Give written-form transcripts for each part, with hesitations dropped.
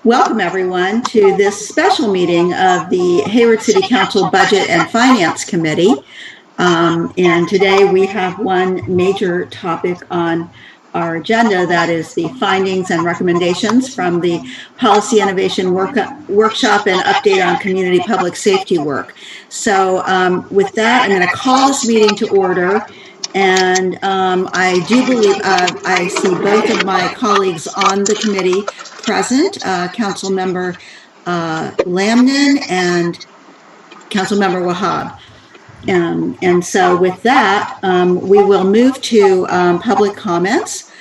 Welcome, everyone, to this special meeting of the Hayward City Council Budget and Finance Committee. And today we have one major topic on our agenda, that is the findings and recommendations from the Policy Innovation Workshop and update on community public safety work. So with that, I'm going to call this meeting to order. And I do believe I see both of my colleagues on the committee present, Council Member Lamnin and Council Member Wahab. And so with that, we will move to public comments.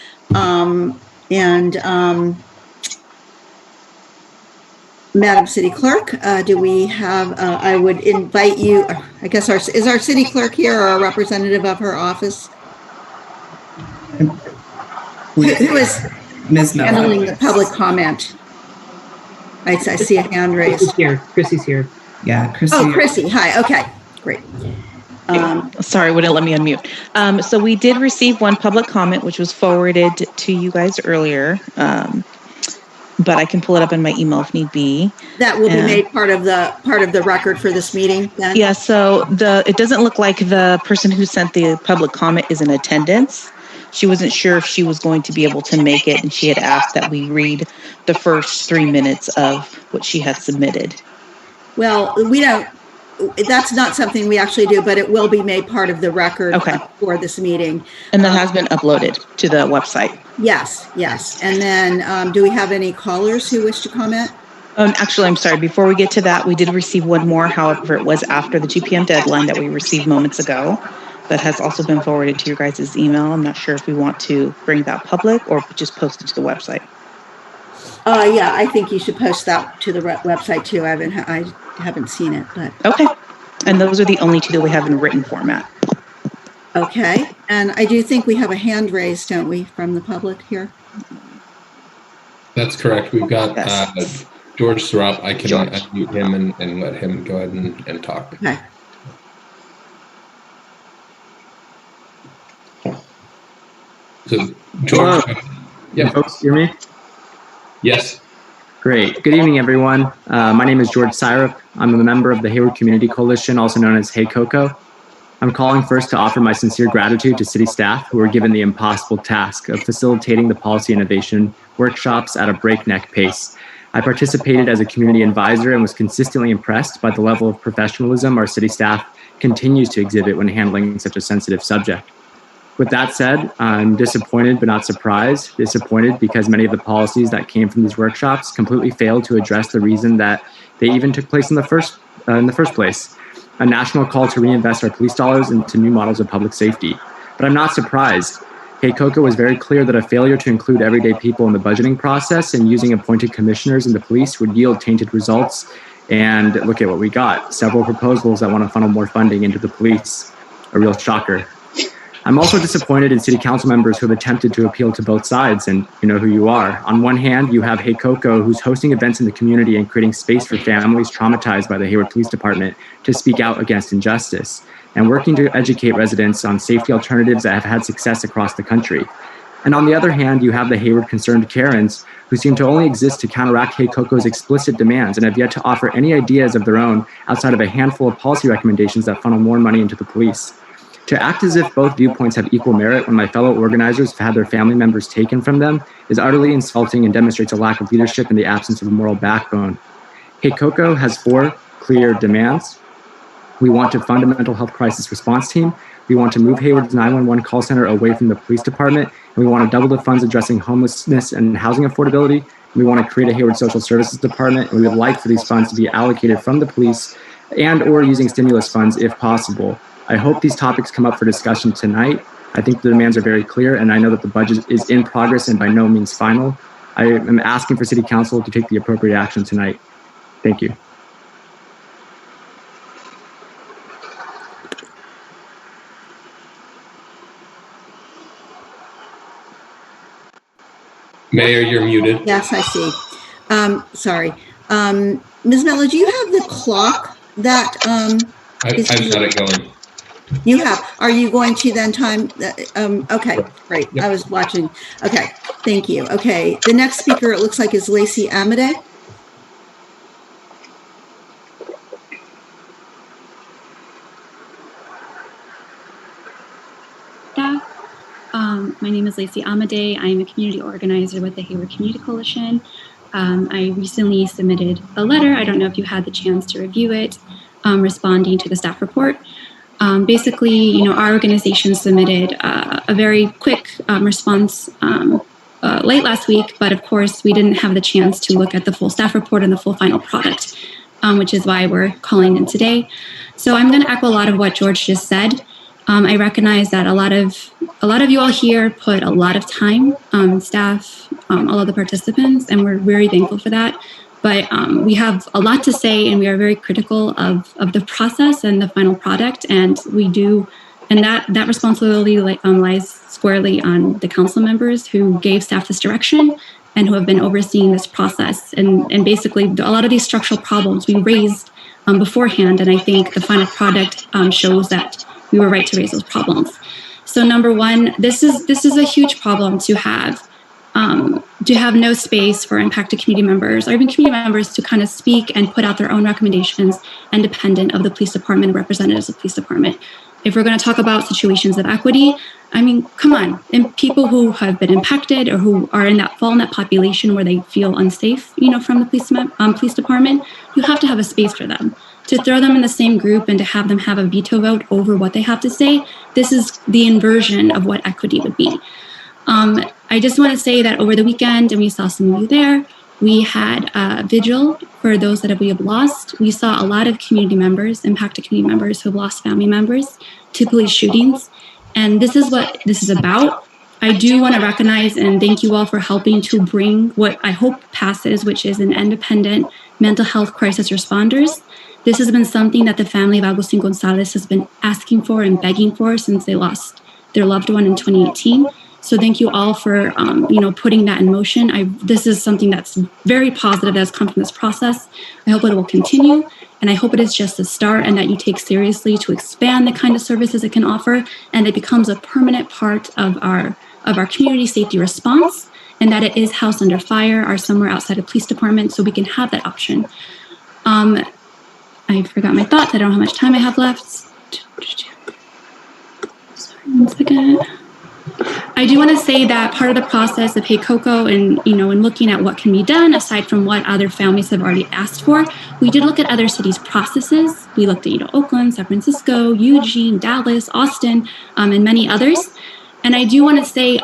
Madam City Clerk, do we have, I would invite you, I guess, is our City Clerk here or a representative of her office? Who is Ms. handling the public comment? I see a hand raised. Chrissy's here. Yeah, Chrissy. Oh, Chrissy, hi, okay, great. Sorry, wouldn't let me unmute. So we did receive one public comment, which was forwarded to you guys earlier. But I can pull it up in my email if need be. That will be made part of the record for this meeting then? Yeah, so it doesn't look like the person who sent the public comment is in attendance. She wasn't sure if she was going to be able to make it, and she had asked that we read the first 3 minutes of what she had submitted. Well, that's not something we actually do, but it will be made part of the record for this meeting. And that has been uploaded to the website. Yes. And then do we have any callers who wish to comment? Actually, I'm sorry. Before we get to that, we did receive one more. However, it was after the 2 p.m. deadline that we received moments ago. That has also been forwarded to your guys' email. I'm not sure if we want to bring that public or just post it to the website. Yeah, I think you should post that to the website too. I haven't seen it, but okay. And those are the only two that we have in written format. Okay, and I do think we have a hand raised, don't we, from the public here? That's correct. We've got George Surratt. I can unmute him and let him go ahead and talk. Okay. So, George. Yeah. Folks, hear me? Yes. Great. Good evening, everyone. My name is George Syrup. I'm a member of the Hayward Community Coalition, also known as Hey Coco. I'm calling first to offer my sincere gratitude to city staff who were given the impossible task of facilitating the policy innovation workshops at a breakneck pace. I participated as a community advisor and was consistently impressed by the level of professionalism our city staff continues to exhibit when handling such a sensitive subject. With that said, I'm disappointed but not surprised. Disappointed because many of the policies that came from these workshops completely failed to address the reason that they even took place in the first place. A national call to reinvest our police dollars into new models of public safety. But I'm not surprised. Hey Coco was very clear that a failure to include everyday people in the budgeting process and using appointed commissioners in the police would yield tainted results. And look at what we got. Several proposals that want to funnel more funding into the police. A real shocker. I'm also disappointed in city council members who have attempted to appeal to both sides, and you know who you are. On one hand, you have Hey Coco, who's hosting events in the community and creating space for families traumatized by the Hayward Police Department to speak out against injustice, and working to educate residents on safety alternatives that have had success across the country. And on the other hand, you have the Hayward Concerned Karens, who seem to only exist to counteract Hey Coco's explicit demands and have yet to offer any ideas of their own outside of a handful of policy recommendations that funnel more money into the police. To act as if both viewpoints have equal merit when my fellow organizers have had their family members taken from them is utterly insulting and demonstrates a lack of leadership and the absence of a moral backbone. Hey Coco has 4 clear demands. We want a fundamental health crisis response team. We want to move Hayward's 911 call center away from the police department. And we want to double the funds addressing homelessness and housing affordability. We want to create a Hayward Social Services Department. And we would like for these funds to be allocated from the police and or using stimulus funds if possible. I hope these topics come up for discussion tonight. I think the demands are very clear, and I know that the budget is in progress and by no means final. I am asking for City Council to take the appropriate action tonight. Thank you. Mayor, you're muted. Yes, I see. Sorry. Ms. Mello, do you have the clock that I've got it going. You have. Are you going to then time? Okay, great. Yep. I was watching. Okay, thank you. Okay, the next speaker, it looks like, is Lacey Amade. is Lacey Amadei. I am a community organizer with the Hayward Community Coalition. I recently submitted a letter. I don't know if you had the chance to review it, responding to the staff report. Basically, our organization submitted a very quick response late last week, but of course, we didn't have the chance to look at the full staff report and the full final product, which is why we're calling in today. So I'm going to echo a lot of what George just said. I recognize that a lot of you all here put a lot of time, staff, all of the participants, and we're very thankful for that. But we have a lot to say, and we are very critical of the process and the final product. And we do, and that responsibility lies squarely on the council members who gave staff this direction and who have been overseeing this process. And basically, a lot of these structural problems we raised beforehand, and I think the final product shows that we were right to raise those problems. So number one, this is a huge problem to have no space for impacted community members or even community members to kind of speak and put out their own recommendations independent of the police department, representatives of the police department. If we're going to talk about situations of equity, I mean, come on, and people who have been impacted or who are fall in that population where they feel unsafe, from the police department, you have to have a space for them. To throw them in the same group and to have them have a veto vote over what they have to say, this is the inversion of what equity would be. I just want to say that over the weekend, and we saw some of you there, we had a vigil for those that we have lost. We saw a lot of community members, impacted community members who have lost family members to police shootings. And this is what this is about. I do want to recognize and thank you all for helping to bring what I hope passes, which is an independent mental health crisis responders. This has been something that the family of Agustin Gonzalez has been asking for and begging for since they lost their loved one in 2018. So thank you all for, putting that in motion. This is something that's very positive that has come from this process. I hope it will continue, and I hope it is just a start and that you take seriously to expand the kind of services it can offer, and it becomes a permanent part of our community safety response, and that it is housed under fire or somewhere outside a police department, so we can have that option. I forgot my thoughts. I don't know how much time I have left. Sorry, 1 second. I do want to say that part of the process of Hey Coco and, in looking at what can be done aside from what other families have already asked for, we did look at other cities' processes. We looked at, Oakland, San Francisco, Eugene, Dallas, Austin, and many others. And I do want to say,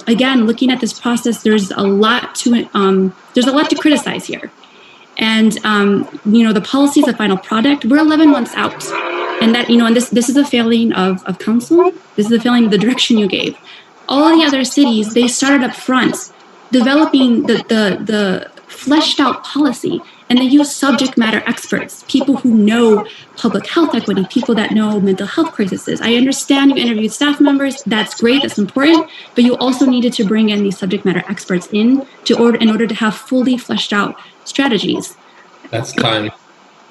again, looking at this process, there's a lot to criticize here. And, the policy is the final product. We're 11 months out. And that, and this is a failing of council. This is a failing of the direction you gave. All the other cities, they started up front, developing the fleshed out policy, and they use subject matter experts, people who know public health equity, people that know mental health crises. I understand you interviewed staff members. That's great. That's important. But you also needed to bring in these subject matter experts in order to have fully fleshed out strategies. That's time.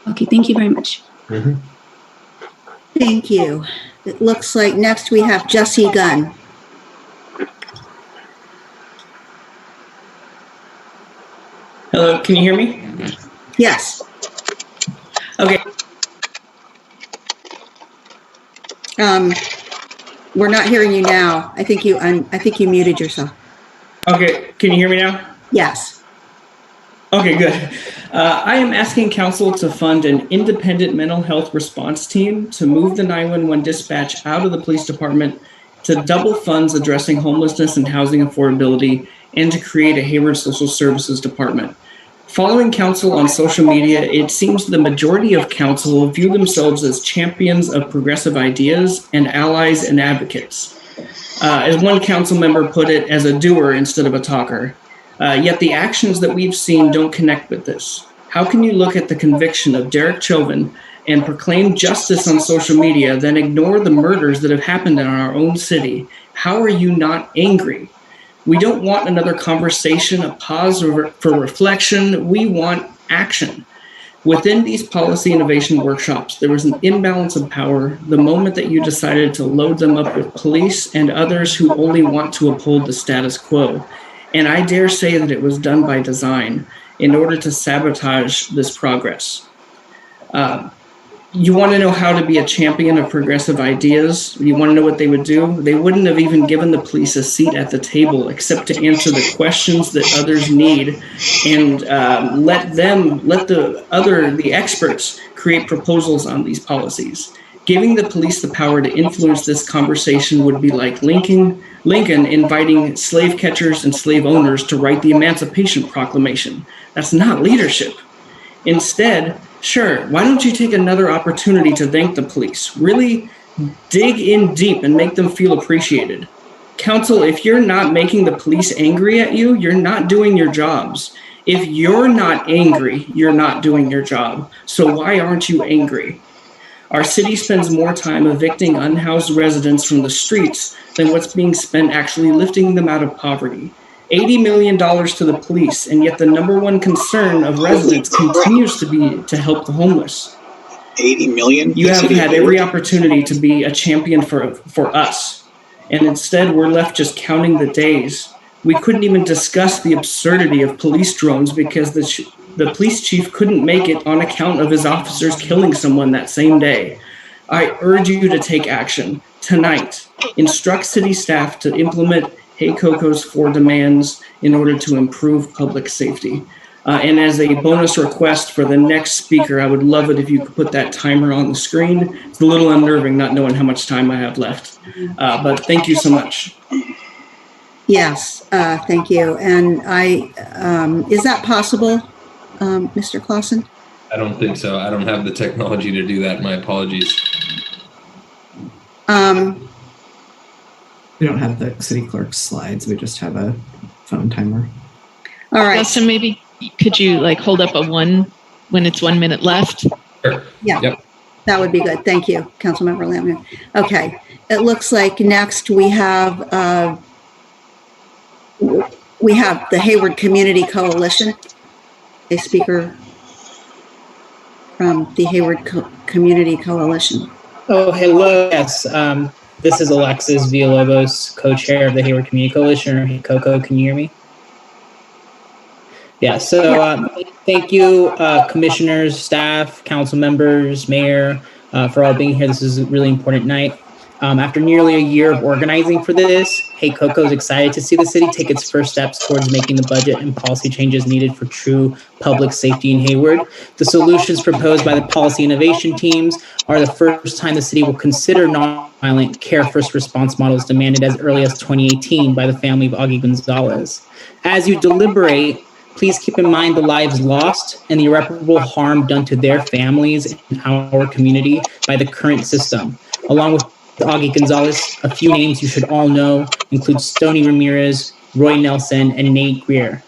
Okay. Thank you very much. Mm-hmm. Thank you. It looks like next we have Jesse Gunn. Hello, can you hear me? Yes. Okay. We're not hearing you now. I think you muted yourself. Okay, can you hear me now? Yes. Okay, good. I am asking council to fund an independent mental health response team to move the 911 dispatch out of the police department, to double funds addressing homelessness and housing affordability, and to create a Hayward Social Services Department. Following council on social media, it seems the majority of council view themselves as champions of progressive ideas and allies and advocates. As one council member put it, as a doer instead of a talker. Yet the actions that we've seen don't connect with this. How can you look at the conviction of Derek Chauvin and proclaim justice on social media, then ignore the murders that have happened in our own city? How are you not angry? We don't want another conversation, a pause for reflection. We want action. Within these policy innovation workshops, there was an imbalance of power the moment that you decided to load them up with police and others who only want to uphold the status quo. And I dare say that it was done by design in order to sabotage this progress. You want to know how to be a champion of progressive ideas? You want to know what they would do? They wouldn't have even given the police a seat at the table except to answer the questions that others need, and let the experts create proposals on these policies. Giving the police the power to influence this conversation would be like Lincoln inviting slave catchers and slave owners to write the Emancipation Proclamation. That's not leadership. Instead, sure, why don't you take another opportunity to thank the police? Really dig in deep and make them feel appreciated. Council, if you're not making the police angry at you, you're not doing your jobs. If you're not angry, you're not doing your job. So why aren't you angry? Our city spends more time evicting unhoused residents from the streets than what's being spent actually lifting them out of poverty. $80 million to the police, and yet the number one concern of residents continues to be to help the homeless. 80 million? You have had every opportunity to be a champion for us, and instead we're left just counting the days. We couldn't even discuss the absurdity of police drones because the police chief couldn't make it on account of his officers killing someone that same day. I urge you to take action tonight. Instruct city staff to implement Hey Coco's 4 demands in order to improve public safety. And as a bonus request for the next speaker, I would love it if you could put that timer on the screen. It's a little unnerving not knowing how much time I have left. But thank you so much. Yes, thank you. And is that possible, Mr. Clausen? I don't think so. I don't have the technology to do that. My apologies. We don't have the city clerk's slides. We just have a phone timer. All right. Justin, maybe could you hold up a 1 when it's 1 minute left? Sure. Yeah, yep. That would be good. Thank you, Councilmember Lamner. Okay, it looks like next we have the Hayward Community Coalition, a speaker from the Hayward Community Coalition. Oh, hello. Yes, this is Alexis Villalobos, co-chair of the Hayward Community Coalition, or Hey Coco. Can you hear me? Yeah, so thank you, commissioners, staff, council members, mayor, for all being here. This is a really important night. After nearly a year of organizing for this, Hey Coco is excited to see the city take its first steps towards making the budget and policy changes needed for true public safety in Hayward. The solutions proposed by the policy innovation teams are the first time the city will consider nonviolent care first response models demanded as early as 2018 by the family of Augie Gonzalez. As you deliberate, please keep in mind the lives lost and the irreparable harm done to their families and our community by the current system. Along with Augie Gonzalez, a few names you should all know include Stoney Ramirez, Roy Nelson, and Nate Greer.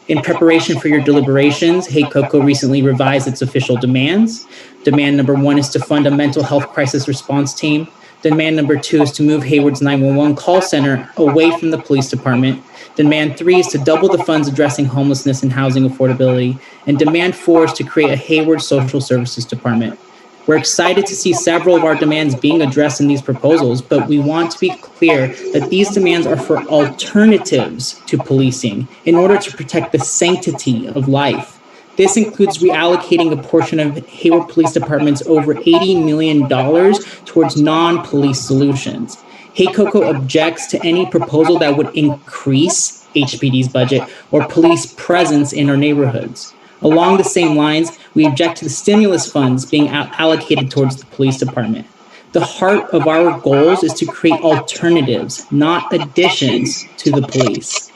In preparation for your deliberations, Hey Coco recently revised its official demands. Demand number 1 is to fund a mental health crisis response team. Demand number 2 is to move Hayward's 911 call center away from the police department. Demand 3 is to double the funds addressing homelessness and housing affordability. And demand 4 is to create a Hayward Social Services Department. We're excited to see several of our demands being addressed in these proposals, but we want to be clear that these demands are for alternatives to policing in order to protect the sanctity of life. This includes reallocating a portion of Hayward Police Department's over $80 million towards non-police solutions. Hey Coco objects to any proposal that would increase HPD's budget or police presence in our neighborhoods. Along the same lines, we object to the stimulus funds being allocated towards the police department. The heart of our goals is to create alternatives, not additions to the police.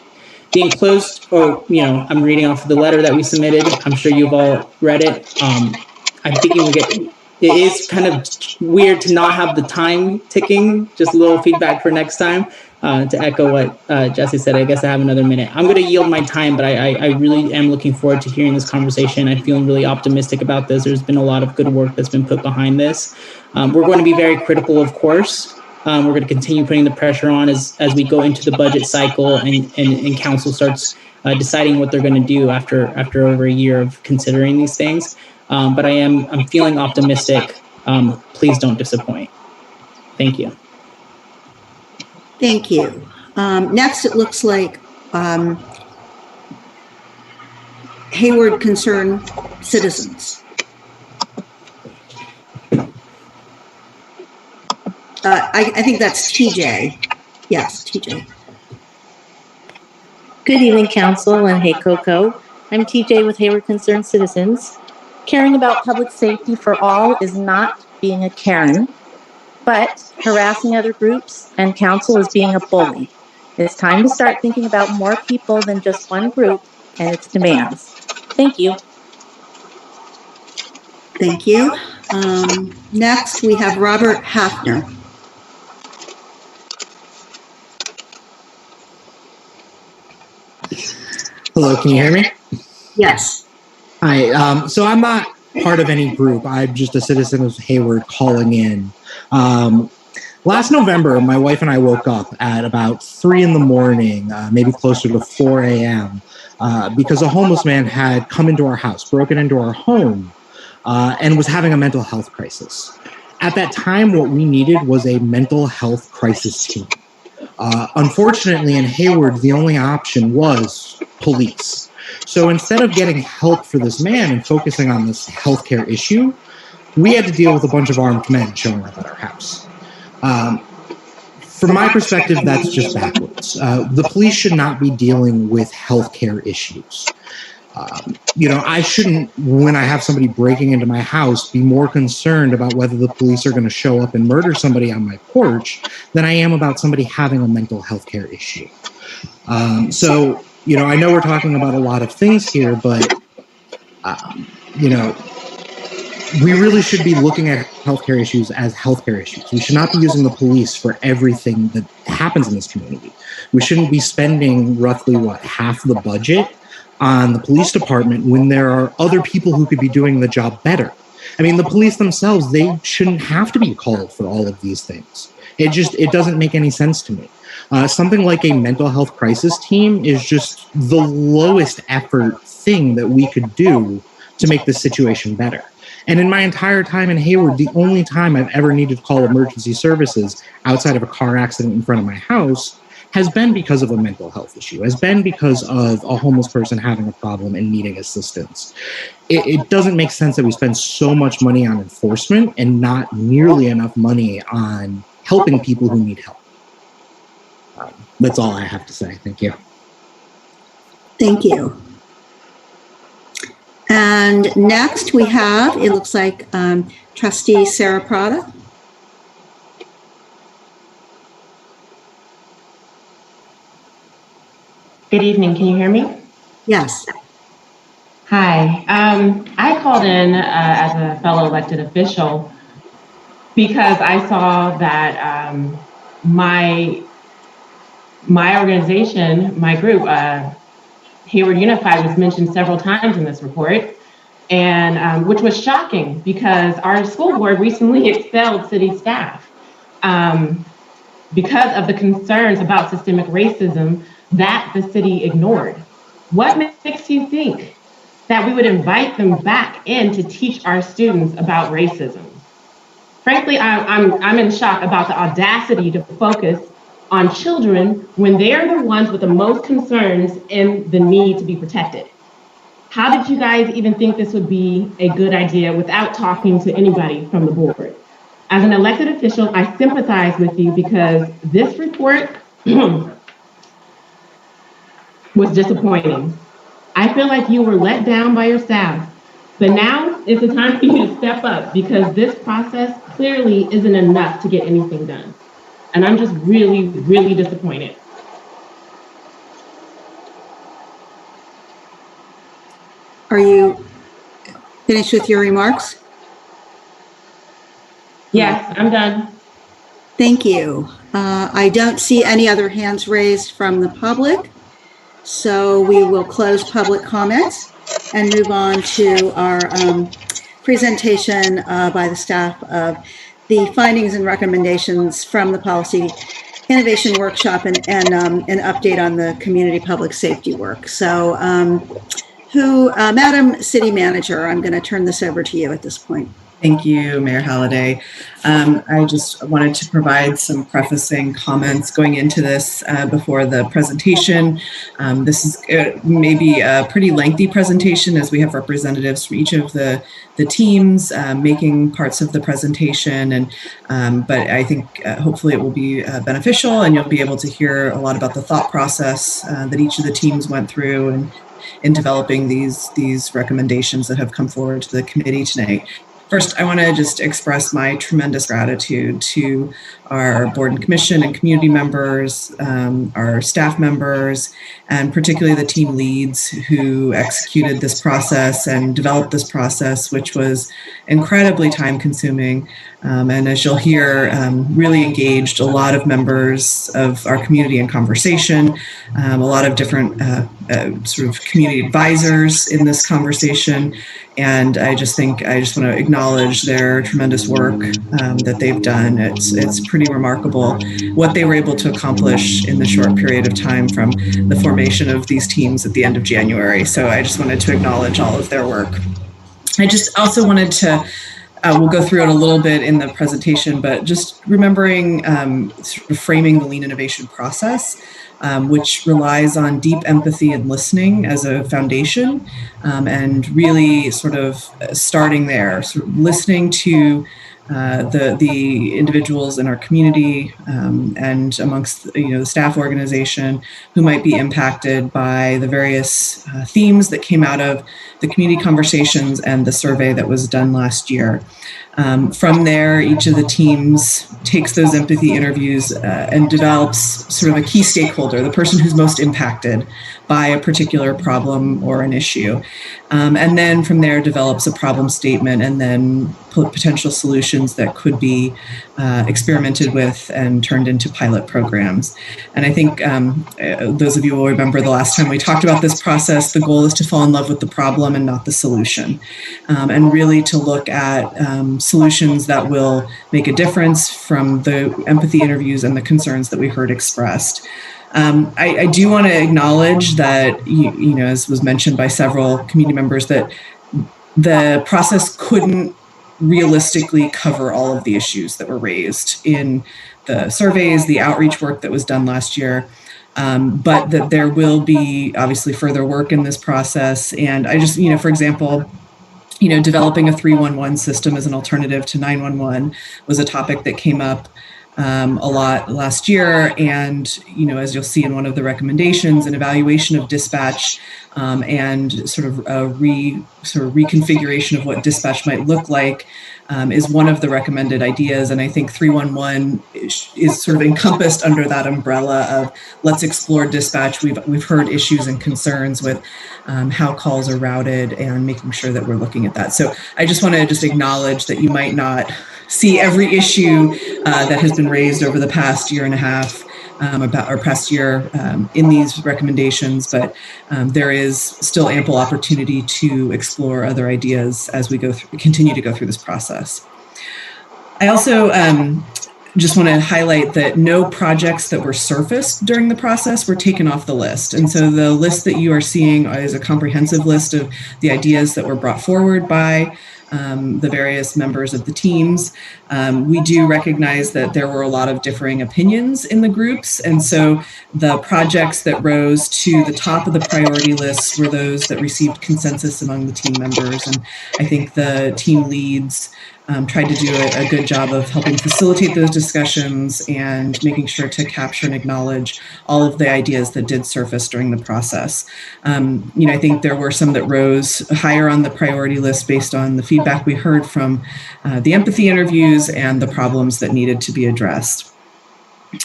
The enclosed, I'm reading off the letter that we submitted. I'm sure you've all read it. I'm thinking it is kind of weird to not have the time ticking. Just a little feedback for next time. To echo what Jesse said, I guess I have another minute. I'm going to yield my time, but I really am looking forward to hearing this conversation. I'm feeling really optimistic about this. There's been a lot of good work that's been put behind this. We're going to be very critical, of course. We're going to continue putting the pressure on as we go into the budget cycle and council starts deciding what they're going to do after over a year of considering these things. But I'm feeling optimistic. Please don't disappoint. Thank you. Thank you. Next, it looks like Hayward Concerned Citizens. I think that's TJ. Yes, TJ. Good evening, Council and Hey Coco. I'm TJ with Hayward Concerned Citizens. Caring about public safety for all is not being a Karen, but harassing other groups and council is being a bully. It's time to start thinking about more people than just one group and its demands. Thank you. Thank you. Next, we have Robert Hafner. Hello, can you hear me? Yes. Hi. So I'm not part of any group. I'm just a citizen of Hayward calling in. Last November, my wife and I woke up at about 3 in the morning, maybe closer to 4 a.m., because a homeless man had come into our house, broken into our home, and was having a mental health crisis. At that time, what we needed was a mental health crisis team. Unfortunately, in Hayward, the only option was police. So instead of getting help for this man and focusing on this healthcare issue, we had to deal with a bunch of armed men showing up at our house. From my perspective, that's just backwards. The police should not be dealing with healthcare issues. I shouldn't, when I have somebody breaking into my house, be more concerned about whether the police are going to show up and murder somebody on my porch than I am about somebody having a mental health care issue. I know we're talking about a lot of things here, but, we really should be looking at healthcare issues as healthcare issues. We should not be using the police for everything that happens in this community. We shouldn't be spending roughly, half the budget on the police department when there are other people who could be doing the job better. I mean, the police themselves, they shouldn't have to be called for all of these things. It doesn't make any sense to me. Something like a mental health crisis team is just the lowest effort thing that we could do to make this situation better. And in my entire time in Hayward, the only time I've ever needed to call emergency services outside of a car accident in front of my house has been because of a mental health issue, has been because of a homeless person having a problem and needing assistance. It doesn't make sense that we spend so much money on enforcement and not nearly enough money on helping people who need help. That's all I have to say. Thank you. Thank you. And next we have, it looks like Trustee Sarah Prada. Good evening. Can you hear me? Yes. Hi. I called in as a fellow elected official because I saw that my organization, my group, Hayward Unified, was mentioned several times in this report, and which was shocking because our school board recently expelled city staff because of the concerns about systemic racism that the city ignored. What makes you think that we would invite them back in to teach our students about racism? Frankly, I'm in shock about the audacity to focus on children when they're the ones with the most concerns and the need to be protected. How did you guys even think this would be a good idea without talking to anybody from the board? As an elected official, I sympathize with you because this report was disappointing. I feel like you were let down by your staff, but now is the time for you to step up because this process clearly isn't enough to get anything done. And I'm just really, really disappointed. Are you finished with your remarks? Yes, I'm done. Thank you. I don't see any other hands raised from the public, so we will close public comments and move on to our presentation by the staff of the findings and recommendations from the Policy Innovation Workshop and an update on the community public safety work. So Madam City Manager, I'm going to turn this over to you at this point. Thank you, Mayor Halliday. I just wanted to provide some prefacing comments going into this before the presentation. This is maybe a pretty lengthy presentation as we have representatives from each of the teams making parts of the presentation. But I think hopefully it will be beneficial, and you'll be able to hear a lot about the thought process that each of the teams went through and in developing these recommendations that have come forward to the committee tonight. First, I want to just express my tremendous gratitude to our board and commission and community members, our staff members, and particularly the team leads who executed this process and developed this process, which was incredibly time consuming. And as you'll hear, really engaged a lot of members of our community in conversation, a lot of different sort of community advisors in this conversation. And I just want to acknowledge their tremendous work that they've done. It's pretty remarkable what they were able to accomplish in the short period of time from the formation of these teams at the end of January. So I just wanted to acknowledge all of their work. I just also wanted to we'll go through it a little bit in the presentation, but just remembering sort of framing the lean innovation process, which relies on deep empathy and listening as a foundation, and really sort of starting there, sort of listening to the individuals in our community and amongst the staff organization who might be impacted by the various themes that came out of the community conversations and the survey that was done last year. From there, each of the teams takes those empathy interviews and develops sort of a key stakeholder, the person who's most impacted by a particular problem or an issue. And then from there develops a problem statement and then potential solutions that could be experimented with and turned into pilot programs. And I think those of you will remember the last time we talked about this process, the goal is to fall in love with the problem and not the solution, and really to look at solutions that will make a difference from the empathy interviews and the concerns that we heard expressed. I do want to acknowledge that, as was mentioned by several community members, that the process couldn't realistically cover all of the issues that were raised in the surveys, the outreach work that was done last year, but that there will be obviously further work in this process. And I just, for example, developing a 311 system as an alternative to 911 was a topic that came up a lot last year. And, as you'll see in one of the recommendations, an evaluation of dispatch and sort of reconfiguration of what dispatch might look like is one of the recommended ideas. And I think 311 is sort of encompassed under that umbrella of let's explore dispatch. We've heard issues and concerns with how calls are routed and making sure that we're looking at that. So I just want to acknowledge that you might not see every issue that has been raised over the past year and a half past year in these recommendations, but there is still ample opportunity to explore other ideas as we continue to go through this process. I also just want to highlight that no projects that were surfaced during the process were taken off the list. And so the list that you are seeing is a comprehensive list of the ideas that were brought forward by the various members of the teams. We do recognize that there were a lot of differing opinions in the groups. And so the projects that rose to the top of the priority list were those that received consensus among the team members. And I think the team leads tried to do a good job of helping facilitate those discussions and making sure to capture and acknowledge all of the ideas that did surface during the process. I think there were some that rose higher on the priority list based on the feedback we heard from the empathy interviews and the problems that needed to be addressed.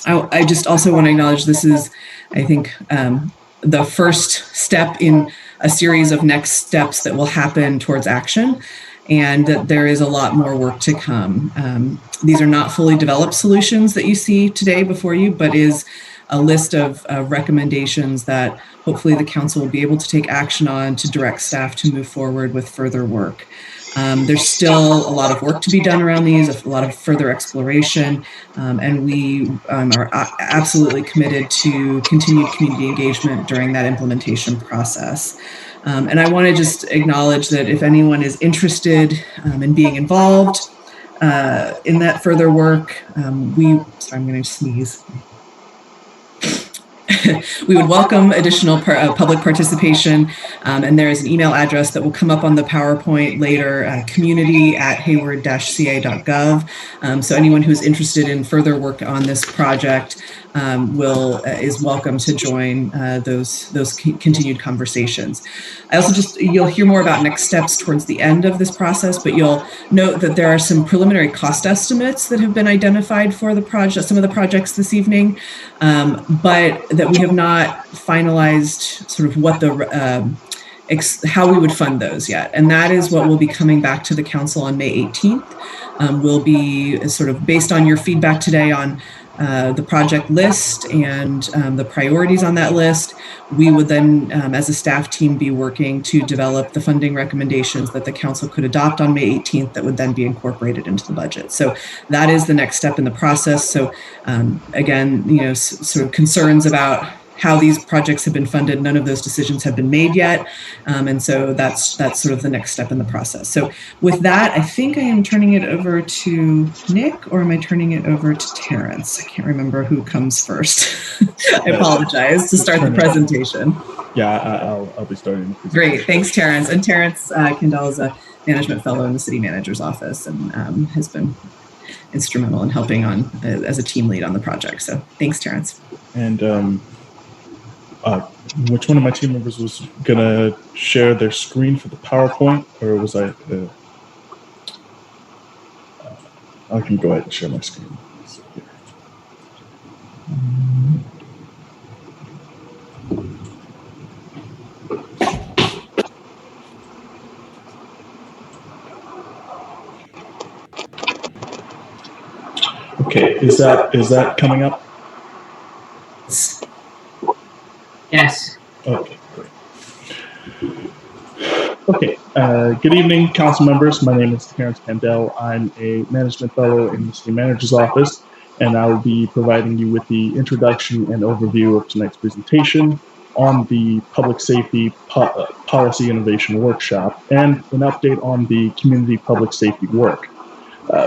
I just also want to acknowledge this is, I think, the first step in a series of next steps that will happen towards action, and that there is a lot more work to come. These are not fully developed solutions that you see today before you, but is a list of recommendations that hopefully the council will be able to take action on to direct staff to move forward with further work. There's still a lot of work to be done around these, a lot of further exploration, and we are absolutely committed to continued community engagement during that implementation process. And I want to just acknowledge that if anyone is interested in being involved in that further work, sorry, I'm going to sneeze. We would welcome additional public participation, and there is an email address that will come up on the PowerPoint later, community@hayward-ca.gov. So anyone who's interested in further work on this project is welcome to join those continued conversations. I also you'll hear more about next steps towards the end of this process, but you'll note that there are some preliminary cost estimates that have been identified for the project, some of the projects this evening, but that we have not finalized sort of what how we would fund those yet. And that is what will be coming back to the council on May 18th. Will be sort of based on your feedback today on the project list and the priorities on that list. We would then, as a staff team, be working to develop the funding recommendations that the council could adopt on May 18th that would then be incorporated into the budget. So that is the next step in the process. So again, sort of concerns about how these projects have been funded, none of those decisions have been made yet. And so that's sort of the next step in the process. So with that, I think I am turning it over to Nick, or am I turning it over to Terrence? I can't remember who comes first. I apologize to start the presentation. Yeah, I'll be starting. Great, thanks Terrence. And Terrence Kendall is a management fellow in the city manager's office and has been instrumental in helping as a team lead on the project. So thanks, Terrence. And which one of my team members was gonna share their screen for the PowerPoint, or was I? I can go ahead and share my screen. Okay, is that coming up? Yes. Okay, great. Okay, good evening, council members. My name is Terrence Kendall. I'm a management fellow in the city manager's office, and I will be providing you with the introduction and overview of tonight's presentation on the Public Safety Policy Innovation Workshop and an update on the community public safety work.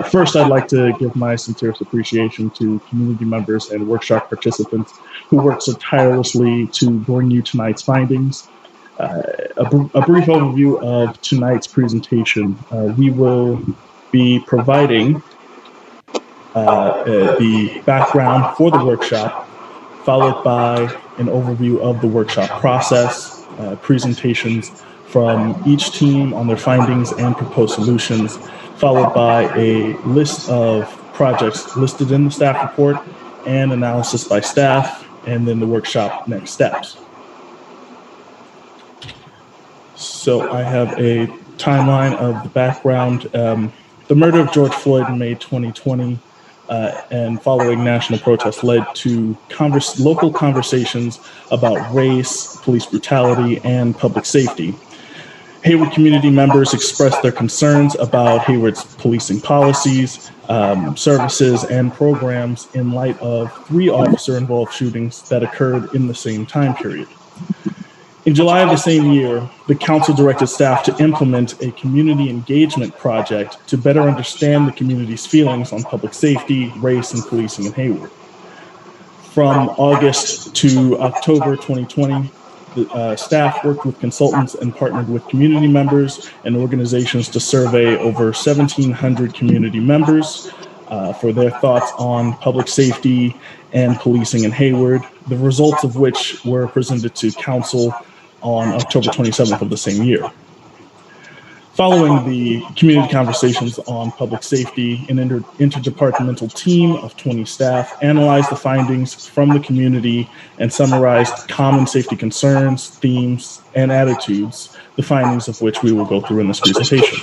First, I'd like to give my sincerest appreciation to community members and workshop participants who worked so tirelessly to bring you tonight's findings. A brief overview of tonight's presentation. We will be providing the background for the workshop, followed by an overview of the workshop process, presentations from each team on their findings and proposed solutions, followed by a list of projects listed in the staff report and analysis by staff, and then the workshop next steps. So I have a timeline of the background. The murder of George Floyd in May 2020 and following national protests led to local conversations about race, police brutality, and public safety. Hayward community members expressed their concerns about Hayward's policing policies, services, and programs in light of 3 officer-involved shootings that occurred in the same time period. In July of the same year, the council directed staff to implement a community engagement project to better understand the community's feelings on public safety, race, and policing in Hayward. From August to October 2020, the staff worked with consultants and partnered with community members and organizations to survey over 1,700 community members for their thoughts on public safety and policing in Hayward, the results of which were presented to council on October 27th of the same year. Following the community conversations on public safety, an interdepartmental team of 20 staff analyzed the findings from the community and summarized common safety concerns, themes, and attitudes, the findings of which we will go through in this presentation.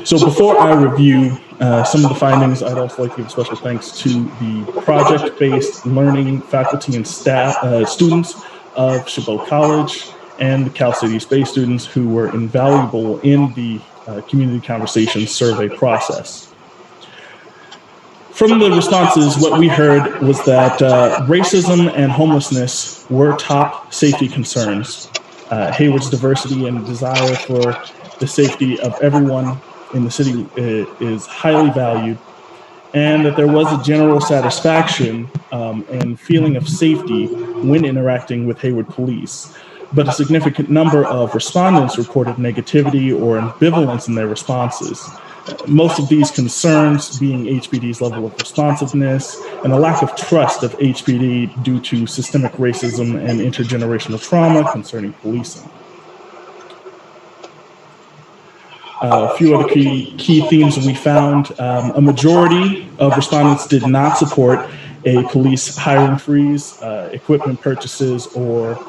So before I review some of the findings, I'd also like to give special thanks to the project-based learning faculty and staff, students of Chabot College and the Cal City Space students who were invaluable in the community conversations survey process. From the responses, what we heard was that racism and homelessness were top safety concerns. Hayward's diversity and desire for the safety of everyone in the city is highly valued, and that there was a general satisfaction and feeling of safety when interacting with Hayward police. But a significant number of respondents reported negativity or ambivalence in their responses. Most of these concerns being HPD's level of responsiveness and a lack of trust of HPD due to systemic racism and intergenerational trauma concerning policing. A few other key themes that we found. A majority of respondents did not support a police hiring freeze, equipment purchases, or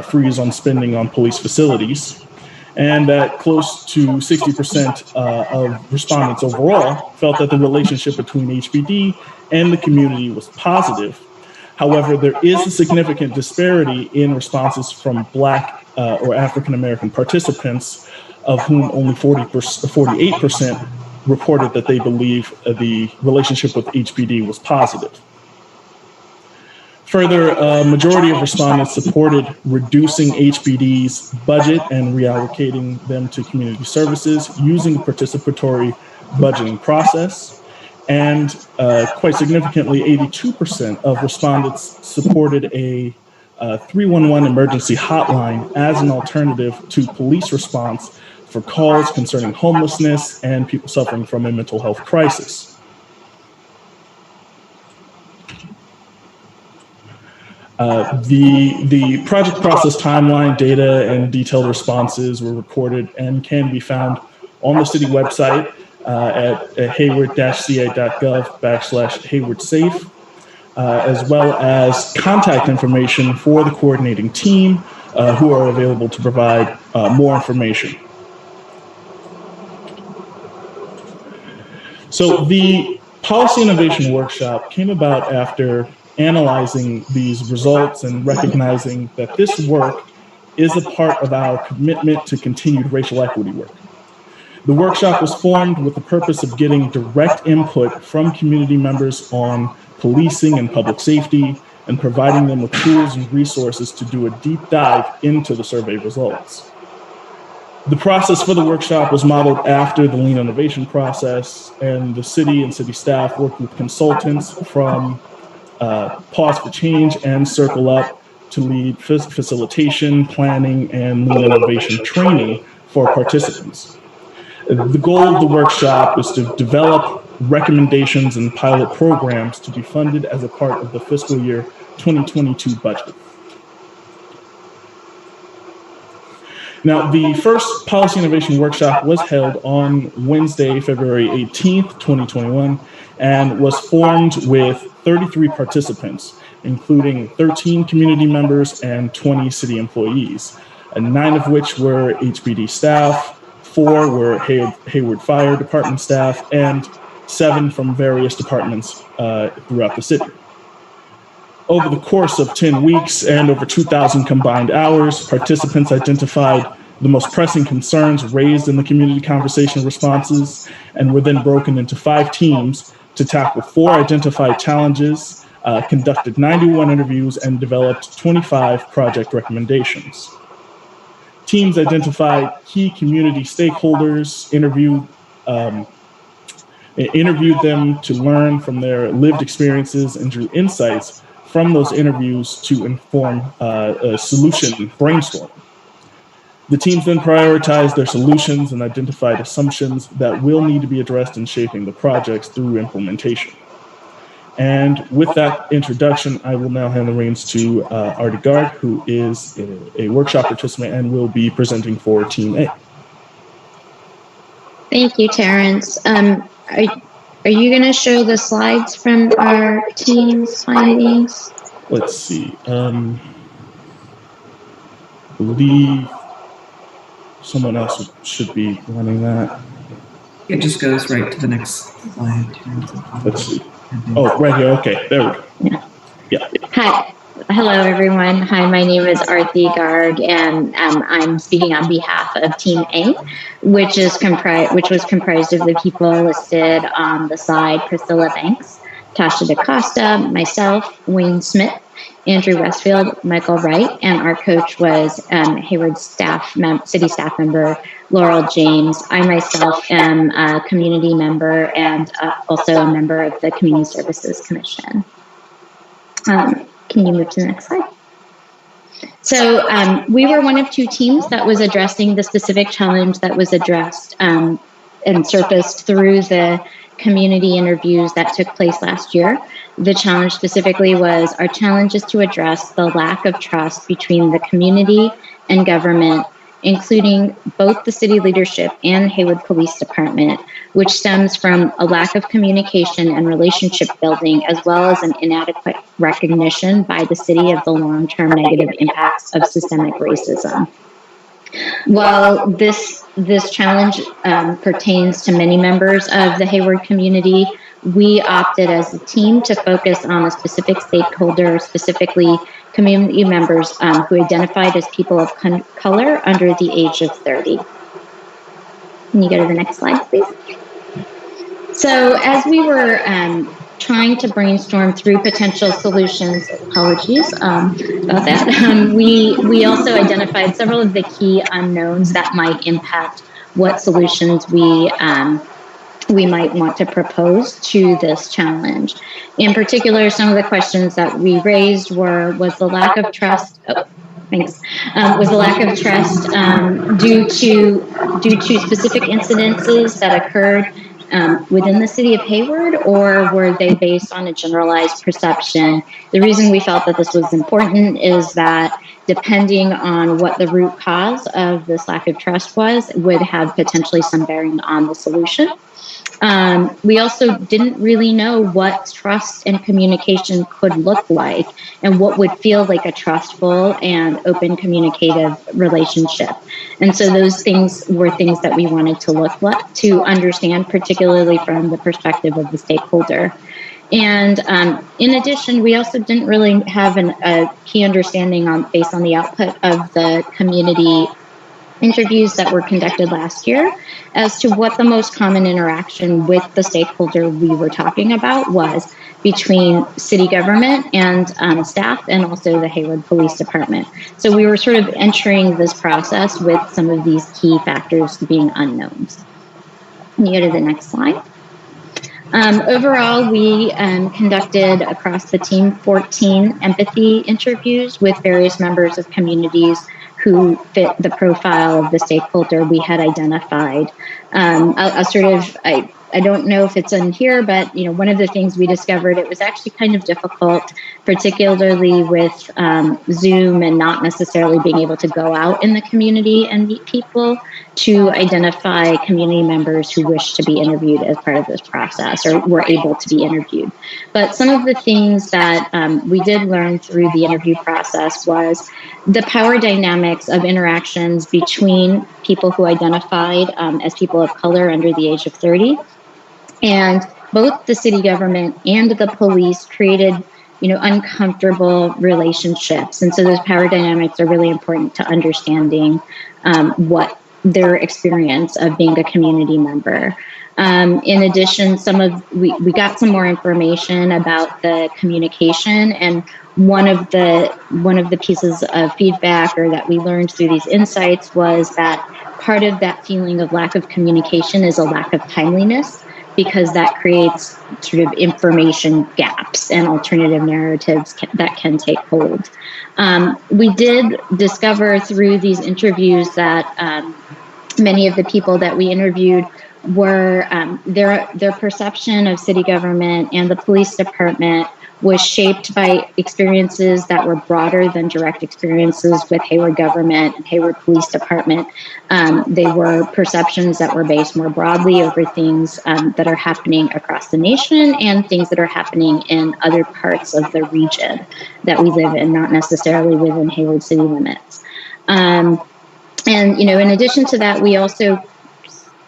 freeze on spending on police facilities. And that close to 60% of respondents overall felt that the relationship between HPD and the community was positive. However, there is a significant disparity in responses from Black or African American participants, of whom only 48% reported that they believe the relationship with HPD was positive. Further, a majority of respondents supported reducing HPD's budget and reallocating them to community services using a participatory budgeting process. And quite significantly, 82% of respondents supported a 311 emergency hotline as an alternative to police response for calls concerning homelessness and people suffering from a mental health crisis. The project process timeline, data, and detailed responses were recorded and can be found on the city website at hayward-ca.gov/HaywardSafe, as well as contact information for the coordinating team who are available to provide more information. So the Policy Innovation Workshop came about after analyzing these results and recognizing that this work is a part of our commitment to continued racial equity work. The workshop was formed with the purpose of getting direct input from community members on policing and public safety and providing them with tools and resources to do a deep dive into the survey results. The process for the workshop was modeled after the Lean Innovation process, and the city and city staff worked with consultants from Pause for Change and Circle Up to lead facilitation, planning, and Lean Innovation training for participants. The goal of the workshop is to develop recommendations and pilot programs to be funded as a part of the fiscal year 2022 budget. Now, the first Policy Innovation Workshop was held on Wednesday, February 18th, 2021, and was formed with 33 participants, including 13 community members and 20 city employees, and 9 of which were HPD staff, 4 were Hayward Fire Department staff, and 7 from various departments throughout the city. Over the course of 10 weeks and over 2,000 combined hours, participants identified the most pressing concerns raised in the community conversation responses and were then broken into 5 teams to tackle 4 identified challenges, conducted 91 interviews, and developed 25 project recommendations. Teams identified key community stakeholders, interviewed them to learn from their lived experiences and drew insights from those interviews to inform a solution brainstorm. The teams then prioritized their solutions and identified assumptions that will need to be addressed in shaping the projects through implementation. And with that introduction, I will now hand the reins to Artie Gard, who is a workshop participant and will be presenting for Team A. Thank you, Terrence. Are you going to show the slides from our team's findings? Let's see. Believe someone else should be running that. It just goes right to the next slide. Let's see. Oh, right here. Okay, there we go. Yeah. Hi. Hello, everyone. Hi, my name is Arthi Garg, and I'm speaking on behalf of Team A, which was comprised of the people listed on the slide: Priscilla Banks, Tasha DaCosta, myself, Wayne Smith, Andrew Westfield, Michael Wright, and our coach was Hayward city staff member Laurel James. I myself am a community member and also a member of the Community Services Commission. Can you move to the next slide? So we were one of two teams that was addressing the specific challenge that was addressed and surfaced through the community interviews that took place last year. The challenge specifically was, our challenge is to address the lack of trust between the community and government, including both the city leadership and Hayward Police Department, which stems from a lack of communication and relationship building, as well as an inadequate recognition by the city of the long-term negative impacts of systemic racism. While this challenge pertains to many members of the Hayward community, we opted as a team to focus on a specific stakeholder, specifically community members who identified as people of color under the age of 30. Can you go to the next slide, please? So as we were trying to brainstorm through potential solutions, apologies about that, we also identified several of the key unknowns that might impact what solutions we might want to propose to this challenge. In particular, some of the questions that we raised was the lack of trust. Was the lack of trust due to specific incidences that occurred within the city of Hayward, or were they based on a generalized perception? The reason we felt that this was important is that depending on what the root cause of this lack of trust was, would have potentially some bearing on the solution. We also didn't really know what trust and communication could look like and what would feel like a trustful and open communicative relationship. And so those things were things that we wanted to look to understand, particularly from the perspective of the stakeholder. And in addition, we also didn't really have a key understanding based on the output of the community interviews that were conducted last year as to what the most common interaction with the stakeholder we were talking about was between city government and staff, and also the Hayward Police Department. So we were sort of entering this process with some of these key factors being unknowns. Can you go to the next slide? Overall, we conducted across the team 14 empathy interviews with various members of communities who fit the profile of the stakeholder we had identified. I don't know if it's in here, but one of the things we discovered, it was actually kind of difficult, particularly with Zoom and not necessarily being able to go out in the community and meet people, to identify community members who wish to be interviewed as part of this process or were able to be interviewed. But some of the things that we did learn through the interview process was the power dynamics of interactions between people who identified as people of color under the age of 30. And both the city government and the police created, uncomfortable relationships. And so those power dynamics are really important to understanding what their experience of being a community member. In addition, we got some more information about the communication, and one of the pieces of feedback or that we learned through these insights was that part of that feeling of lack of communication is a lack of timeliness, because that creates sort of information gaps and alternative narratives that can take hold. We did discover through these interviews that many of the people that we interviewed were their perception of city government and the police department was shaped by experiences that were broader than direct experiences with Hayward government and Hayward Police Department. They were perceptions that were based more broadly over things that are happening across the nation and things that are happening in other parts of the region that we live in, not necessarily within Hayward city limits. And, in addition to that, we also,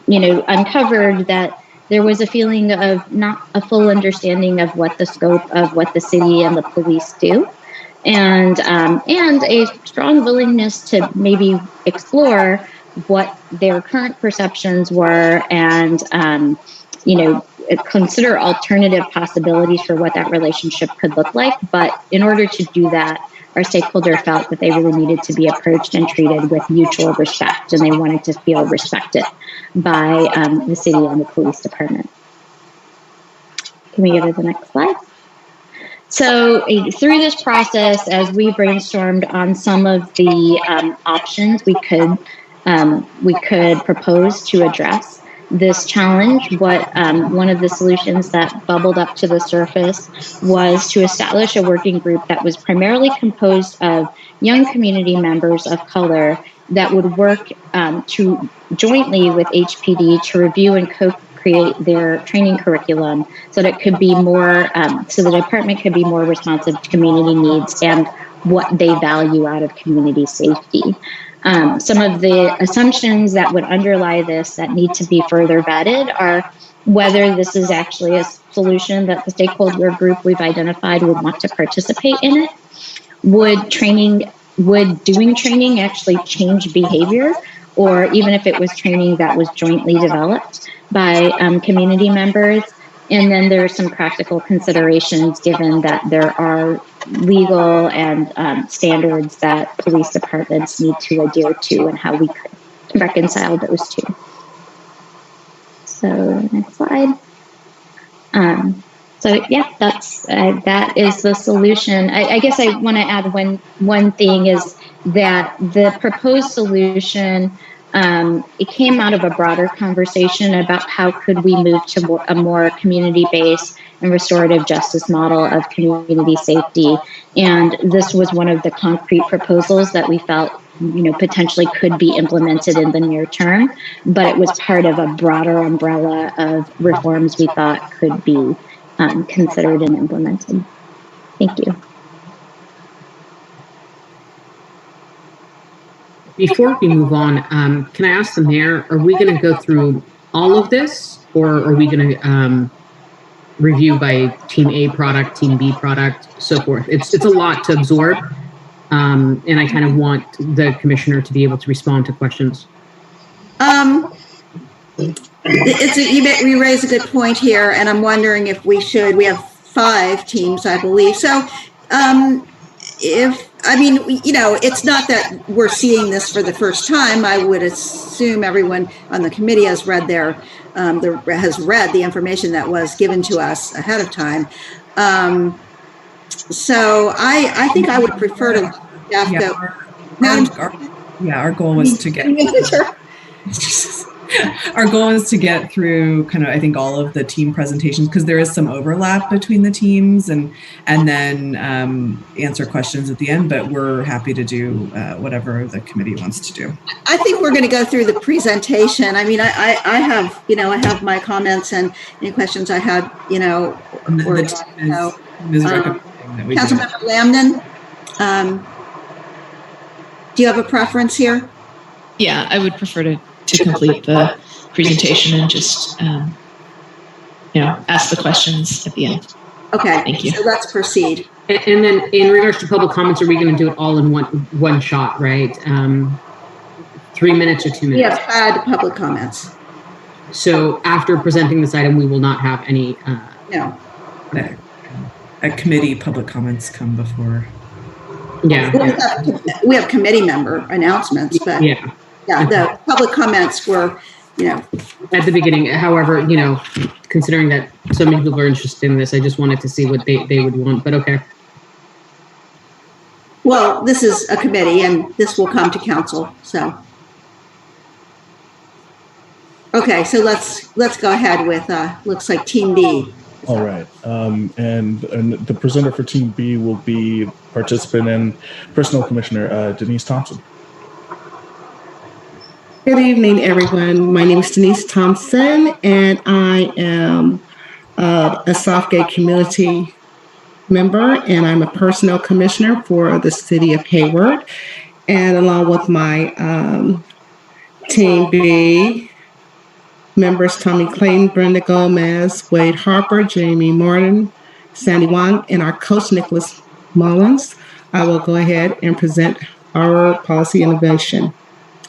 uncovered that there was a feeling of not a full understanding of what the scope of what the city and the police do. and a strong willingness to maybe explore what their current perceptions were, and consider alternative possibilities for what that relationship could look like. But in order to do that, our stakeholder felt that they really needed to be approached and treated with mutual respect, and they wanted to feel respected by the city and the police department. Can we go to the next slide? So through this process, as we brainstormed on some of the options we could propose to address this challenge, one of the solutions that bubbled up to the surface was to establish a working group that was primarily composed of young community members of color that would work to jointly with HPD to review and co-create their training curriculum so that it could be more, so the department could be more responsive to community needs and what they value out of community safety. Some of the assumptions that would underlie this that need to be further vetted are whether this is actually a solution that the stakeholder group we've identified would want to participate in it. Would doing training actually change behavior, or even if it was training that was jointly developed by community members? And then there are some practical considerations given that there are legal and standards that police departments need to adhere to, and how we could reconcile those two. So next slide. So yeah, that is the solution. I guess I want to add one thing is that the proposed solution, it came out of a broader conversation about how could we move to a more community-based and restorative justice model of community safety. And this was one of the concrete proposals that we felt potentially could be implemented in the near term, but it was part of a broader umbrella of reforms we thought could be considered and implemented. Thank you. Before we move on, can I ask the mayor, are we going to go through all of this, or are we going to review by team A product, team B product, so forth? It's a lot to absorb, and I kind of want the commissioner to be able to respond to questions. You raise a good point here, and I'm wondering if we have 5 teams, I believe. So it's not that we're seeing this for the first time. I would assume everyone on the committee has read the information that was given to us ahead of time. So I think I would prefer to our goal was to get our goal is to get through kind of, I think, all of the team presentations, because there is some overlap between the teams, and then answer questions at the end, but we're happy to do whatever the committee wants to do. I think we're going to go through the presentation. I mean, I have my comments and any questions I had, Councilmember Lambden, do you have a preference here? Yeah, I would prefer to complete the presentation and just, ask the questions at the end. Okay, thank you. So let's proceed. And then in regards to public comments, are we going to do it all in one shot, right? 3 minutes or 2 minutes? We have had public comments. So after presenting this item, we will not have any? No. A committee public comments come before. Yeah. We have committee member announcements, but yeah, the public comments were, at the beginning. However, considering that so many people are interested in this, I just wanted to see what they would want, but okay. Well, this is a committee and this will come to council, so. Okay, so let's go ahead with, looks like Team B. All right, and the presenter for Team B will be participant and Personnel Commissioner Denise Thompson. Good evening, everyone. My name is Denise Thompson, and I am a Southgate community member, and I'm a Personnel Commissioner for the City of Hayward. And along with my Team B members, Tommy Clayton, Brenda Gomez, Wade Harper, Jamie Martin, Sandy Wong, and our coach, Nicholas Mullins. I will go ahead and present our policy innovation.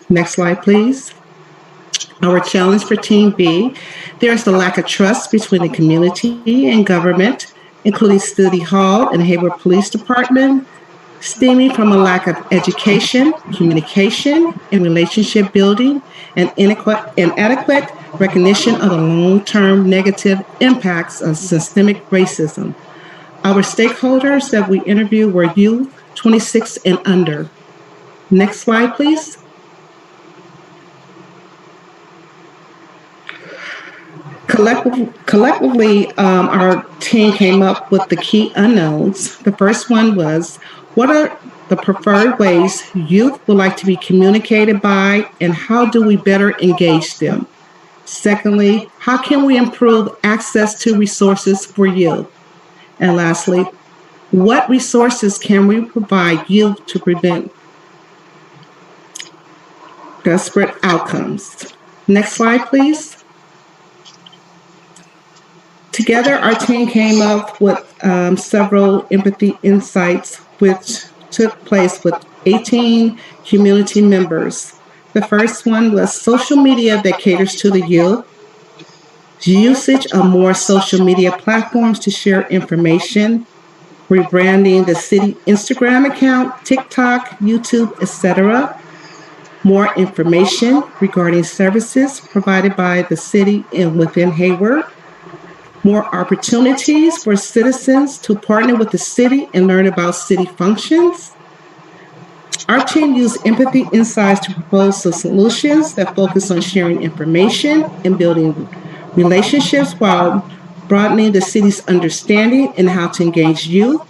Next slide, please. Our challenge for Team B, there's a lack of trust between the community and government, including City Hall and Hayward Police Department, stemming from a lack of education, communication, and relationship building, and inadequate recognition of the long-term negative impacts of systemic racism. Our stakeholders that we interviewed were youth 26 and under. Next slide, please. Collectively, our team came up with the key unknowns. The first one was, what are the preferred ways youth would like to be communicated by, and how do we better engage them? Secondly, how can we improve access to resources for youth? And lastly, what resources can we provide youth to prevent desperate outcomes? Next slide, please. Together, our team came up with several empathy insights, which took place with 18 community members. The first one was social media that caters to the youth, usage of more social media platforms to share information, rebranding the city Instagram account, TikTok, YouTube, etc., more information regarding services provided by the city and within Hayward, more opportunities for citizens to partner with the city and learn about city functions. Our team used empathy insights to propose some solutions that focus on sharing information and building relationships while broadening the city's understanding and how to engage youth,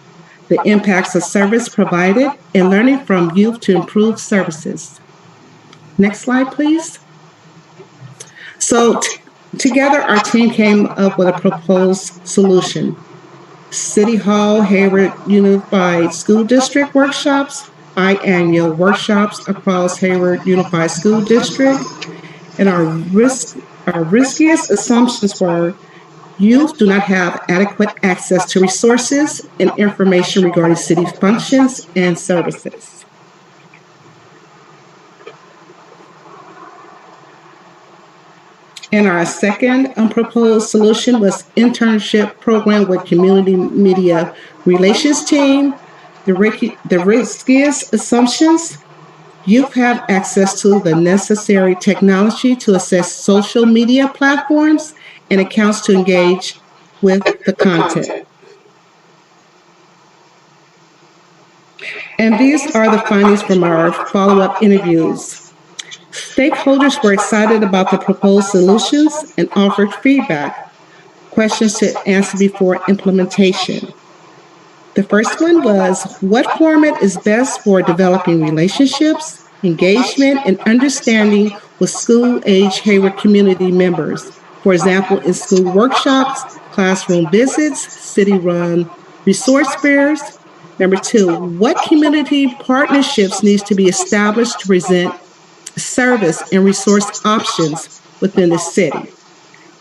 the impacts of service provided, and learning from youth to improve services. Next slide, please. So together, our team came up with a proposed solution. City Hall Hayward Unified School District workshops, biannual workshops across Hayward Unified School District, and our riskiest assumptions were youth do not have adequate access to resources and information regarding city functions and services. And our second proposed solution was internship program with community media relations team. The riskiest assumptions, youth have access to the necessary technology to access social media platforms and accounts to engage with the content. And these are the findings from our follow-up interviews. Stakeholders were excited about the proposed solutions and offered feedback, questions to answer before implementation. The first one was, what format is best for developing relationships, engagement, and understanding with school-age Hayward community members? For example, in school workshops, classroom visits, city-run resource fairs. Number two, what community partnerships needs to be established to present service and resource options within the city?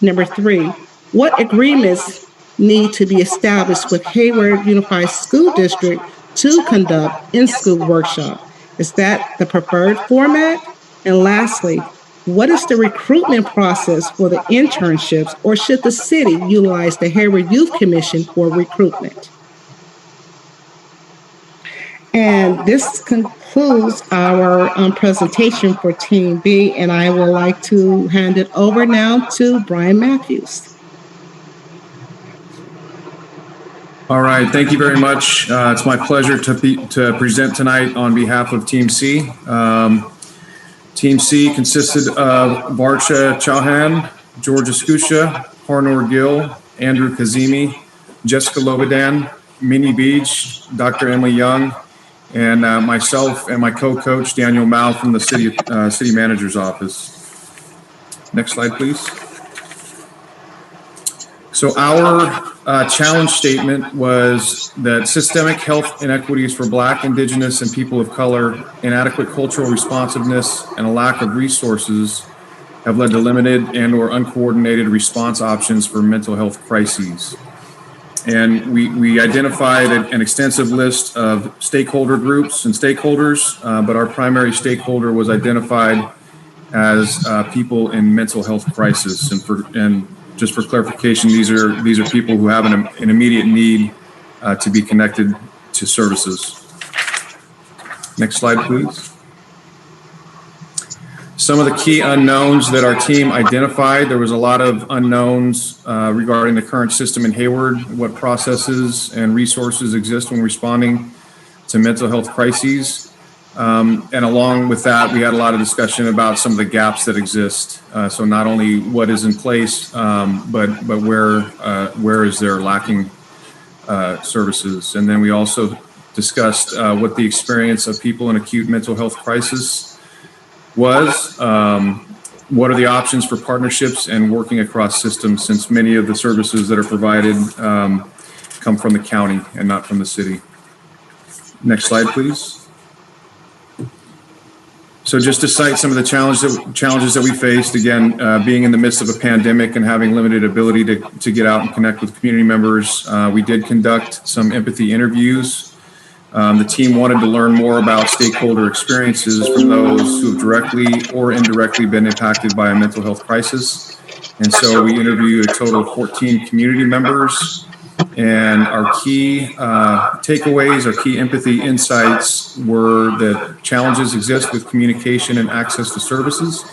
Number three, what agreements need to be established with Hayward Unified School District to conduct in-school workshop? Is that the preferred format? And lastly, what is the recruitment process for the internships, or should the city utilize the Hayward Youth Commission for recruitment? And this concludes our presentation for Team B, and I would like to hand it over now to Brian Matthews. All right, thank you very much. It's my pleasure to present tonight on behalf of Team C. Team C consisted of Varsha Chauhan, Georgia Skusha, Harnor Gill, Andrew Kazemi, Jessica Lobadan, Minnie Beach, Dr. Emily Young, and myself and my co-coach, Daniel Mao from the city manager's office. Next slide, please. So our challenge statement was that systemic health inequities for Black, Indigenous, and people of color, inadequate cultural responsiveness, and a lack of resources have led to limited and or uncoordinated response options for mental health crises. And we identified an extensive list of stakeholder groups and stakeholders, but our primary stakeholder was identified as people in mental health crisis. And just for clarification, these are people who have an immediate need to be connected to services. Next slide, please. Some of the key unknowns that our team identified, there was a lot of unknowns regarding the current system in Hayward, what processes and resources exist when responding to mental health crises. And along with that, we had a lot of discussion about some of the gaps that exist. So not only what is in place, but where is there lacking services. And then we also discussed what the experience of people in acute mental health crisis was, what are the options for partnerships and working across systems, since many of the services that are provided come from the county and not from the city. Next slide, please. So just to cite some of the challenges that we faced, again, being in the midst of a pandemic and having limited ability to get out and connect with community members, we did conduct some empathy interviews. The team wanted to learn more about stakeholder experiences from those who have directly or indirectly been impacted by a mental health crisis. And so we interviewed a total of 14 community members. And our key takeaways, our key empathy insights were that challenges exist with communication and access to services,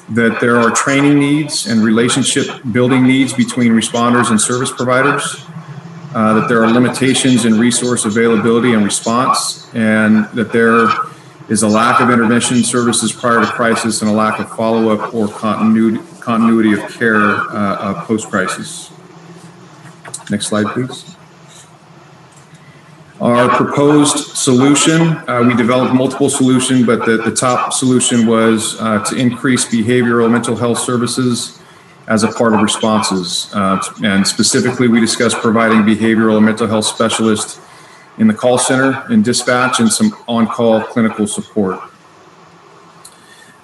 that there are training needs and relationship building needs between responders and service providers, that there are limitations in resource availability and response, and that there is a lack of intervention services prior to crisis and a lack of follow-up or continuity of care post-crisis. Next slide, please. Our proposed solution, we developed multiple solutions, but the top solution was to increase behavioral mental health services as a part of responses. And specifically, we discussed providing behavioral and mental health specialists in the call center, in dispatch, and some on-call clinical support.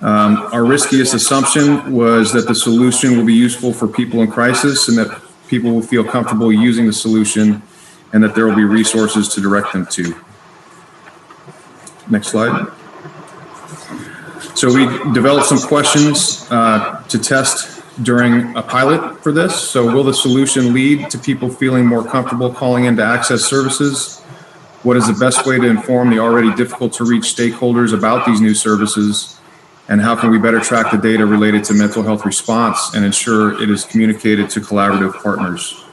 Our riskiest assumption was that the solution will be useful for people in crisis and that people will feel comfortable using the solution and that there will be resources to direct them to. Next slide. So we developed some questions to test during a pilot for this. So will the solution lead to people feeling more comfortable calling in to access services? What is the best way to inform the already difficult to reach stakeholders about these new services? And how can we better track the data related to mental health response and ensure it is communicated to collaborative partners?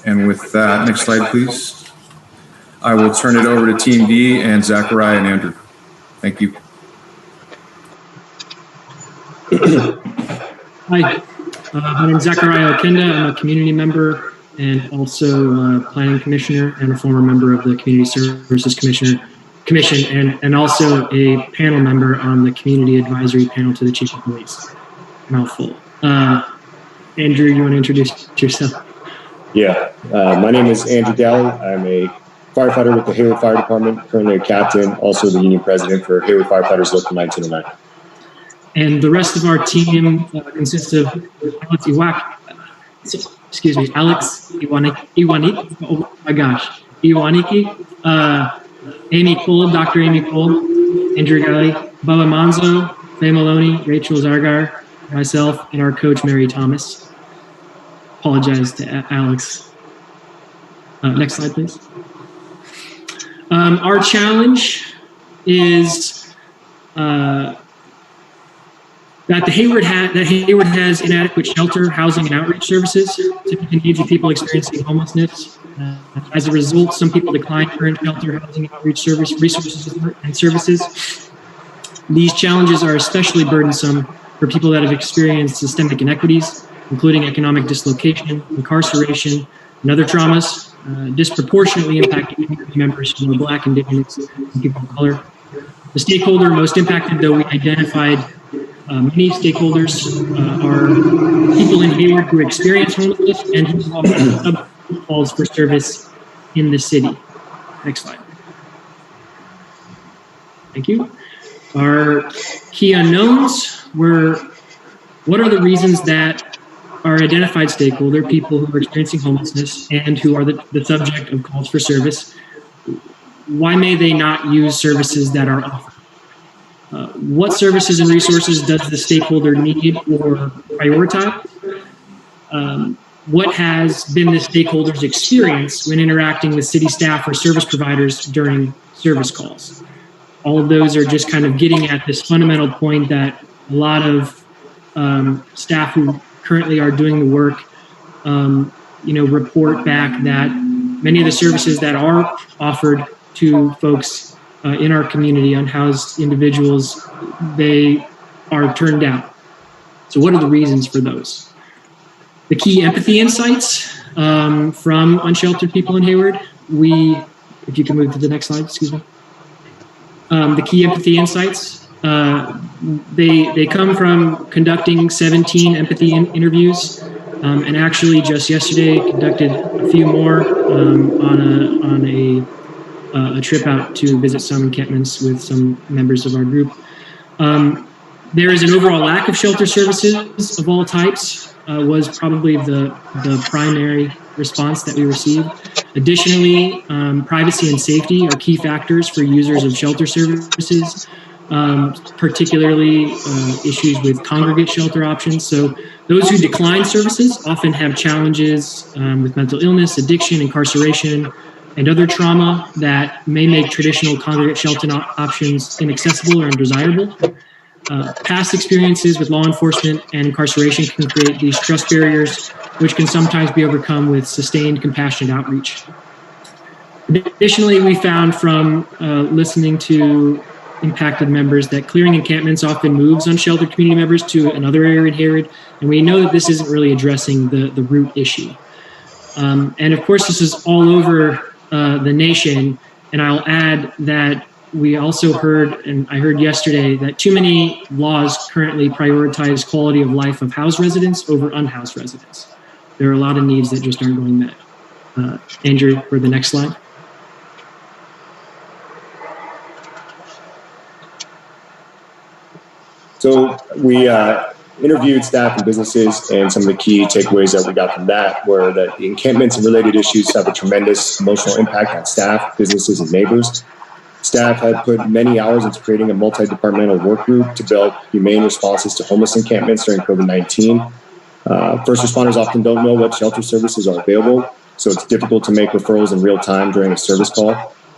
And with that, next slide, please. I will turn it over to Team D and Zachariah and Andrew. Thank you. Hi, my name is Zachariah Okenda. I'm a community member and also planning commissioner and a former member of the Community Services Commission, and also a panel member on the community advisory panel to the Chief of Police. Mouthful. Andrew, you want to introduce yourself? Yeah, my name is Andrew Galley. I'm a firefighter with the Hayward Fire Department, currently a captain, also the union president for Hayward Firefighters Local 1909. And the rest of our team consists of Alex Iwaniki, oh my gosh, Iwaniki, Amy Cole, Dr. Amy Cole, Andrew Galley, Bubba Manzo, Faye Maloney, Rachel Zargar, myself, and our coach, Mary Thomas. Apologize to Alex. Next slide, please. Our challenge is that Hayward has inadequate shelter, housing, and outreach services to meet the needs of people experiencing homelessness. As a result, some people decline current shelter, housing, and outreach resources and services. These challenges are especially burdensome for people that have experienced systemic inequities, including economic dislocation, incarceration, and other traumas, disproportionately impacting community members who are Black, Indigenous, and people of color. The stakeholder most impacted, though we identified many stakeholders, are people in Hayward who experience homelessness and who calls for service in the city. Next slide. Thank you. Our key unknowns were, what are the reasons that our identified stakeholder, people who are experiencing homelessness and who are the subject of calls for service, why may they not use services that are offered? What services and resources does the stakeholder need or prioritize? What has been the stakeholder's experience when interacting with city staff or service providers during service calls? All of those are just kind of getting at this fundamental point that a lot of staff who currently are doing the work, report back that many of the services that are offered to folks in our community, unhoused individuals, they are turned down. So what are the reasons for those? The key empathy insights from unsheltered people in Hayward, if you can move to the next slide, excuse me. The key empathy insights, they come from conducting 17 empathy interviews, and actually just yesterday conducted a few more on a trip out to visit some encampments with some members of our group. There is an overall lack of shelter services of all types, was probably the primary response that we received. Additionally, privacy and safety are key factors for users of shelter services, particularly issues with congregate shelter options. So those who decline services often have challenges with mental illness, addiction, incarceration, and other trauma that may make traditional congregate shelter options inaccessible or undesirable. Past experiences with law enforcement and incarceration can create these trust barriers, which can sometimes be overcome with sustained compassionate outreach. Additionally, we found from listening to impacted members that clearing encampments often moves unsheltered community members to another area in Hayward, and we know that this isn't really addressing the root issue. And of course, this is all over the nation, and I'll add that we also heard, and I heard yesterday, that too many laws currently prioritize quality of life of housed residents over unhoused residents. There are a lot of needs that just aren't going met. Andrew, for the next slide. So we interviewed staff and businesses, and some of the key takeaways that we got from that were that the encampments and related issues have a tremendous emotional impact on staff, businesses, and neighbors. Staff had put many hours into creating a multi-departmental work group to build humane responses to homeless encampments during COVID-19. First responders often don't know what shelter services are available, so it's difficult to make referrals in real time during a service call.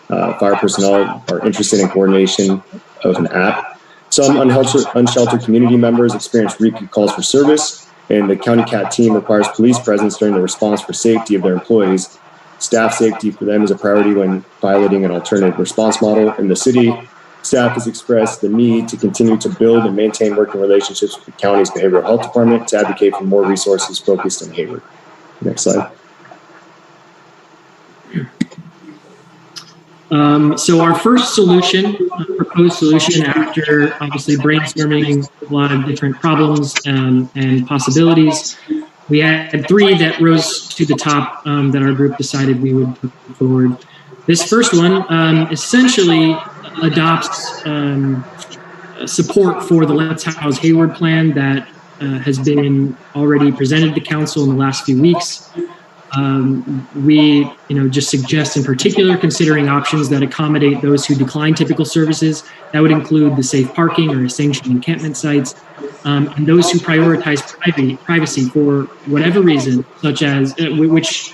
Fire personnel are interested in coordination of an app. Some unsheltered community members experience repeat calls for service, and the County CAT team requires police presence during the response for safety of their employees. Staff safety for them is a priority when piloting an alternative response model. In the city, staff has expressed the need to continue to build and maintain working relationships with the county's behavioral health department to advocate for more resources focused in Hayward. Next slide. So our first solution, proposed solution, after obviously brainstorming a lot of different problems and possibilities, we had three that rose to the top that our group decided we would put forward. This first one essentially adopts support for the Let's House Hayward plan that has been already presented to council in the last few weeks. We just suggest in particular considering options that accommodate those who decline typical services. That would include the safe parking or sanctioned encampment sites, and those who prioritize privacy for whatever reason, such as which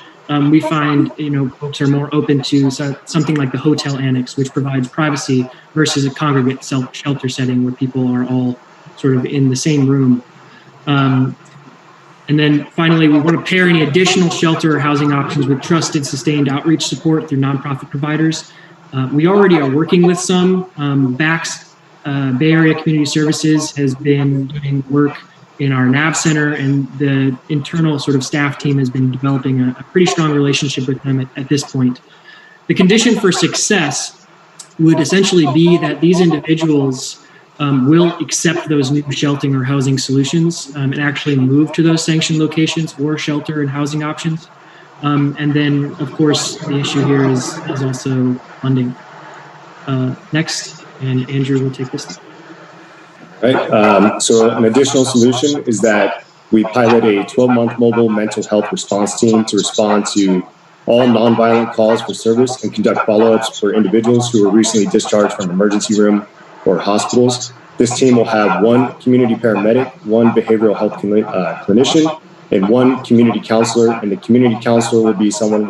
we find folks are more open to something like the hotel annex, which provides privacy versus a congregate shelter setting where people are all sort of in the same room. And then finally, we want to pair any additional shelter or housing options with trusted, sustained outreach support through nonprofit providers. We already are working with some. BACS, Bay Area Community Services, has been doing work in our NAV center, and the internal sort of staff team has been developing a pretty strong relationship with them at this point. The condition for success would essentially be that these individuals will accept those new sheltering or housing solutions and actually move to those sanctioned locations or shelter and housing options. And then, of course, the issue here is also funding. Next, and Andrew will take this. Right. So an additional solution is that We pilot a 12-month mobile mental health response team to respond to all nonviolent calls for service and conduct follow-ups for individuals who were recently discharged from emergency room or hospitals. This team will have one community paramedic, one behavioral health clinician, and one community counselor. And the community counselor will be someone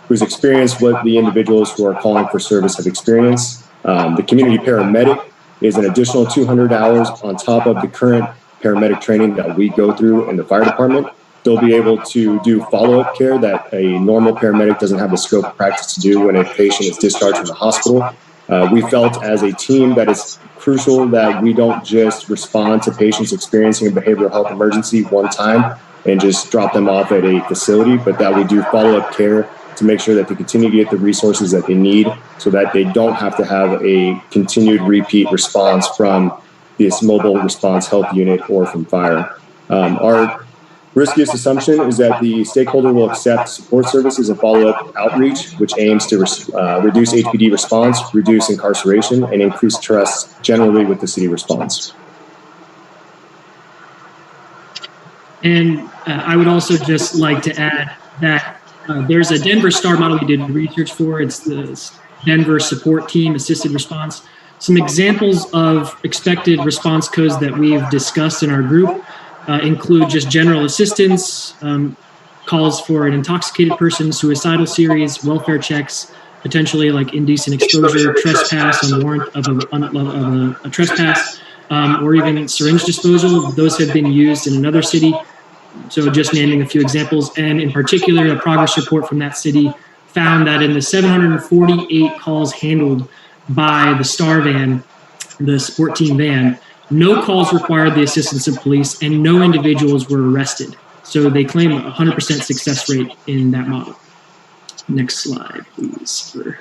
who's experienced what the individuals who are calling for service have experienced. The community paramedic is an additional 200 hours on top of the current paramedic training that we go through in the fire department. They'll be able to do follow-up care that a normal paramedic doesn't have the scope of practice to do when a patient is discharged from the hospital. We felt as a team that it's crucial that we don't just respond to patients experiencing a behavioral health emergency one time and just drop them off at a facility, but that we do follow-up care to make sure that they continue to get the resources that they need so that they don't have to have a continued repeat response from this mobile response health unit or from fire. Our riskiest assumption is that the stakeholder will accept support services and follow-up outreach, which aims to reduce HPD response, reduce incarceration, and increase trust generally with the city response. And I would also just like to add that there's a Denver STAR model we did research for. It's the Denver Support Team Assisted Response. Some examples of expected response codes that we've discussed in our group include just general assistance, calls for an intoxicated person, suicidal series, welfare checks, potentially like indecent exposure, trespass on warrant of a trespass, or even syringe disposal. Those have been used in another city. So just naming a few examples, and in particular, a progress report from that city found that in the 748 calls handled by the STAR van, the support team van, no calls required the assistance of police and no individuals were arrested. So they claim a 100% success rate in that model. Next slide, please, for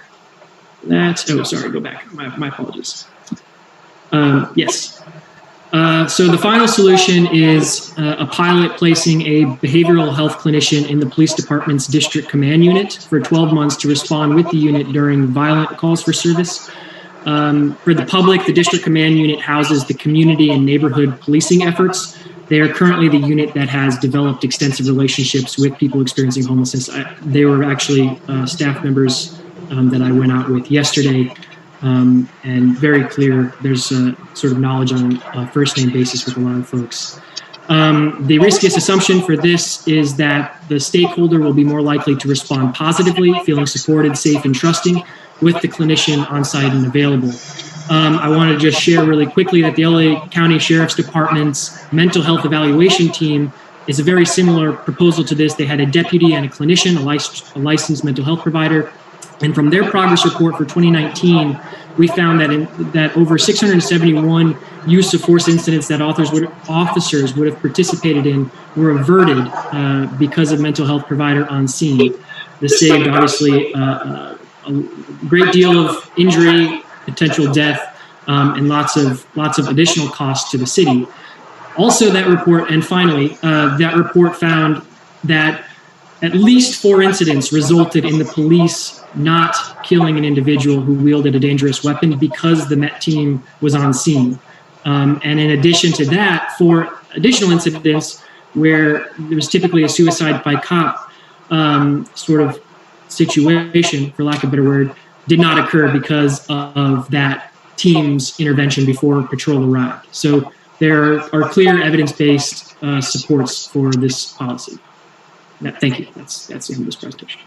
that. Oh, sorry, go back. My apologies. Yes. So the final solution is a pilot placing a behavioral health clinician in the police department's district command unit for 12 months to respond with the unit during violent calls for service. For the public, the district command unit houses the community and neighborhood policing efforts. They are currently the unit that has developed extensive relationships with people experiencing homelessness. They were actually staff members that I went out with yesterday. And very clear, there's sort of knowledge on a first name basis with a lot of folks. The riskiest assumption for this is that the stakeholder will be more likely to respond positively, feeling supported, safe, and trusting with the clinician on site and available. I want to just share really quickly that the LA County Sheriff's Department's mental health evaluation team is a very similar proposal to this. They had a deputy and a clinician, a licensed mental health provider. And from their progress report for 2019, we found that over 671 use of force incidents that officers would have participated in were averted because of mental health provider on scene. This saved obviously a great deal of injury, potential death, and lots of additional costs to the city. Also, that report, and finally, that report found that at least 4 incidents resulted in the police not killing an individual who wielded a dangerous weapon because the MET team was on scene. And in addition to that, 4 additional incidents where there was typically a suicide by cop sort of situation, for lack of a better word, did not occur because of that team's intervention before patrol arrived. So there are clear evidence-based supports for this policy. Thank you. That's the end of this presentation.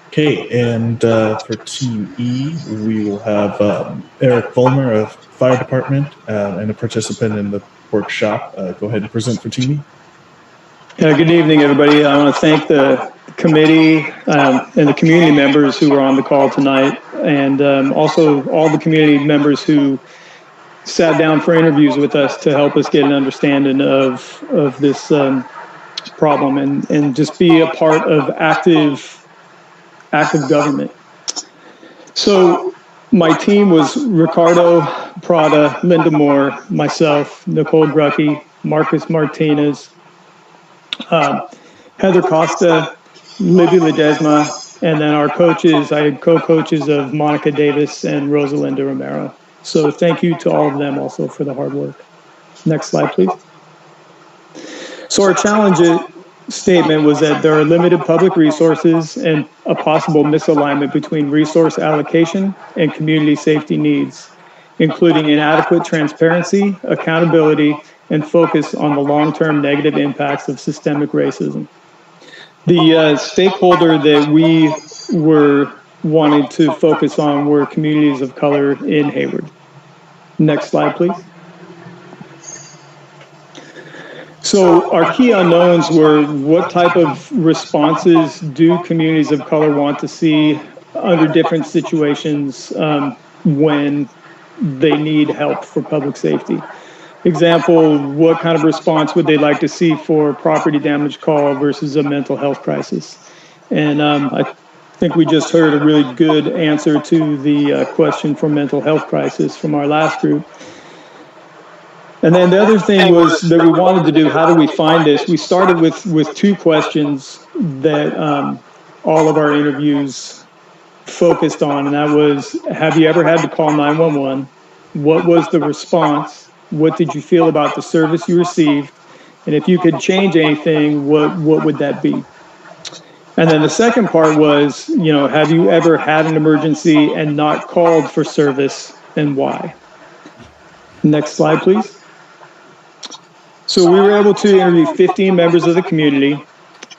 Okay, and for Team E, we will have Eric Vollmer of Fire Department and a participant in the workshop. Go ahead and present for Team E. Good evening, everybody. I want to thank the committee and the community members who were on the call tonight, and also all the community members who sat down for interviews with us to help us get an understanding of this problem and just be a part of active government. So my team was Ricardo Prada, Linda Moore, myself, Nicole Grucky, Marcus Martinez, Heather Costa, Libby Ledesma, and then our coaches. I had co-coaches of Monica Davis and Rosalinda Romero. So thank you to all of them also for the hard work. Next slide, please. So our challenge statement was that there are limited public resources and a possible misalignment between resource allocation and community safety needs, including inadequate transparency, accountability, and focus on the long-term negative impacts of systemic racism. The stakeholder that we were wanting to focus on were communities of color in Hayward. Next slide, please. So our key unknowns were what type of responses do communities of color want to see under different situations when they need help for public safety. Example, what kind of response would they like to see for a property damage call versus a mental health crisis? And I think we just heard a really good answer to the question for mental health crisis from our last group. And then the other thing was that we wanted to do, how do we find this? We started with two questions that all of our interviews focused on, and that was, have you ever had to call 911? What was the response? What did you feel about the service you received? And if you could change anything, what would that be? And then the second part was, have you ever had an emergency and not called for service, and why? Next slide, please. So we were able to interview 15 members of the community.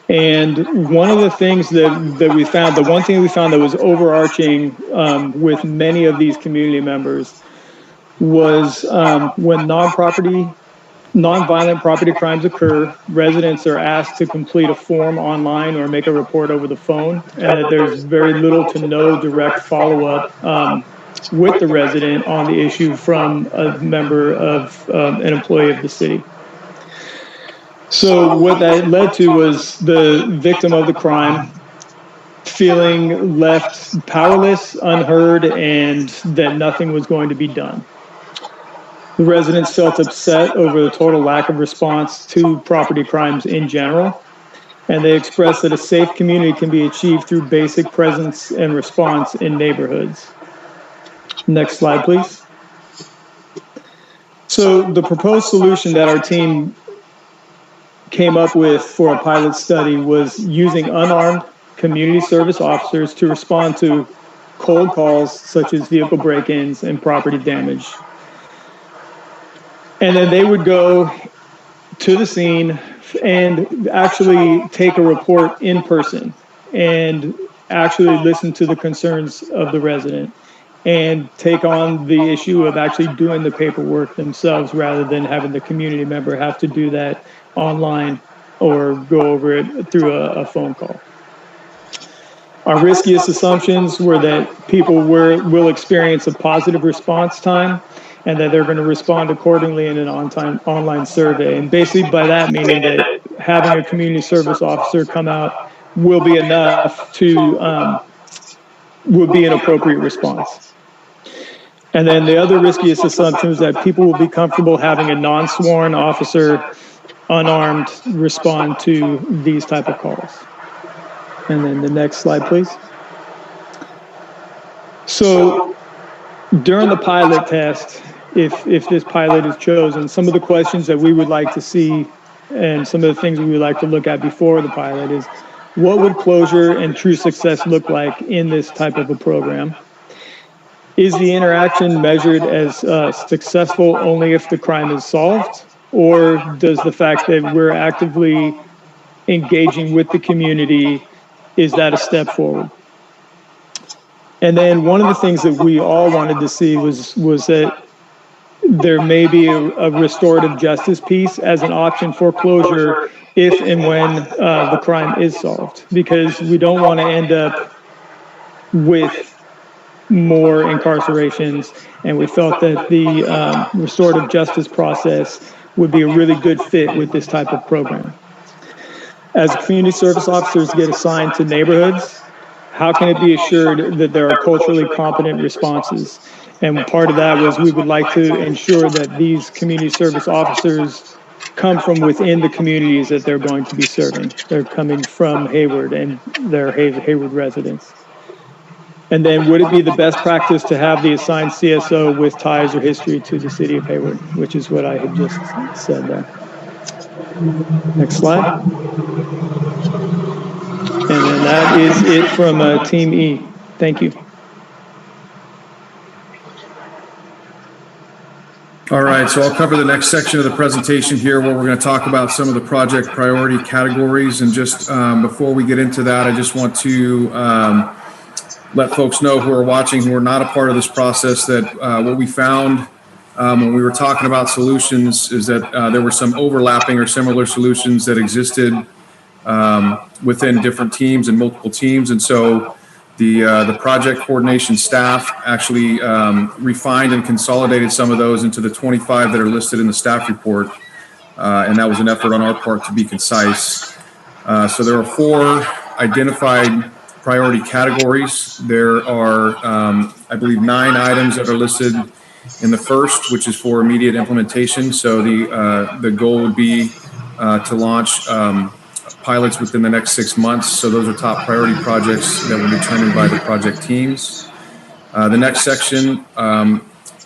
And one of the things that we found, the one thing we found that was overarching with many of these community members was when non-violent property crimes occur, residents are asked to complete a form online or make a report over the phone, and that there's very little to no direct follow-up with the resident on the issue from a member of an employee of the city. So what that led to was the victim of the crime feeling left powerless, unheard, and that nothing was going to be done. The residents felt upset over the total lack of response to property crimes in general, and they expressed that a safe community can be achieved through basic presence and response in neighborhoods. Next slide, please. So the proposed solution that our team came up with for a pilot study was using unarmed community service officers to respond to cold calls such as vehicle break-ins and property damage. And then they would go to the scene and actually take a report in person and actually listen to the concerns of the resident and take on the issue of actually doing the paperwork themselves rather than having the community member have to do that online or go over it through a phone call. Our riskiest assumptions were that people will experience a positive response time and that they're going to respond accordingly in an online survey. And basically by that meaning that having a community service officer come out will be enough to, would be an appropriate response. And then the other riskiest assumption is that people will be comfortable having a non-sworn officer, unarmed, respond to these type of calls. And then the next slide, please. So during the pilot test, if this pilot is chosen, some of the questions that we would like to see and some of the things we would like to look at before the pilot is, what would closure and true success look like in this type of a program? Is the interaction measured as successful only if the crime is solved? Or does the fact that we're actively engaging with the community, is that a step forward? And then one of the things that we all wanted to see was that there may be a restorative justice piece as an option for closure if and when the crime is solved, because we don't want to end up with more incarcerations, and we felt that the restorative justice process would be a really good fit with this type of program. As community service officers get assigned to neighborhoods, how can it be assured that there are culturally competent responses? And part of that was we would like to ensure that these community service officers come from within the communities that they're going to be serving. They're coming from Hayward and they're Hayward residents. And then would it be the best practice to have the assigned CSO with ties or history to the city of Hayward, which is what I had just said there. Next slide. And then that is it from Team E. Thank you. All right, so I'll cover the next section of the presentation here where we're going to talk about some of the project priority categories. And just before we get into that, I just want to let folks know who are watching, who are not a part of this process, that what we found when we were talking about solutions is that there were some overlapping or similar solutions that existed within different teams and multiple teams. And so the project coordination staff actually refined and consolidated some of those into the 25 that are listed in the staff report. And that was an effort on our part to be concise. So there are 4 identified priority categories. There are, I believe, 9 items that are listed in the first, which is for immediate implementation. So the goal would be to launch pilots within the next 6 months. So those are top priority projects that will be determined by the project teams. The next section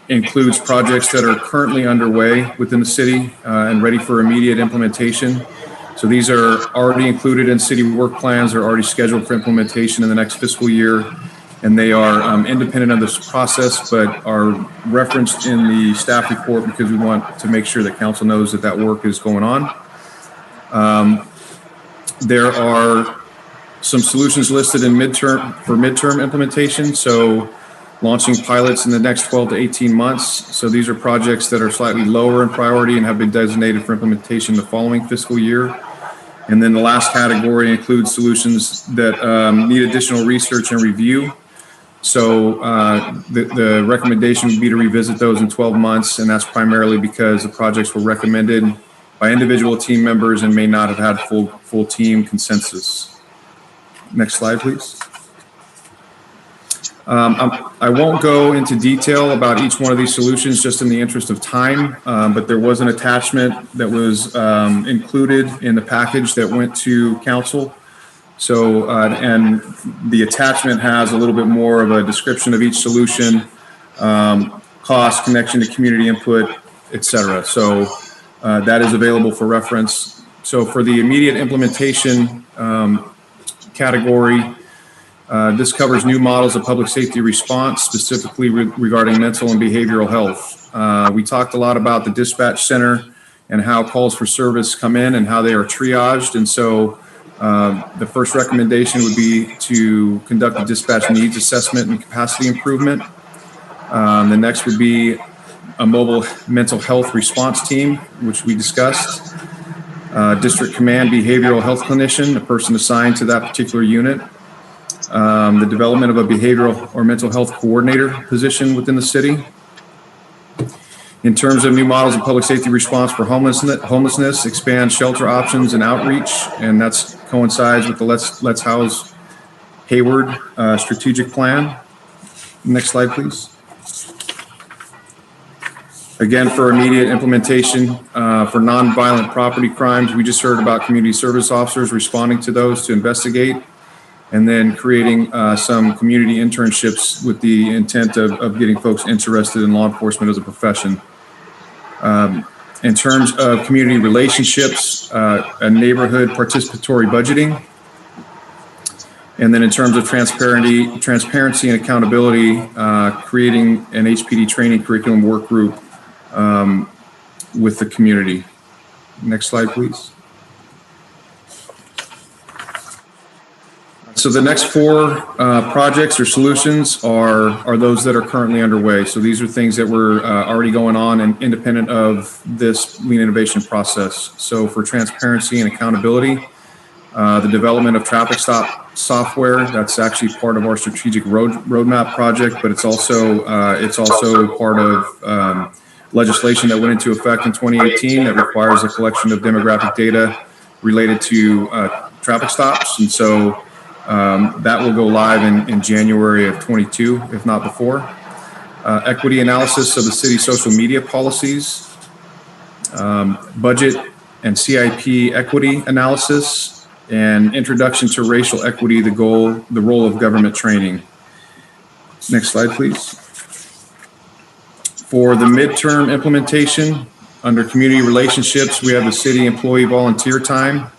includes projects that are currently underway within the city and ready for immediate implementation. So these are already included in city work plans, are already scheduled for implementation in the next fiscal year, and they are independent of this process, but are referenced in the staff report because we want to make sure that council knows that that work is going on. There are some solutions listed in midterm implementation. So launching pilots in the next 12 to 18 months. So these are projects that are slightly lower in priority and have been designated for implementation the following fiscal year. And then the last category includes solutions that need additional research and review. So the recommendation would be to revisit those in 12 months. And that's primarily because the projects were recommended by individual team members and may not have had full team consensus. Next slide, please. I won't go into detail about each one of these solutions just in the interest of time, but there was an attachment that was included in the package that went to council. So, and the attachment has a little bit more of a description of each solution, cost, connection to community input, etc. So that is available for reference. So for the immediate implementation category, this covers new models of public safety response, specifically regarding mental and behavioral health. We talked a lot about the dispatch center and how calls for service come in and how they are triaged. And so the first recommendation would be to conduct a dispatch needs assessment and capacity improvement. The next would be a mobile mental health response team, which we discussed. District command behavioral health clinician, a person assigned to that particular unit. The development of a behavioral or mental health coordinator position within the city. In terms of new models of public safety response for homelessness, expand shelter options and outreach, and that coincides with the Let's House Hayward strategic plan. Next slide, please. Again, for immediate implementation for nonviolent property crimes, we just heard about community service officers responding to those to investigate, and then creating some community internships with the intent of getting folks interested in law enforcement as a profession. In terms of community relationships, a neighborhood participatory budgeting. And then in terms of transparency and accountability, creating an HPD training curriculum work group with the community. Next slide, please. So the next 4 projects or solutions are those that are currently underway. So these are things that were already going on and independent of this lean innovation process. So for transparency and accountability, the development of traffic stop software, that's actually part of our strategic roadmap project, but it's also part of legislation that went into effect in 2018 that requires a collection of demographic data related to traffic stops. And so that will go live in January of 22, if not before. Equity analysis of the city's social media policies, budget and CIP equity analysis, and introduction to racial equity, the role of government training. Next slide, please. For the midterm implementation, under community relationships, we have the city employee volunteer time,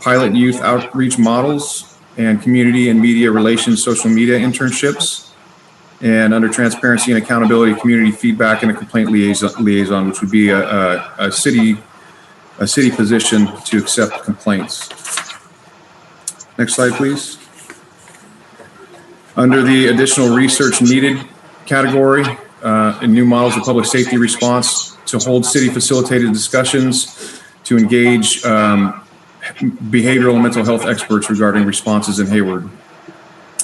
pilot youth outreach models, and community and media relations social media internships. And under transparency and accountability, community feedback and a complaint liaison, which would be a city position to accept complaints. Next slide, please. Under the additional research needed category, in new models of public safety response, to hold city facilitated discussions, to engage behavioral and mental health experts regarding responses in Hayward,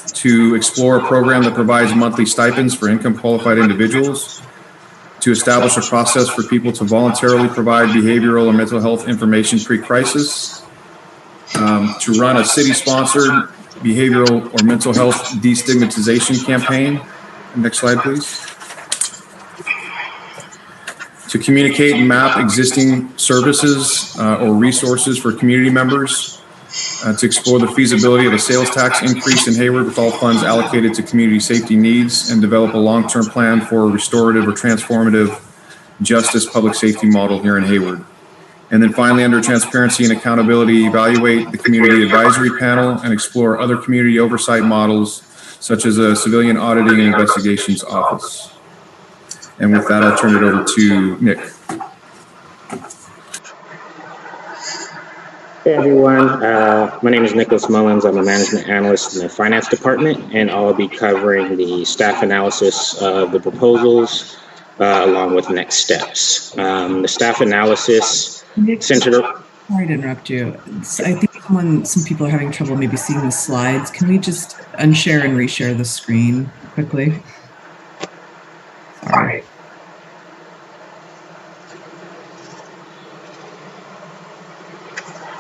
to explore a program that provides monthly stipends for income qualified individuals, to establish a process for people to voluntarily provide behavioral or mental health information pre-crisis, to run a city-sponsored behavioral or mental health destigmatization campaign. Next slide, please. To communicate and map existing services or resources for community members, to explore the feasibility of a sales tax increase in Hayward with all funds allocated to community safety needs, and develop a long-term plan for a restorative or transformative justice public safety model here in Hayward. And then finally, under transparency and accountability, evaluate the community advisory panel and explore other community oversight models, such as a civilian auditing and investigations office. And with that, I'll turn it over to Nick. Hey everyone, my name is Nicholas Mullins. I'm a management analyst in the finance department, and I'll be covering the staff analysis of the proposals along with next steps. The staff analysis centered. Sorry to interrupt you. I think some people are having trouble maybe seeing the slides. Can we just unshare and reshare the screen quickly? Sorry.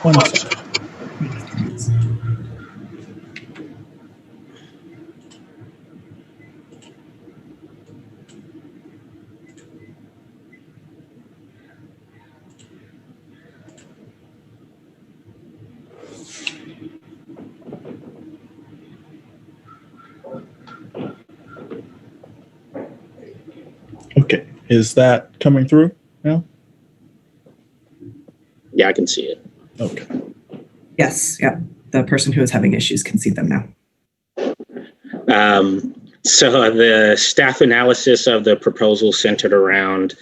One second. Okay, is that coming through now? Yeah, I can see it. Okay. Yes, yeah. The person who is having issues can see them now. So the staff analysis of the proposal centered around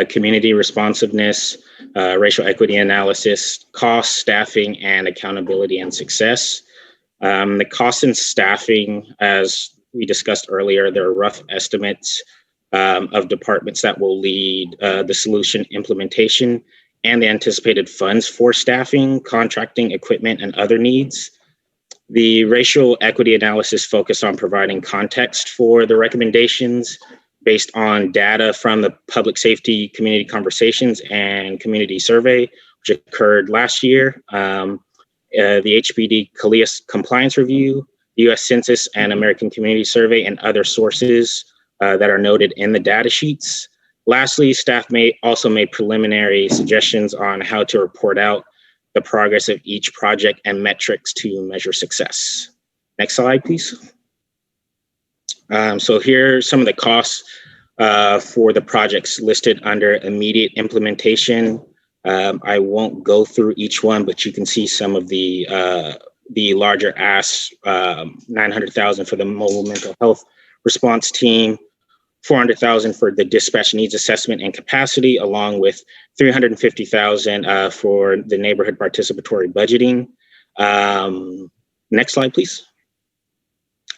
community responsiveness, racial equity analysis, cost, staffing, and accountability and success. The cost and staffing, as we discussed earlier, there are rough estimates of departments that will lead the solution implementation and the anticipated funds for staffing, contracting, equipment, and other needs. The racial equity analysis focused on providing context for the recommendations based on data from the public safety community conversations and community survey, which occurred last year, the HPD CALIA compliance review, the US Census and American Community Survey, and other sources that are noted in the data sheets. Lastly, staff also made preliminary suggestions on how to report out the progress of each project and metrics to measure success. Next slide, please. So here are some of the costs for the projects listed under immediate implementation. I won't go through each one, but you can see some of the larger asks, $900,000 for the mobile mental health response team, $400,000 for the dispatch needs assessment and capacity, along with $350,000 for the neighborhood participatory budgeting. Next slide, please.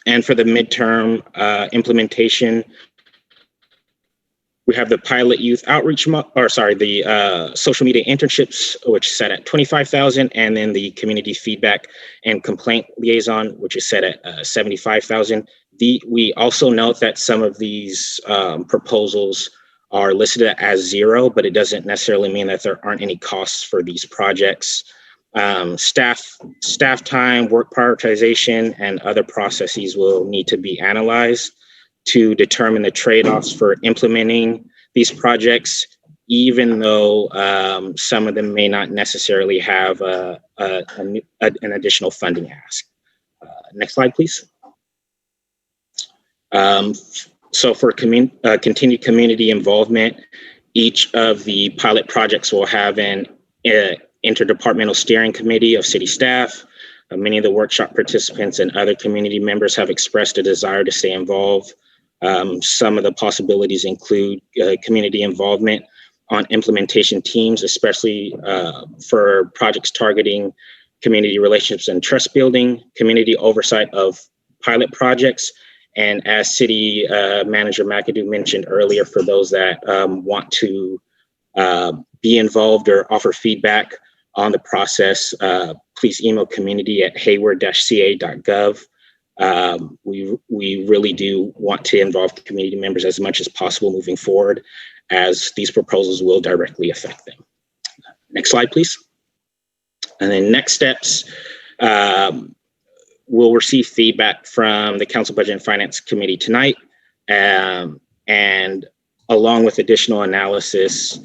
And for the midterm implementation, we have the pilot youth outreach, the social media internships, which is set at $25,000, and then the community feedback and complaint liaison, which is set at $75,000. We also note that some of these proposals are listed as zero, but it doesn't necessarily mean that there aren't any costs for these projects. Staff time, work prioritization, and other processes will need to be analyzed to determine the trade-offs for implementing these projects, even though some of them may not necessarily have an additional funding ask. Next slide, please. So for continued community involvement, each of the pilot projects will have an interdepartmental steering committee of city staff. Many of the workshop participants and other community members have expressed a desire to stay involved. Some of the possibilities include community involvement on implementation teams, especially for projects targeting community relationships and trust building, community oversight of pilot projects, and as City Manager McAdoo mentioned earlier, for those that want to be involved or offer feedback on the process, please email community@hayward-ca.gov. We really do want to involve the community members as much as possible moving forward, as these proposals will directly affect them. Next slide, please. And then next steps, we'll receive feedback from the Council Budget and Finance Committee tonight, and along with additional analysis,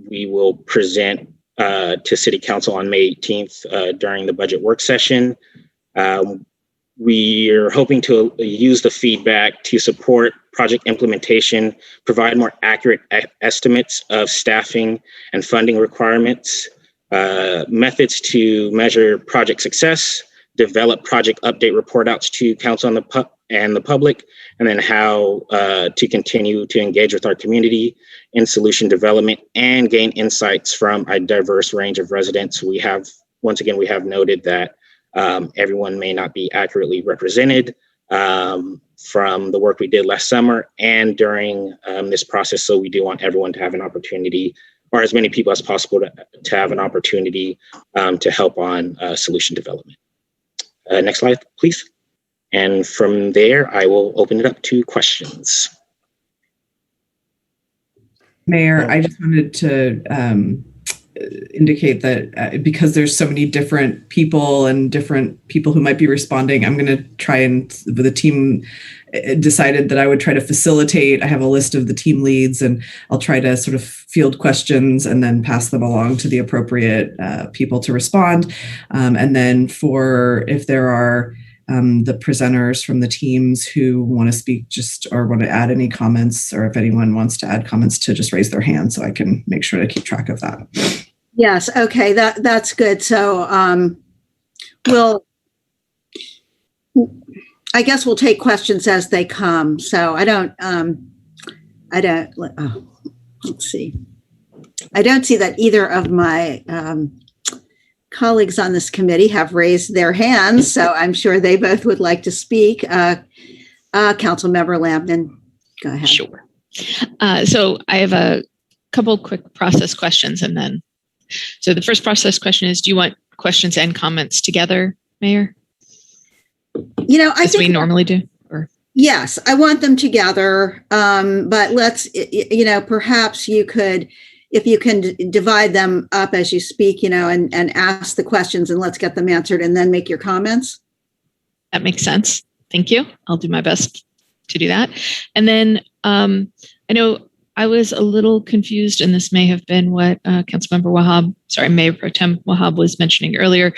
we will present to City Council on May 18th during the budget work session. We are hoping to use the feedback to support project implementation, provide more accurate estimates of staffing and funding requirements, methods to measure project success, develop project update report outs to council and the public, and then how to continue to engage with our community in solution development and gain insights from a diverse range of residents. We have noted that everyone may not be accurately represented from the work we did last summer and during this process. So we do want everyone to have an opportunity, or as many people as possible to have an opportunity to help on solution development. Next slide, please. And from there, I will open it up to questions. Mayor, I just wanted to indicate that because there's so many different people and different people who might be responding, I'm going to try and, the team decided that I would try to facilitate. I have a list of the team leads, and I'll try to sort of field questions and then pass them along to the appropriate people to respond. And then if there are the presenters from the teams who want to speak or want to add any comments, or if anyone wants to add comments, to just raise their hand so I can make sure to keep track of that. Yes. Okay. That's good. So I guess we'll take questions as they come. So let's see. I don't see that either of my colleagues on this committee have raised their hands, so I'm sure they both would like to speak. Councilmember Lambton, go ahead. Sure. So I have a couple quick process questions, and then, so the first process question is, do you want questions and comments together, Mayor? I think we normally do. Or yes, I want them together, but let's, perhaps you could, if you can divide them up as you speak, and ask the questions, and let's get them answered and then make your comments. That makes sense. Thank you. I'll do my best to do that. And then I know I was a little confused, and this may have been what Mayor Pro Tem Wahab was mentioning earlier.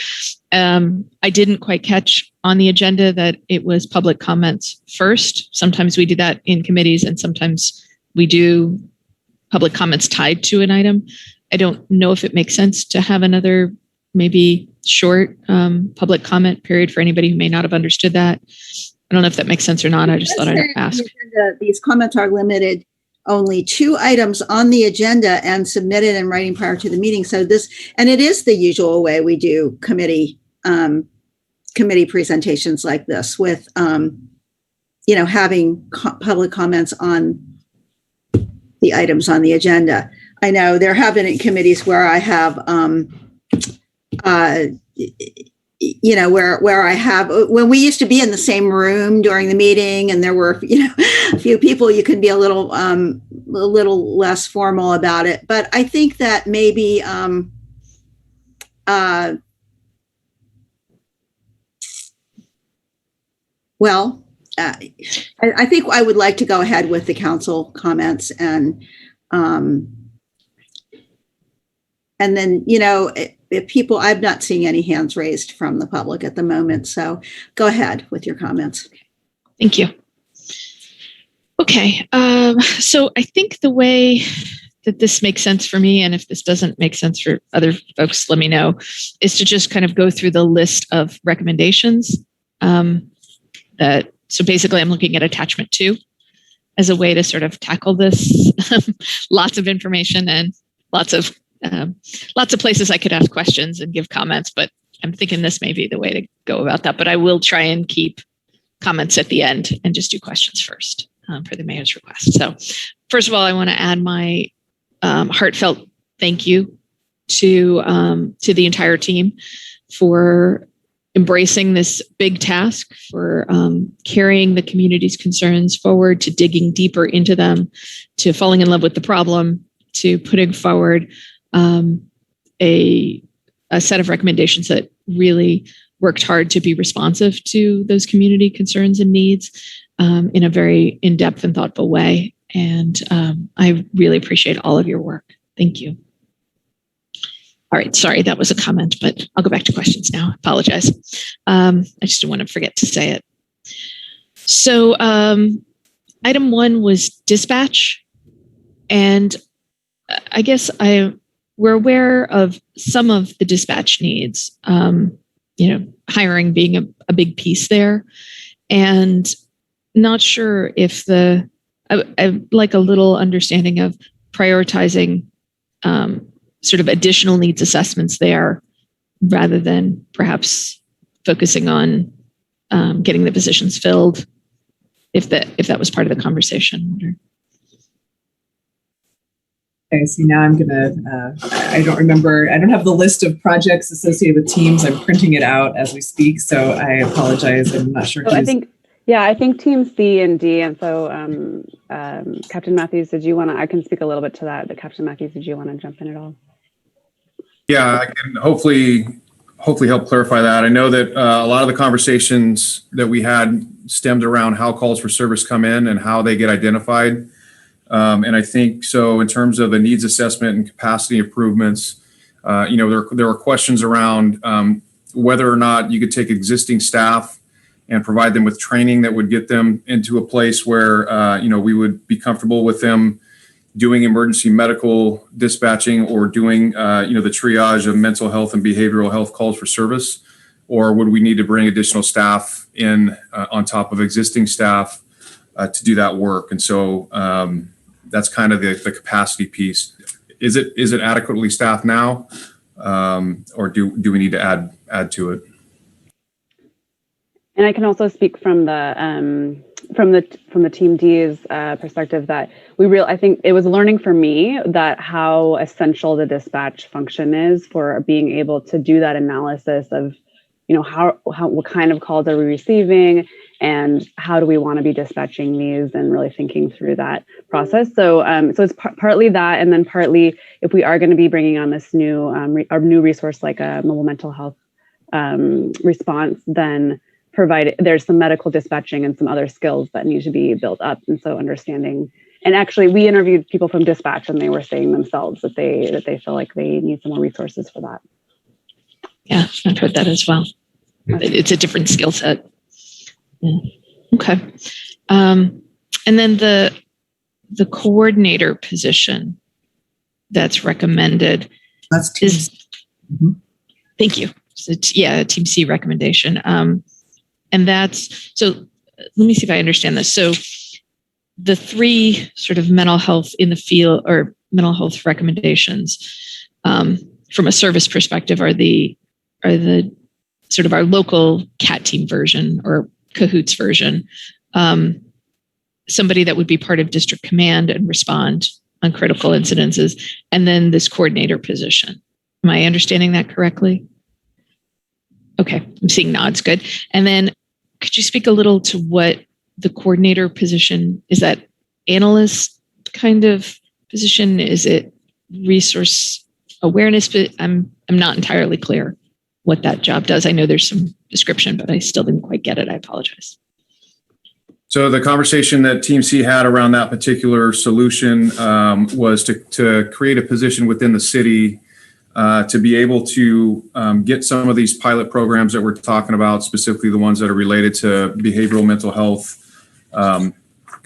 I didn't quite catch on the agenda that it was public comments first. Sometimes we do that in committees, and sometimes we do public comments tied to an item. I don't know if it makes sense to have another maybe short public comment period for anybody who may not have understood that. I don't know if that makes sense or not. I just thought I'd ask. These comments are limited only 2 items on the agenda and submitted in writing prior to the meeting. So it is the usual way we do committee presentations like this, with having public comments on the items on the agenda. I know there have been committees where I have, where I have, when we used to be in the same room during the meeting, and there were, a few people, you can be a little less formal about it. But I think that maybe, I think I would like to go ahead with the council comments, and then, if people, I'm not seeing any hands raised from the public at the moment. So go ahead with your comments. Thank you. Okay, so I think the way that this makes sense for me, and if this doesn't make sense for other folks, let me know, is to just kind of go through the list of recommendations. So basically, I'm looking at attachment 2 as a way to sort of tackle this. Lots of information and lots of places I could ask questions and give comments, but I'm thinking this may be the way to go about that. But I will try and keep comments at the end and just do questions first for the mayor's request. So first of all, I want to add my heartfelt thank you to the entire team for embracing this big task, for carrying the community's concerns forward, to digging deeper into them, to falling in love with the problem, to putting forward a set of recommendations that really worked hard to be responsive to those community concerns and needs in a very in-depth and thoughtful way. And I really appreciate all of your work. Thank you. All right, sorry, that was a comment, but I'll go back to questions now. I apologize. I just didn't want to forget to say it. So item 1 was dispatch. And I guess we're aware of some of the dispatch needs, hiring being a big piece there. And not sure if I'd like a little understanding of prioritizing sort of additional needs assessments there rather than perhaps focusing on getting the positions filled, if that was part of the conversation. Okay, so now I'm gonna, I don't have the list of projects associated with teams. I'm printing it out as we speak, so I apologize. I'm not sure. So I think team C and D, and so Captain Matthews, I can speak a little bit to that, but Captain Matthews, did you want to jump in at all? Yeah, I can hopefully help clarify that. I know that a lot of the conversations that we had stemmed around how calls for service come in and how they get identified. And I think so in terms of the needs assessment and capacity improvements, there were questions around whether or not you could take existing staff and provide them with training that would get them into a place where, we would be comfortable with them doing emergency medical dispatching or doing, the triage of mental health and behavioral health calls for service, or would we need to bring additional staff in on top of existing staff to do that work? And so that's kind of the capacity piece. Is it adequately staffed now, or do we need to add to it? And I can also speak from the Team D's perspective that I think it was learning for me that how essential the dispatch function is for being able to do that analysis of, what kind of calls are we receiving and how do we want to be dispatching these, and really thinking through that process. So it's partly that, and then partly if we are going to be bringing on this new resource like a mobile mental health response, then there's some medical dispatching and some other skills that need to be built up. And so understanding, and actually we interviewed people from dispatch and they were saying themselves that they feel like they need some more resources for that. Yeah, I've heard that as well. It's a different skill set. Yeah. Okay. And then the coordinator position that's recommended. That's Team C. Mm-hmm. Thank you. So a Team C recommendation. And so let me see if I understand this. So the 3 sort of mental health in the field or mental health recommendations from a service perspective are the sort of our local CAT team version or Cahoots version. Somebody that would be part of district command and respond on critical incidences, and then this coordinator position. Am I understanding that correctly? Okay, I'm seeing nods, good. And then could you speak a little to what the coordinator position is? That analyst kind of position? Is it resource awareness? But I'm not entirely clear what that job does. I know there's some description, but I still didn't quite get it. I apologize. So the conversation that Team C had around that particular solution was to create a position within the city to be able to get some of these pilot programs that we're talking about, specifically the ones that are related to behavioral mental health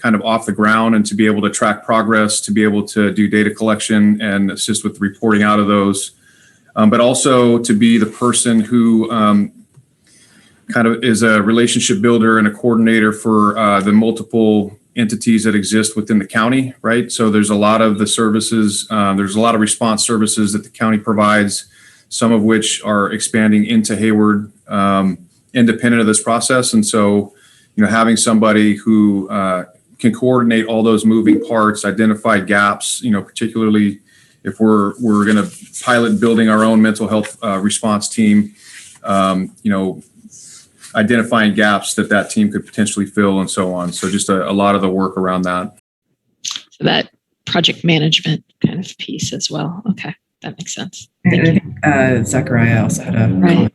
kind of off the ground and to be able to track progress, to be able to do data collection and assist with reporting out of those, but also to be the person who kind of is a relationship builder and a coordinator for the multiple entities that exist within the county, right? So there's a lot of the services, there's a lot of response services that the county provides, some of which are expanding into Hayward, independent of this process. And so, having somebody who can coordinate all those moving parts, identify gaps, particularly if we're going to pilot building our own mental health response team, identifying gaps that team could potentially fill and so on. So just a lot of the work around that. So that project management kind of piece as well. Okay, that makes sense. And I think Zachariah also had a right.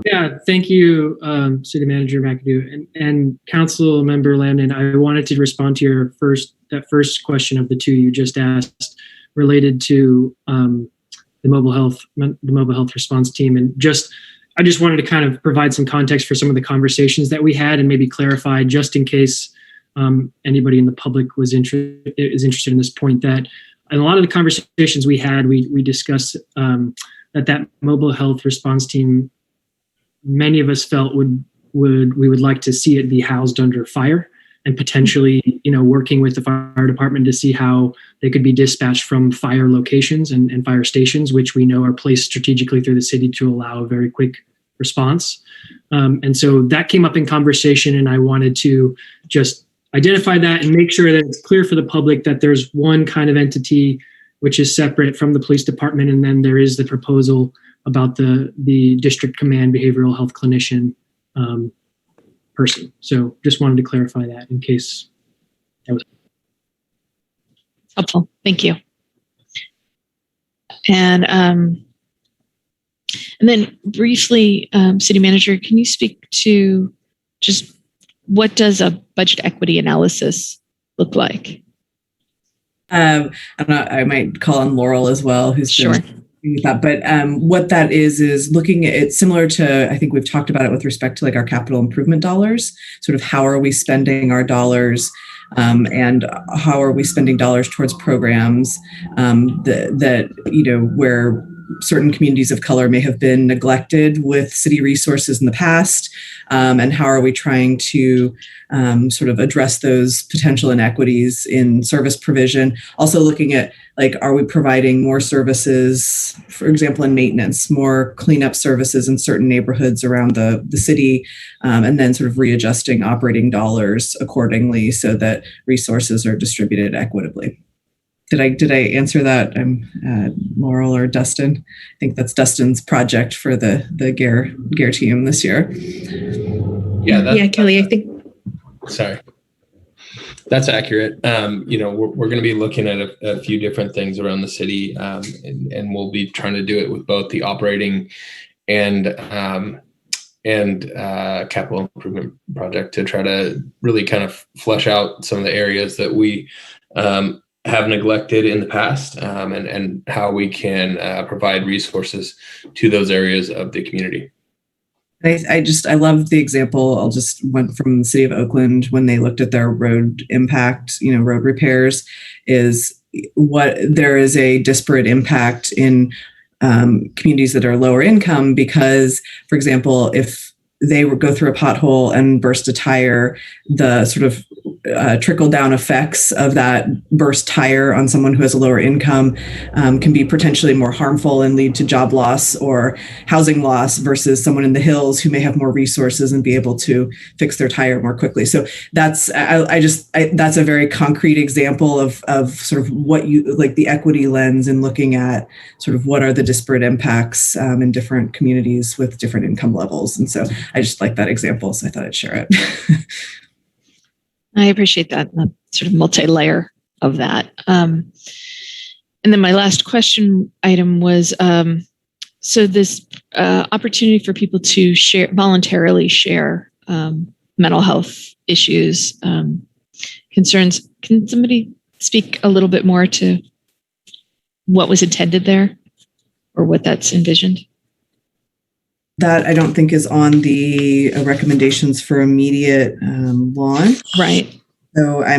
Yeah, thank you, City Manager McAdoo and Council Member Landon. I wanted to respond to your that first question of the two you just asked, related to the mobile health response team, and I just wanted to kind of provide some context for some of the conversations that we had, and maybe clarify, just in case anybody in the public is interested in this point, that in a lot of the conversations we had, we discussed that mobile health response team, many of us felt we would like to see it be housed under fire, and potentially, working with the fire department to see how they could be dispatched from fire locations and fire stations, which we know are placed strategically through the city to allow a very quick response. And so that came up in conversation, and I wanted to just identify that and make sure that it's clear for the public that there's one kind of entity which is separate from the police department, and then there is the proposal about the district command behavioral health clinician person. So just wanted to clarify that in case that was helpful. Thank you. And then briefly, City Manager, can you speak to just what does a budget equity analysis look like? I don't know, I might call on Laurel as well, who's sure. That. But what that is looking at it similar to, I think we've talked about it with respect to like our capital improvement dollars, sort of how are we spending our dollars, and how are we spending dollars towards programs that where certain communities of color may have been neglected with city resources in the past, and how are we trying to sort of address those potential inequities in service provision. Also looking at, like, are we providing more services, for example, in maintenance, more cleanup services in certain neighborhoods around the city, and then sort of readjusting operating dollars accordingly so that resources are distributed equitably. Did I answer that? Laurel or Dustin? I think that's Dustin's project for the GARE team this year. Yeah, Kelly, I think. Sorry. That's accurate. We're going to be looking at a few different things around the city, and we'll be trying to do it with both the operating and capital improvement project to try to really kind of flesh out some of the areas that we have neglected in the past, and how we can provide resources to those areas of the community. I love the example. I'll just went from the city of Oakland when they looked at their road impact, road repairs, is what there is a disparate impact in communities that are lower income because, for example, if they would go through a pothole and burst a tire, the sort of trickle down effects of that burst tire on someone who has a lower income can be potentially more harmful and lead to job loss or housing loss versus someone in the hills who may have more resources and be able to fix their tire more quickly. So that's that's a very concrete example of sort of what you like, the equity lens and looking at sort of what are the disparate impacts in different communities with different income levels. And so I just like that example, so I thought I'd share it. I appreciate that sort of multi-layer of that. And then my last question item was, so this opportunity for people to voluntarily share mental health issues, concerns. Can somebody speak a little bit more to what was intended there or what that's envisioned? That I don't think is on the recommendations for immediate launch. Right. So I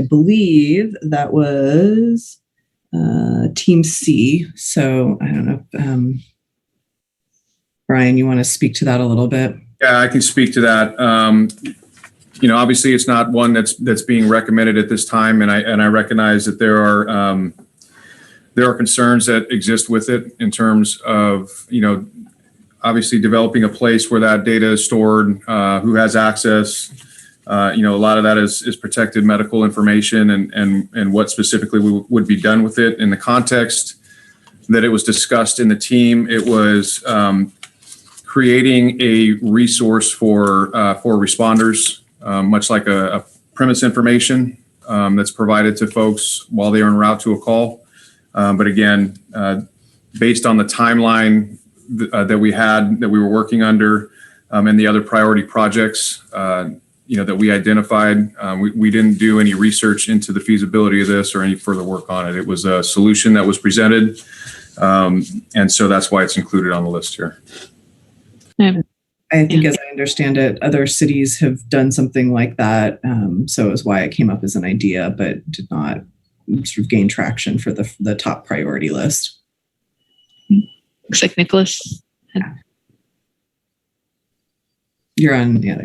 believe that was Team C. So I don't know, Brian, you want to speak to that a little bit? Yeah, I can speak to that. Obviously it's not one that's being recommended at this time. And I recognize that there are concerns that exist with it in terms of, obviously developing a place where that data is stored, who has access. A lot of that is protected medical information and what specifically would be done with it. In the context that it was discussed in the team, it was creating a resource for responders, much like a premise information that's provided to folks while they are en route to a call. But again, based on the timeline that we were working under and the other priority projects, that we identified, we didn't do any research into the feasibility of this or any further work on it. It was a solution that was presented. And so that's why it's included on the list here. I think, as I understand it, other cities have done something like that. So is why it came up as an idea, but did not sort of gain traction for the top priority list. Looks like Nicholas. You're on. Yeah,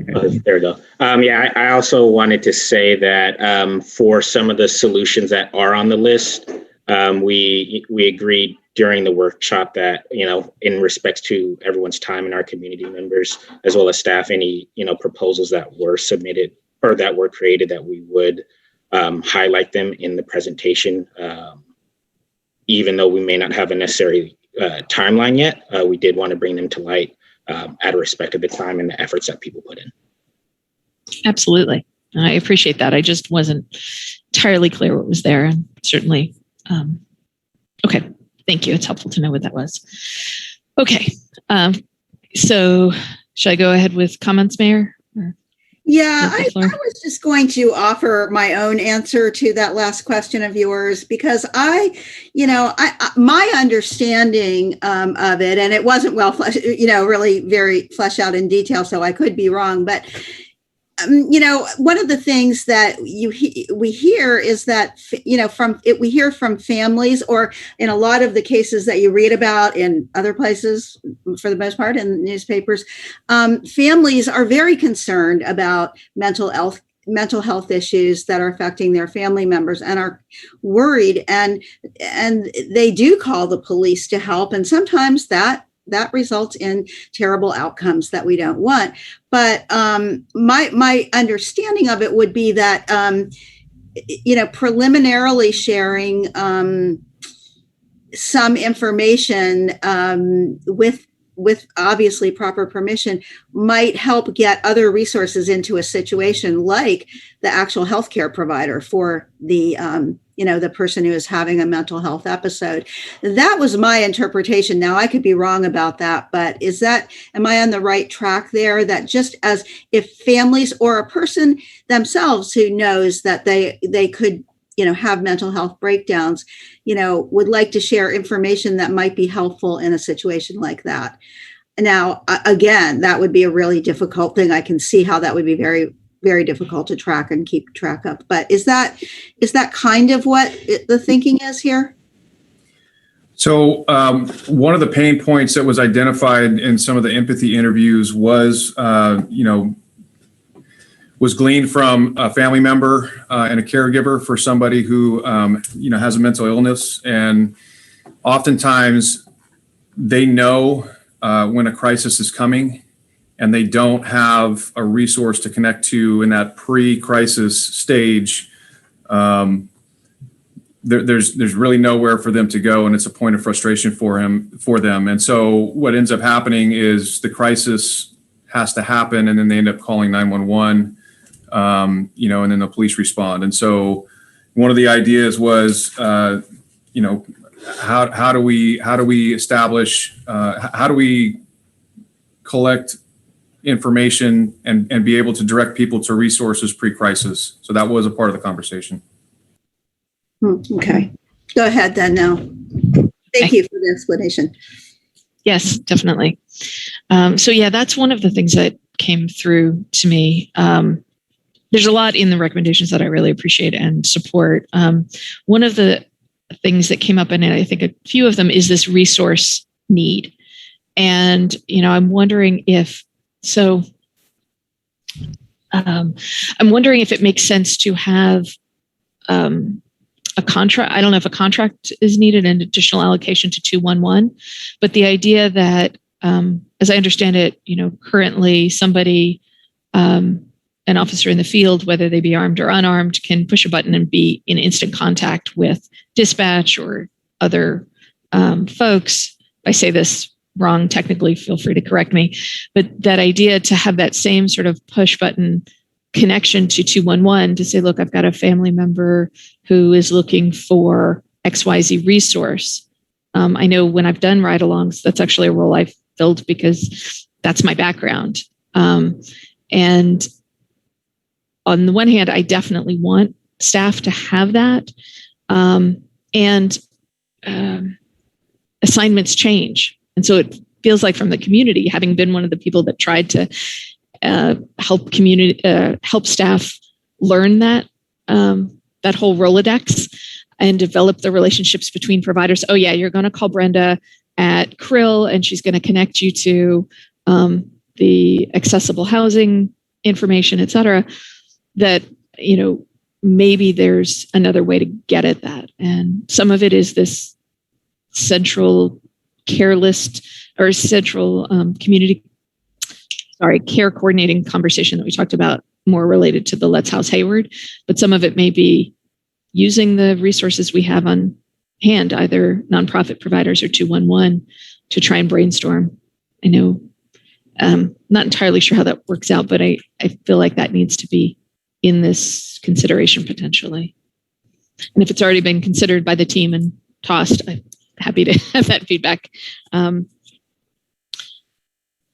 there we go. I also wanted to say that for some of the solutions that are on the list, we agreed during the workshop that, in respects to everyone's time and our community members, as well as staff, any, proposals that were submitted or that were created, that we would highlight them in the presentation. Even though we may not have a necessary timeline yet, we did want to bring them to light out of respect of the time and the efforts that people put in. Absolutely. I appreciate that. I just wasn't entirely clear what was there, and certainly, okay. Thank you. It's helpful to know what that was. Okay. So should I go ahead with comments, Mayor? Yeah, I was just going to offer my own answer to that last question of yours, because my understanding of it, and it wasn't well fleshed, really very fleshed out in detail, so I could be wrong, but one of the things that we hear is that, we hear from families, or in a lot of the cases that you read about in other places, for the most part in newspapers, families are very concerned about mental health issues that are affecting their family members and are worried, and they do call the police to help, and sometimes that results in terrible outcomes that we don't want. But my understanding of it would be that, preliminarily sharing some information with obviously proper permission might help get other resources into a situation, like the actual healthcare provider for the the person who is having a mental health episode. That was my interpretation. Now, I could be wrong about that, but am I on the right track there? That just as if families or a person themselves who knows that they could, have mental health breakdowns, would like to share information that might be helpful in a situation like that. Now, again, that would be a really difficult thing. I can see how that would be very, very difficult to track and keep track of. But is that kind of what the thinking is here? So one of the pain points that was identified in some of the empathy interviews was, was gleaned from a family member and a caregiver for somebody who, has a mental illness. And oftentimes they know when a crisis is coming, and they don't have a resource to connect to in that pre-crisis stage. There's really nowhere for them to go, and it's a point of frustration for them. And so what ends up happening is the crisis has to happen, and then they end up calling 911, and then the police respond. And so one of the ideas was, how do we establish, how do we collect information and be able to direct people to resources pre-crisis? So that was a part of the conversation. Okay, go ahead then now. Thank you for the explanation. Yes, definitely. So yeah, that's one of the things that came through to me. there's a lot in the recommendations that I really appreciate and support. One of the things that came up, and I think a few of them, is this resource need. And, I'm wondering if it makes sense to have a contract. I don't know if a contract is needed, an additional allocation to 211, but the idea that, as I understand it, currently somebody, an officer in the field, whether they be armed or unarmed, can push a button and be in instant contact with dispatch or other folks. If I say this wrong technically, feel free to correct me. But that idea to have that same sort of push button connection to 211 to say, look, I've got a family member who is looking for XYZ resource. I know when I've done ride-alongs, that's actually a role I've filled because that's my background. And on the one hand, I definitely want staff to have that. And assignments change. And so it feels like from the community, having been one of the people that tried to help staff learn that whole Rolodex and develop the relationships between providers. Oh yeah, you're going to call Brenda at Krill and she's going to connect you to the accessible housing information, et cetera. That, maybe there's another way to get at that. And some of it is this central care list or central care coordinating conversation that we talked about, more related to the Let's House Hayward. But some of it may be using the resources we have on hand, either nonprofit providers or 211, to try and brainstorm. I know, not entirely sure how that works out, but I feel like that needs to be in this consideration potentially. And if it's already been considered by the team and tossed, I'm happy to have that feedback. And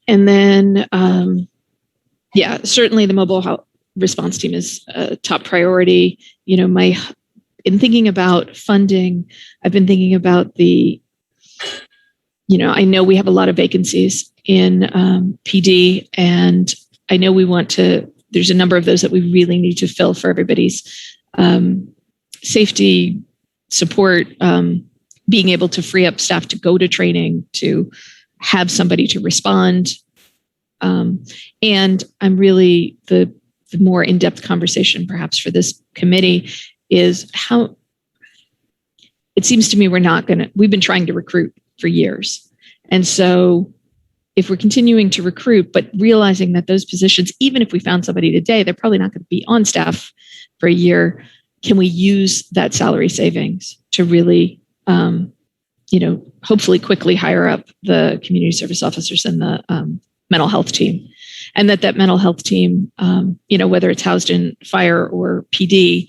then, certainly the mobile health response team is a top priority. In thinking about funding, I've been thinking about I know we have a lot of vacancies in PD, and I know there's a number of those that we really need to fill for everybody's safety, support, being able to free up staff to go to training, to have somebody to respond. And I'm really, the more in-depth conversation perhaps for this committee is how it seems to me we've been trying to recruit for years. And so if we're continuing to recruit, but realizing that those positions, even if we found somebody today, they're probably not going to be on staff for a year, can we use that salary savings to really, hopefully quickly hire up the community service officers and the mental health team? And that mental health team, whether it's housed in fire or PD,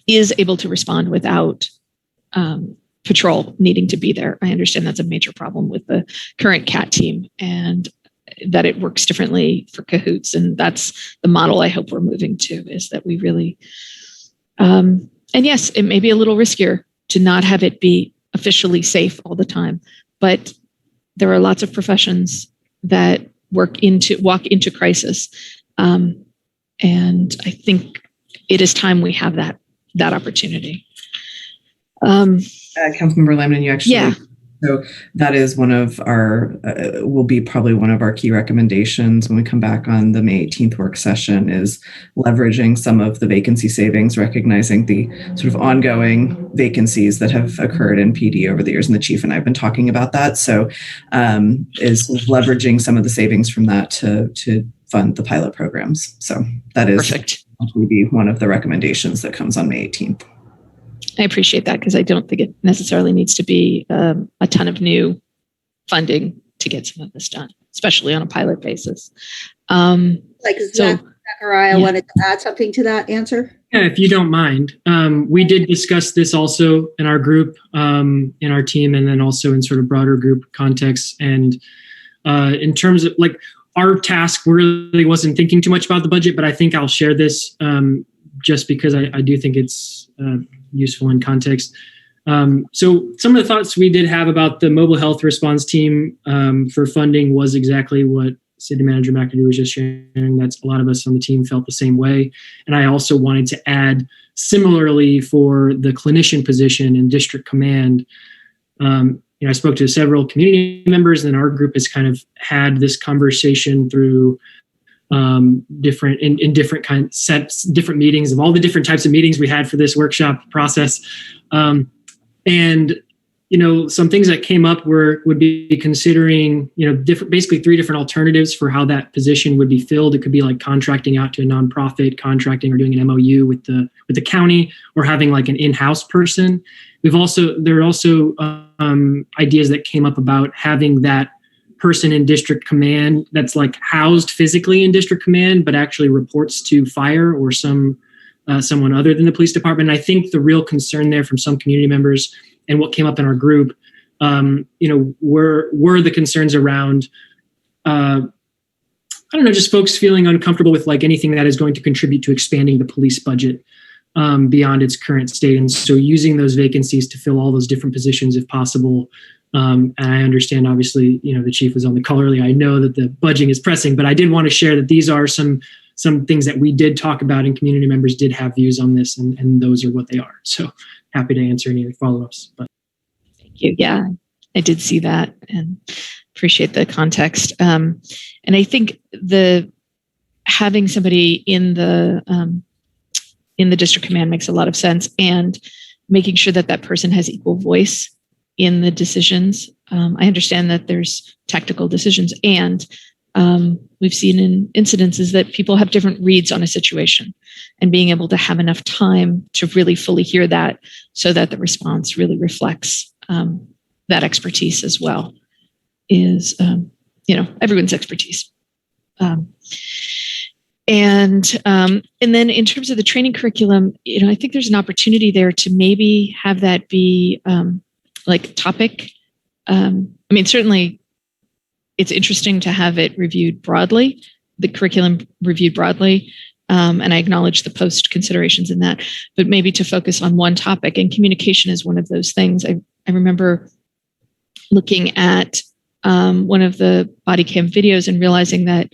is able to respond without patrol needing to be there. I understand that's a major problem with the current CAT team, and that it works differently for cahoots. And that's the model I hope we're moving to, is that we really, and yes, it may be a little riskier to not have it be officially safe all the time, but there are lots of professions that walk into crisis. And I think it is time we have that opportunity. Councilmember Lamnon, you actually, yeah. So that is one of our, will be probably one of our key recommendations when we come back on the May 18th work session, is leveraging some of the vacancy savings, recognizing the sort of ongoing vacancies that have occurred in PD over the years. And the chief and I have been talking about that. So is sort of leveraging some of the savings from that to fund the pilot programs. So that is perfect. Will be one of the recommendations that comes on May 18th. I appreciate that, because I don't think it necessarily needs to be a ton of new funding to get some of this done, especially on a pilot basis. Zachariah wanted to add something to that answer. Yeah, if you don't mind. We did discuss this also in our group, in our team, and then also in sort of broader group context. And in terms of our task, really wasn't thinking too much about the budget, but I think I'll share this just because I do think it's useful in context. So some of the thoughts we did have about the mobile health response team for funding was exactly what City Manager McAdoo was just sharing, that's a lot of us on the team felt the same way. And I also wanted to add, similarly for the clinician position in district command, I spoke to several community members, and our group has kind of had this conversation through different meetings of all the different types of meetings we had for this workshop process. And some things that came up would be considering, basically 3 different alternatives for how that position would be filled. It could be like contracting out to a nonprofit, contracting or doing an MOU with the county, or having like an in-house person. There are also ideas that came up about having that person in district command that's like housed physically in district command, but actually reports to fire or someone other than the police department. And I think the real concern there from some community members, and what came up in our group, were the concerns around, just folks feeling uncomfortable with like anything that is going to contribute to expanding the police budget beyond its current state. And so using those vacancies to fill all those different positions if possible. And I understand, obviously, the chief was on the call earlier. I know that the budgeting is pressing, but I did want to share that these are some things that we did talk about, and community members did have views on this, and those are what they are. So happy to answer any follow-ups. But thank you. Yeah, I did see that and appreciate the context. And I think having somebody in the district command makes a lot of sense, and making sure that person has equal voice in the decisions. I understand that there's tactical decisions, and we've seen in incidences that people have different reads on a situation, and being able to have enough time to really fully hear that, so that the response really reflects that expertise as well, is everyone's expertise. And then in terms of the training curriculum, I think there's an opportunity there to maybe have that be like topic. Certainly it's interesting to have it reviewed broadly, the curriculum reviewed broadly. And I acknowledge the post considerations in that, but maybe to focus on one topic, and communication is one of those things. I remember looking at one of the body cam videos and realizing that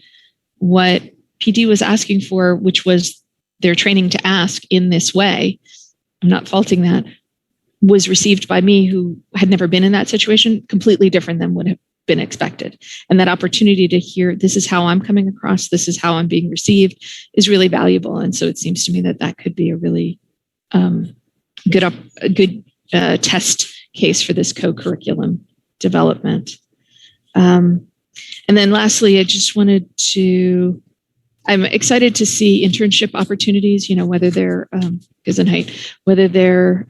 what PD was asking for, which was their training to ask in this way, I'm not faulting that, was received by me, who had never been in that situation, completely different than would have been expected. And that opportunity to hear, this is how I'm coming across, this is how I'm being received, is really valuable. And so it seems to me that could be a really good test case for this co-curriculum development. And then lastly, I just wanted to, I'm excited to see internship opportunities, whether they're whether they're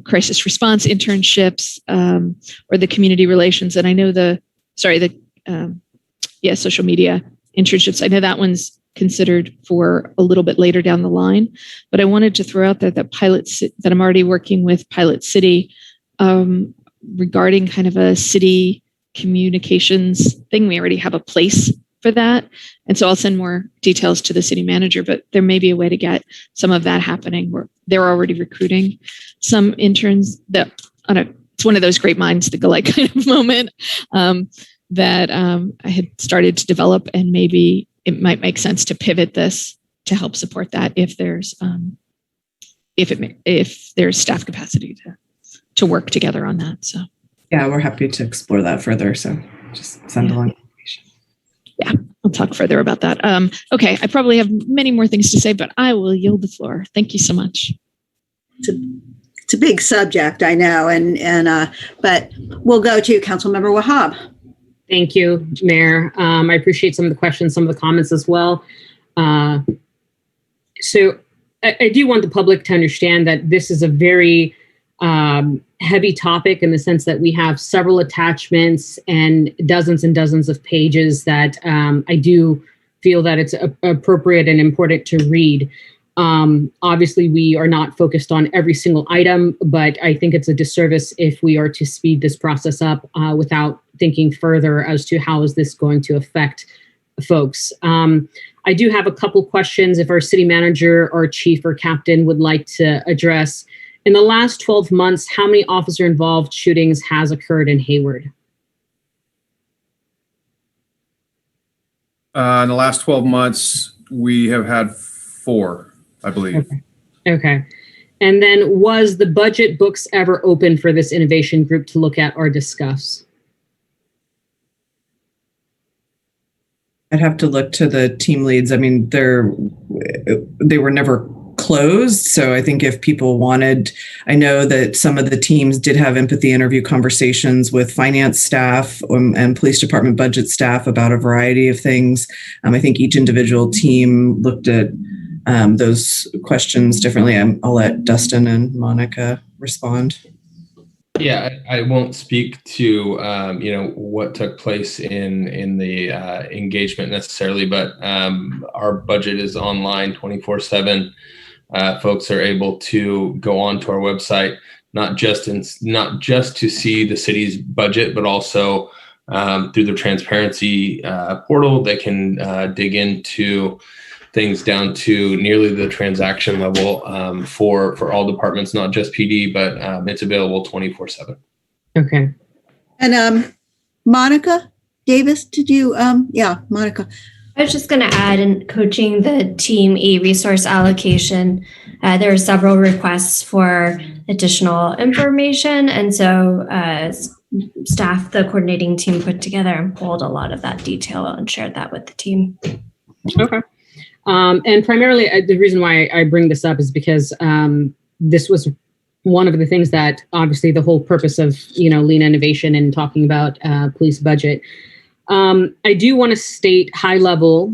crisis response internships or the community relations. And I know social media internships. I know that one's considered for a little bit later down the line, but I wanted to throw out there that I'm already working with Pilot City regarding kind of a city communications thing. We already have a place for that. And so I'll send more details to the city manager, but there may be a way to get some of that happening where they're already recruiting some interns it's one of those great minds think alike kind of moment that I had started to develop, and maybe it might make sense to pivot this to help support that if there's staff capacity to work together on that. So yeah, we're happy to explore that further. So just send along. Yeah, I'll talk further about that. Okay, I probably have many more things to say, but I will yield the floor. Thank you so much. It's a big subject, I know, but we'll go to Councilmember Wahab. Thank you, Mayor. I appreciate some of the questions, some of the comments as well. So I do want the public to understand that this is a very heavy topic, in the sense that we have several attachments and dozens of pages that I do feel that it's appropriate and important to read. Obviously, we are not focused on every single item, but I think it's a disservice if we are to speed this process up without thinking further as to how is this going to affect folks. I do have a couple questions if our city manager or chief or captain would like to address. In the last 12 months, how many officer-involved shootings has occurred in Hayward? In the last 12 months, we have had 4, I believe. Okay. And then was the budget books ever open for this innovation group to look at or discuss? I'd have to look to the team leads. I mean, they were never closed. So I think if people wanted, I know that some of the teams did have empathy interview conversations with finance staff and police department budget staff about a variety of things. I think each individual team looked at those questions differently. I'll let Dustin and Monica respond. Yeah, I won't speak to what took place in the engagement necessarily, but our budget is online 24/7. Folks are able to go onto our website, not just to see the city's budget, but also through the transparency portal. They can dig into things down to nearly the transaction level for all departments, not just PD, but it's available 24/7. Okay. And Monica Davis, did you? Monica. I was just going to add, in coaching the team e-resource allocation, there are several requests for additional information. And so staff, the coordinating team, put together and pulled a lot of that detail and shared that with the team. Okay. And primarily, the reason why I bring this up is because this was one of the things that obviously the whole purpose of, lean innovation and talking about police budget. I do want to state high level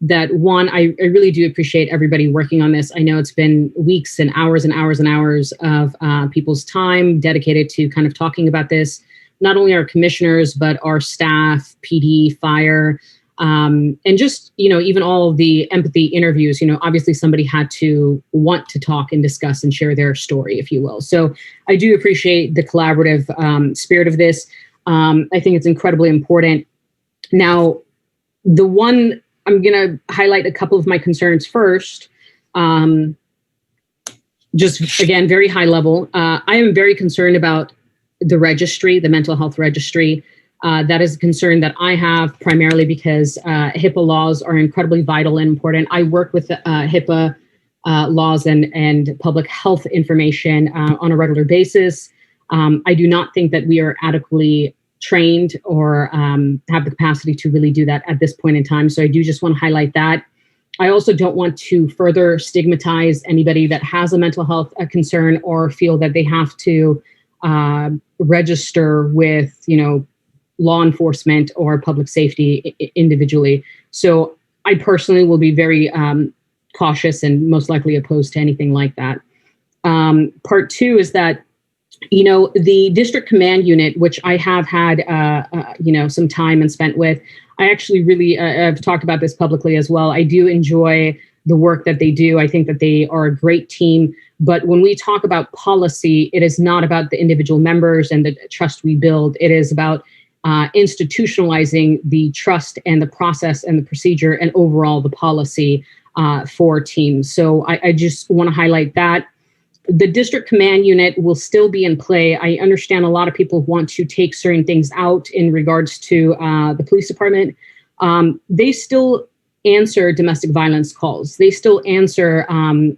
that one, I really do appreciate everybody working on this. I know it's been weeks and hours and hours and hours of people's time dedicated to kind of talking about this, not only our commissioners, but our staff, PD, fire, and just, even all of the empathy interviews. Obviously somebody had to want to talk and discuss and share their story, if you will. So I do appreciate the collaborative spirit of this. I think it's incredibly important. Now, I'm going to highlight a couple of my concerns first. Just again, very high level. I am very concerned about the registry, the mental health registry. That is a concern that I have primarily because HIPAA laws are incredibly vital and important. I work with HIPAA laws and public health information on a regular basis. I do not think that we are adequately trained or have the capacity to really do that at this point in time. So I do just want to highlight that. I also don't want to further stigmatize anybody that has a mental health concern or feel that they have to register with, law enforcement or public safety individually. So I personally will be very cautious and most likely opposed to anything like that. Part two is that the district command unit, which I have had, some time and spent with, I actually really, I've talked about this publicly as well. I do enjoy the work that they do. I think that they are a great team. But when we talk about policy, it is not about the individual members and the trust we build. It is about institutionalizing the trust and the process and the procedure and overall the policy for teams. So I just want to highlight that. The district command unit will still be in play. I understand a lot of people want to take certain things out in regards to the police department. They still answer domestic violence calls. They still answer, I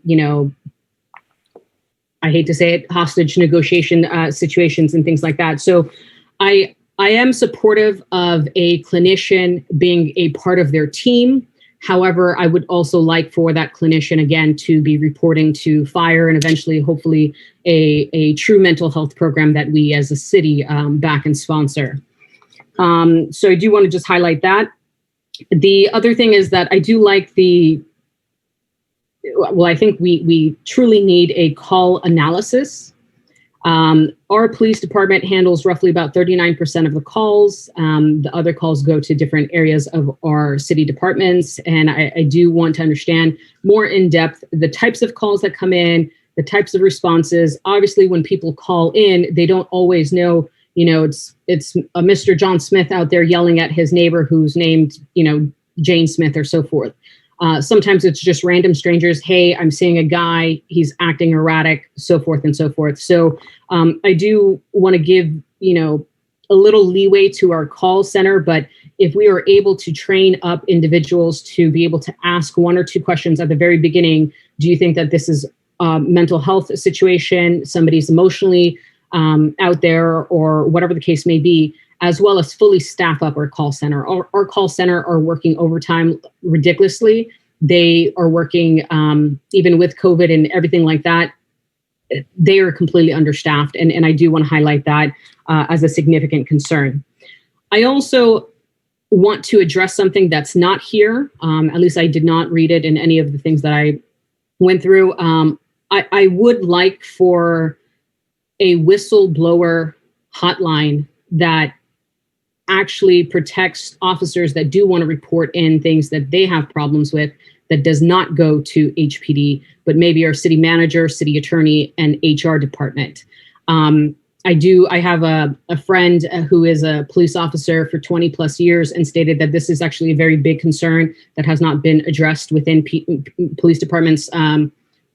hate to say it, hostage negotiation situations and things like that. So I am supportive of a clinician being a part of their team. However, I would also like for that clinician, again, to be reporting to fire and eventually, hopefully, a true mental health program that we as a city back and sponsor. So I do want to just highlight that. The other thing is that I do like I think we truly need a call analysis. Our police department handles roughly about 39% of the calls. The other calls go to different areas of our city departments. And I do want to understand more in depth the types of calls that come in, the types of responses. Obviously, when people call in, they don't always know, it's a Mr. John Smith out there yelling at his neighbor who's named, Jane Smith or so forth. Sometimes it's just random strangers. Hey, I'm seeing a guy, he's acting erratic, so forth and so forth. So I do want to give, a little leeway to our call center, but if we are able to train up individuals to be able to ask one or two questions at the very beginning, do you think that this is a mental health situation, somebody's emotionally out there, or whatever the case may be, as well as fully staff up our call center. Our call center are working overtime ridiculously. They are working, even with COVID and everything like that, they are completely understaffed. And I do want to highlight that as a significant concern. I also want to address something that's not here. At least I did not read it in any of the things that I went through. I would like for a whistleblower hotline that actually protects officers that do want to report in things that they have problems with, that does not go to HPD, but maybe our city manager, city attorney, and HR department. I have a friend who is a police officer for 20 plus years and stated that this is actually a very big concern that has not been addressed within police departments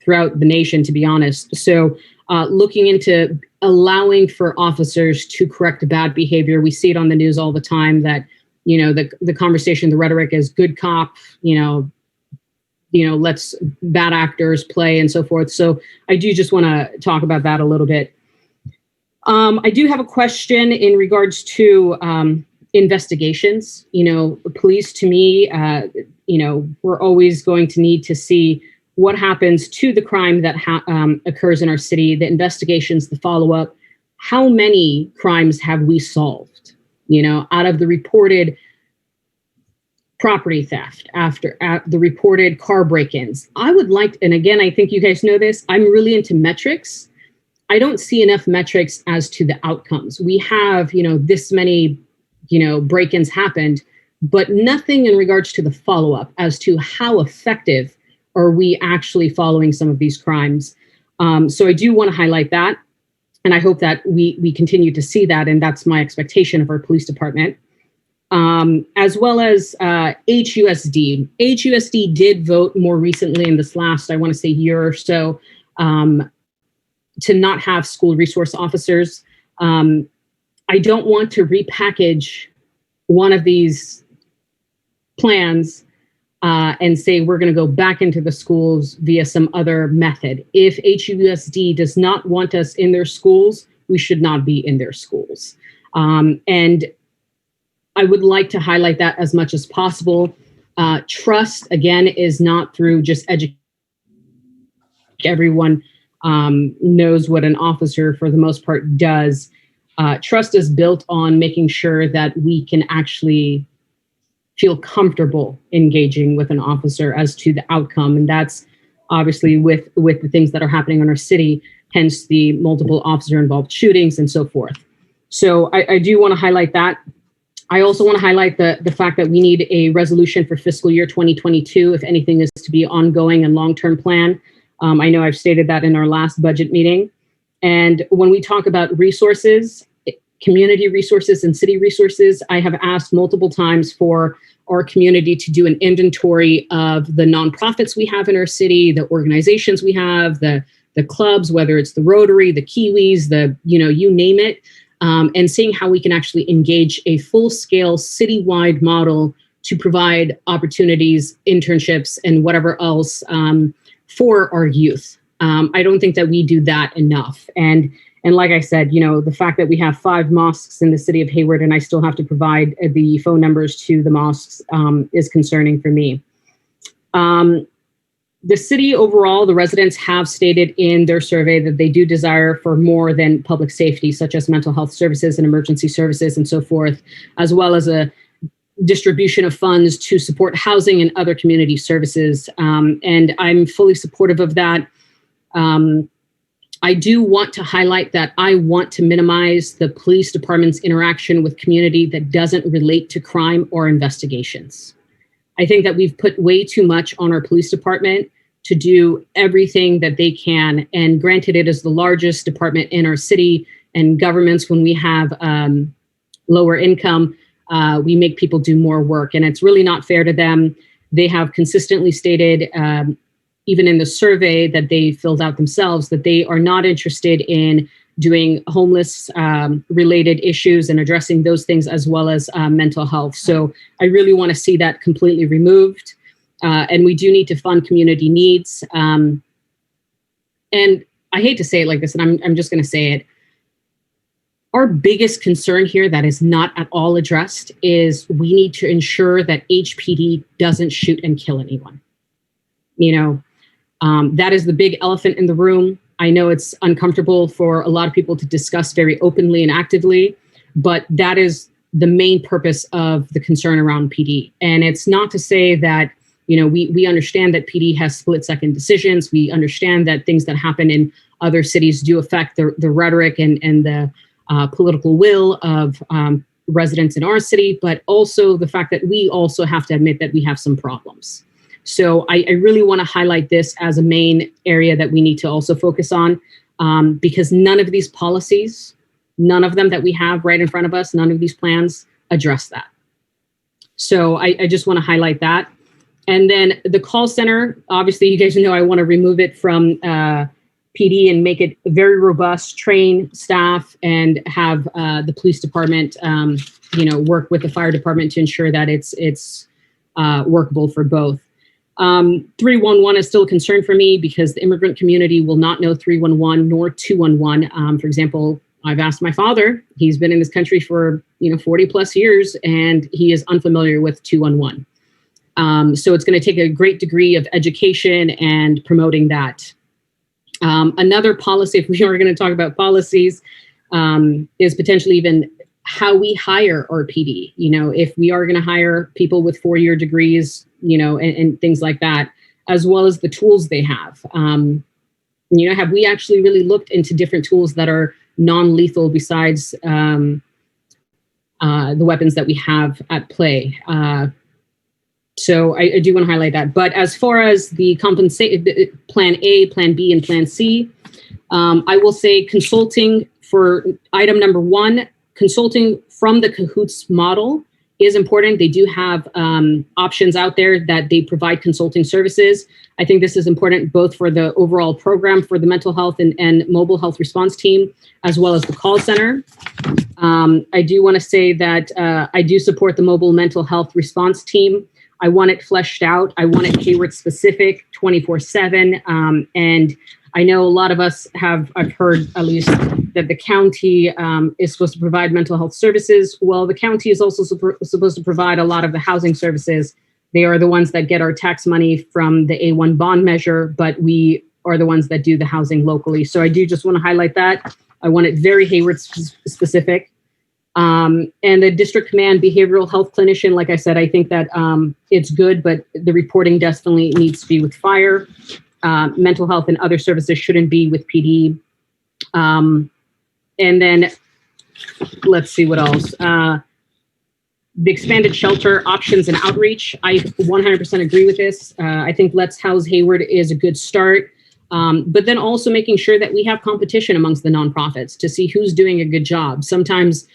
throughout the nation, to be honest. So looking into allowing for officers to correct bad behavior. We see it on the news all the time that, the conversation, the rhetoric is good cop, let's bad actors play and so forth. So I do just want to talk about that a little bit. I do have a question in regards to investigations. Police, to me, we're always going to need to see what happens to the crime that occurs in our city, the investigations, the follow-up. How many crimes have we solved, out of the reported property theft, after the reported car break-ins? I would like, and again, I think you guys know this, I'm really into metrics. I don't see enough metrics as to the outcomes. We have, this many, break-ins happened, but nothing in regards to the follow-up as to how effective are we actually following some of these crimes. So I do want to highlight that. And I hope that we continue to see that. And that's my expectation of our police department. As well as HUSD. HUSD did vote more recently in this last, I want to say, year or so, to not have school resource officers. I don't want to repackage one of these plans and say we're going to go back into the schools via some other method. If HUSD does not want us in their schools, we should not be in their schools. And I would like to highlight that as much as possible. Trust, again, is not through just education. Everyone knows what an officer, for the most part, does. Trust is built on making sure that we can actually feel comfortable engaging with an officer as to the outcome. And that's obviously with the things that are happening in our city, hence the multiple officer involved shootings and so forth. So I do want to highlight that. I also want to highlight the fact that we need a resolution for fiscal year 2022, if anything is to be ongoing and long-term plan. I know I've stated that in our last budget meeting. And when we talk about resources, community resources and city resources, I have asked multiple times for our community to do an inventory of the nonprofits we have in our city, the organizations we have, the clubs, whether it's the Rotary, the Kiwis, you name it, and seeing how we can actually engage a full-scale citywide model to provide opportunities, internships, and whatever else for our youth. I don't think that we do that enough. And like I said, the fact that we have 5 mosques in the city of Hayward and I still have to provide the phone numbers to the mosques is concerning for me. The city overall, the residents have stated in their survey that they do desire for more than public safety, such as mental health services and emergency services and so forth, as well as a distribution of funds to support housing and other community services. And I'm fully supportive of that. I do want to highlight that I want to minimize the police department's interaction with community that doesn't relate to crime or investigations. I think that we've put way too much on our police department to do everything that they can. And granted, it is the largest department in our city, and governments, when we have lower income, we make people do more work, and it's really not fair to them. They have consistently stated, even in the survey that they filled out themselves, that they are not interested in doing homeless related issues and addressing those things, as well as mental health. So I really want to see that completely removed. And we do need to fund community needs. And I hate to say it like this, and I'm just going to say it. Our biggest concern here that is not at all addressed is we need to ensure that HPD doesn't shoot and kill anyone. That is the big elephant in the room. I know it's uncomfortable for a lot of people to discuss very openly and actively, but that is the main purpose of the concern around PD. And it's not to say that, we understand that PD has split-second decisions. We understand that things that happen in other cities do affect the rhetoric and the political will of residents in our city, but also the fact that we also have to admit that we have some problems. So I really want to highlight this as a main area that we need to also focus on, because none of these policies, none of them that we have right in front of us, none of these plans address that. So I just want to highlight that. And then the call center, obviously you guys know I want to remove it from PD and make it very robust, train staff, and have the police department, work with the fire department to ensure that it's workable for both. 311 is still a concern for me because the immigrant community will not know 311 nor 211. For example, I've asked my father, he's been in this country for 40 plus years, and he is unfamiliar with 211. So it's going to take a great degree of education and promoting that. Another policy, if we are going to talk about policies, is potentially even how we hire our PD. If we are going to hire people with 4-year degrees, and things like that, as well as the tools they have. Have we actually really looked into different tools that are non-lethal besides the weapons that we have at play? So I do want to highlight that. But as far as the Plan A, Plan B, and Plan C, I will say consulting for item number 1, consulting from the CAHOOTS model is important. They do have options out there that they provide consulting services. I think this is important both for the overall program for the mental health and mobile health response team, as well as the call center. I do want to say that I do support the mobile mental health response team. I want it fleshed out. I want it Hayward specific 24/7. And I know a lot of us I've heard at least that the county is supposed to provide mental health services. Well, the county is also supposed to provide a lot of the housing services. They are the ones that get our tax money from the A1 bond measure, but we are the ones that do the housing locally. So I do just want to highlight that. I want it very Hayward specific. And the district command behavioral health clinician, like I said, I think that it's good, but the reporting definitely needs to be with fire. Mental health and other services shouldn't be with PD. And then let's see what else. The expanded shelter options and outreach. I 100% agree with this. I think Let's House Hayward is a good start. But then also making sure that we have competition amongst the nonprofits to see who's doing a good job. Sometimes,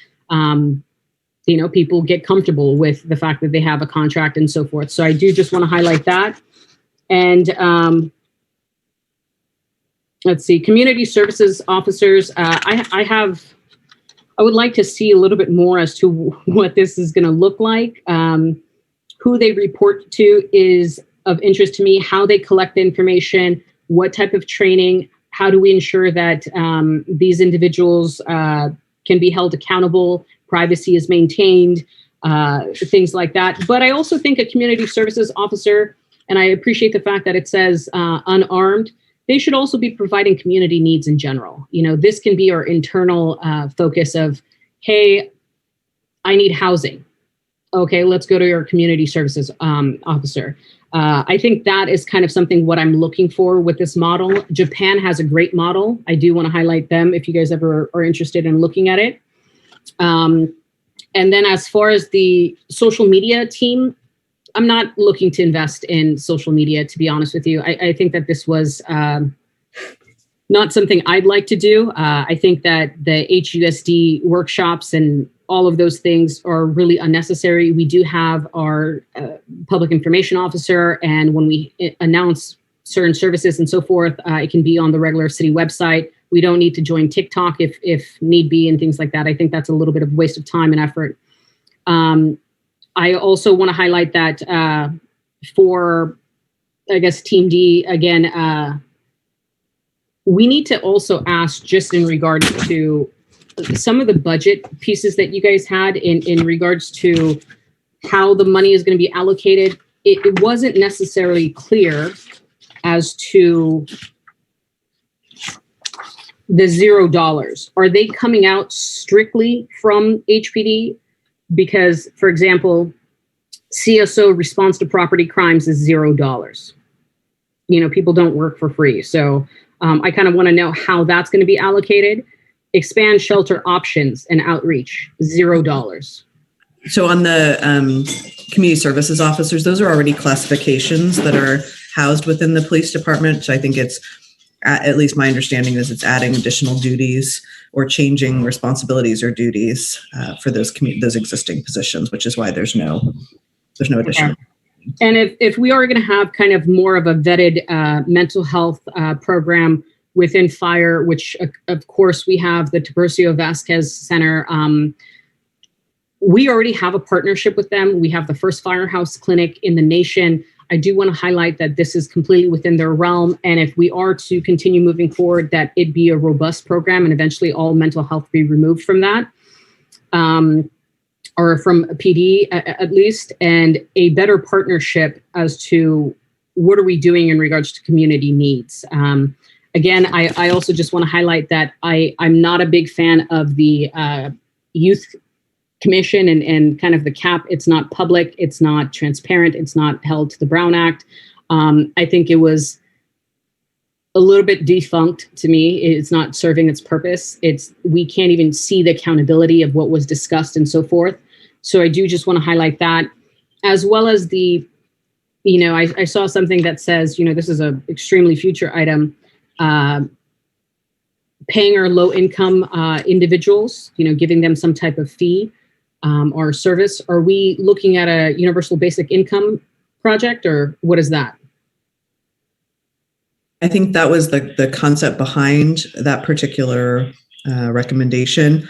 people get comfortable with the fact that they have a contract and so forth. So I do just want to highlight that. And let's see, community services officers. I would like to see a little bit more as to what this is going to look like. Who they report to is of interest to me, how they collect the information, what type of training, how do we ensure that these individuals can be held accountable, privacy is maintained, things like that. But I also think a community services officer, and I appreciate the fact that it says unarmed, they should also be providing community needs in general. This can be our internal focus of, hey, I need housing. Okay, let's go to your community services officer. I think that is kind of something what I'm looking for with this model. Japan has a great model. I do want to highlight them if you guys ever are interested in looking at it. And then as far as the social media team, I'm not looking to invest in social media, to be honest with you. I think that this was not something I'd like to do. I think that the HUSD workshops and all of those things are really unnecessary. We do have our public information officer, and when we announce certain services and so forth, it can be on the regular city website. We don't need to join TikTok if need be and things like that. I think that's a little bit of a waste of time and effort. I also want to highlight that for, I guess, Team D, again, we need to also ask, just in regards to some of the budget pieces that you guys had in regards to how the money is going to be allocated. It wasn't necessarily clear as to the $0. Are they coming out strictly from HPD? Because, for example, CSO, response to property crimes, is $0. You know, people don't work for free. So I kind of want to know how that's going to be allocated. Expand shelter options and outreach, $0. So on the community services officers, those are already classifications that are housed within the police department. So I think it's, at least my understanding is, it's adding additional duties or changing responsibilities or duties for those existing positions, which is why there's no additional. And if we are going to have kind of more of a vetted mental health program within fire, which of course we have the Tiburcio Vasquez Center, we already have a partnership with them. We have the first firehouse clinic in the nation. I do want to highlight that this is completely within their realm. And if we are to continue moving forward, that it be a robust program and eventually all mental health be removed from that, or from a PD at least, and a better partnership as to what are we doing in regards to community needs. Again, I also just want to highlight that I'm not a big fan of the youth commission and kind of the cap. It's not public, it's not transparent, it's not held to the Brown Act. I think it was a little bit defunct to me. It's not serving its purpose. We can't even see the accountability of what was discussed and so forth. So I do just want to highlight that, as well as the, I saw something that says, this is a extremely future item, paying our low income individuals, giving them some type of fee or service. Are we looking at a universal basic income project, or what is that? I think that was the concept behind that particular recommendation.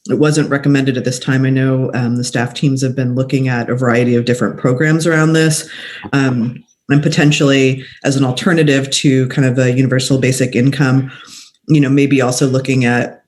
It wasn't recommended at this time. I know the staff teams have been looking at a variety of different programs around this, and potentially as an alternative to kind of a universal basic income, maybe also looking at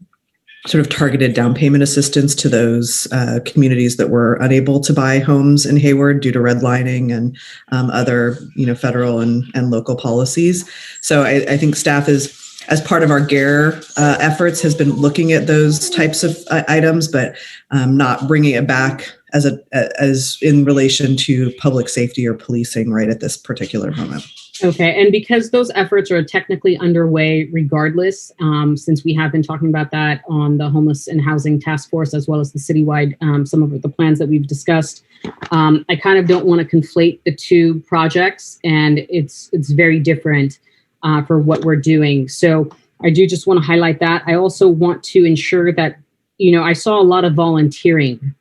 sort of targeted down payment assistance to those communities that were unable to buy homes in Hayward due to redlining and other, federal and local policies. So I think staff is, as part of our GARE efforts, has been looking at those types of items, but not bringing it back as in relation to public safety or policing right at this particular moment. Okay, and because those efforts are technically underway regardless, since we have been talking about that on the Homeless and Housing Task Force, as well as the citywide, some of the plans that we've discussed, I kind of don't want to conflate the two projects, and it's very different for what we're doing. So I do just want to highlight that. I also want to ensure that, I saw a lot of volunteering.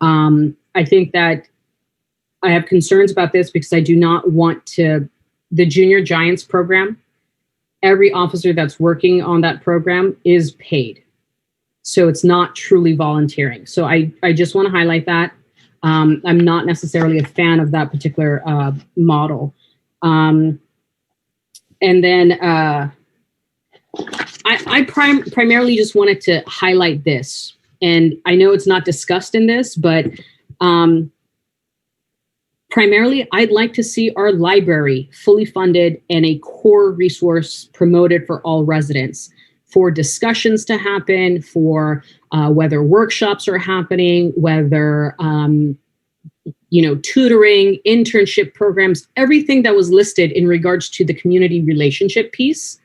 I think that I have concerns about this because I do not want the Junior Giants program, every officer that's working on that program is paid. So it's not truly volunteering. So I just want to highlight that. I'm not necessarily a fan of that particular model. And then I primarily just wanted to highlight this. And I know it's not discussed in this, but primarily, I'd like to see our library fully funded and a core resource promoted for all residents, for discussions to happen, for whether workshops are happening, whether, tutoring, internship programs, everything that was listed in regards to the community relationship piece,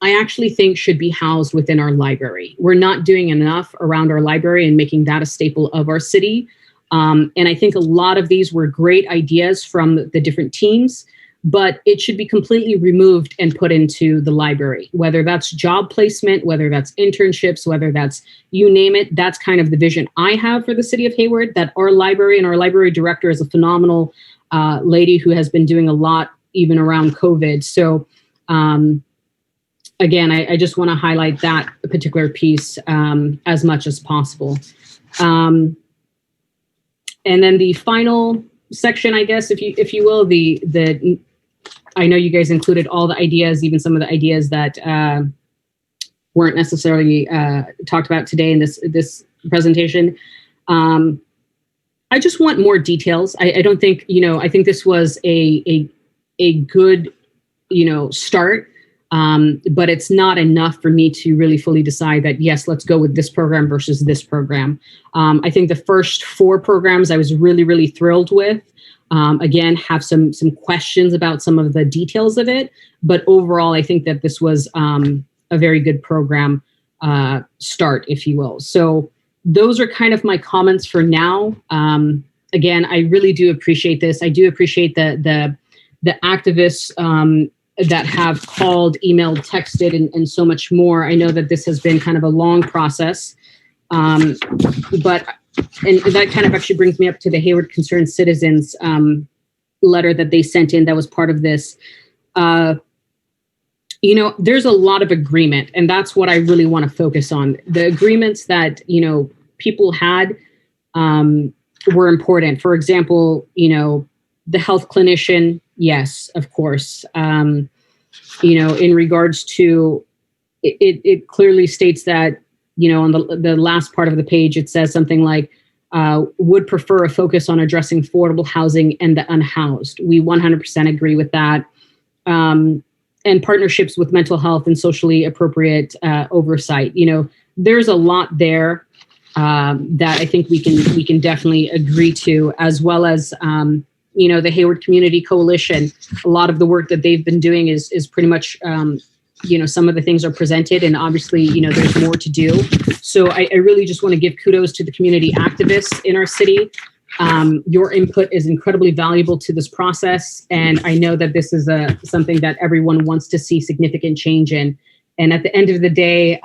I actually think should be housed within our library. We're not doing enough around our library and making that a staple of our city. And I think a lot of these were great ideas from the different teams, but it should be completely removed and put into the library, whether that's job placement, whether that's internships, whether that's you name it. That's kind of the vision I have for the city of Hayward, that our library and our library director is a phenomenal lady who has been doing a lot even around COVID. So again, I just want to highlight that particular piece as much as possible. And then the final section, I guess, if you will, the I know you guys included all the ideas, even some of the ideas that weren't necessarily talked about today in this presentation. I just want more details. I don't think, I think this was a good, start, but it's not enough for me to really fully decide that, yes, let's go with this program versus this program. I think the first 4 programs I was really, really thrilled with. Again, have some questions about some of the details of it, but overall, I think that this was a very good program start, if you will. So those are kind of my comments for now. Again, I really do appreciate this. I do appreciate the activists that have called, emailed, texted, and so much more. I know that this has been kind of a long process, but that kind of actually brings me up to the Hayward Concerned Citizens letter that they sent in that was part of this. There's a lot of agreement, and that's what I really want to focus on. The agreements that, people had were important. For example, the health clinician, yes, of course. In regards to, it clearly states that, on the last part of the page, it says something like, would prefer a focus on addressing affordable housing and the unhoused. We 100% agree with that. And partnerships with mental health and socially appropriate oversight. There's a lot there that I think we can definitely agree to, as well as the Hayward Community Coalition. A lot of the work that they've been doing is pretty much some of the things are presented, and obviously there's more to do. So I really just want to give kudos to the community activists in our city. Your input is incredibly valuable to this process, and I know that this is something that everyone wants to see significant change in. And at the end of the day,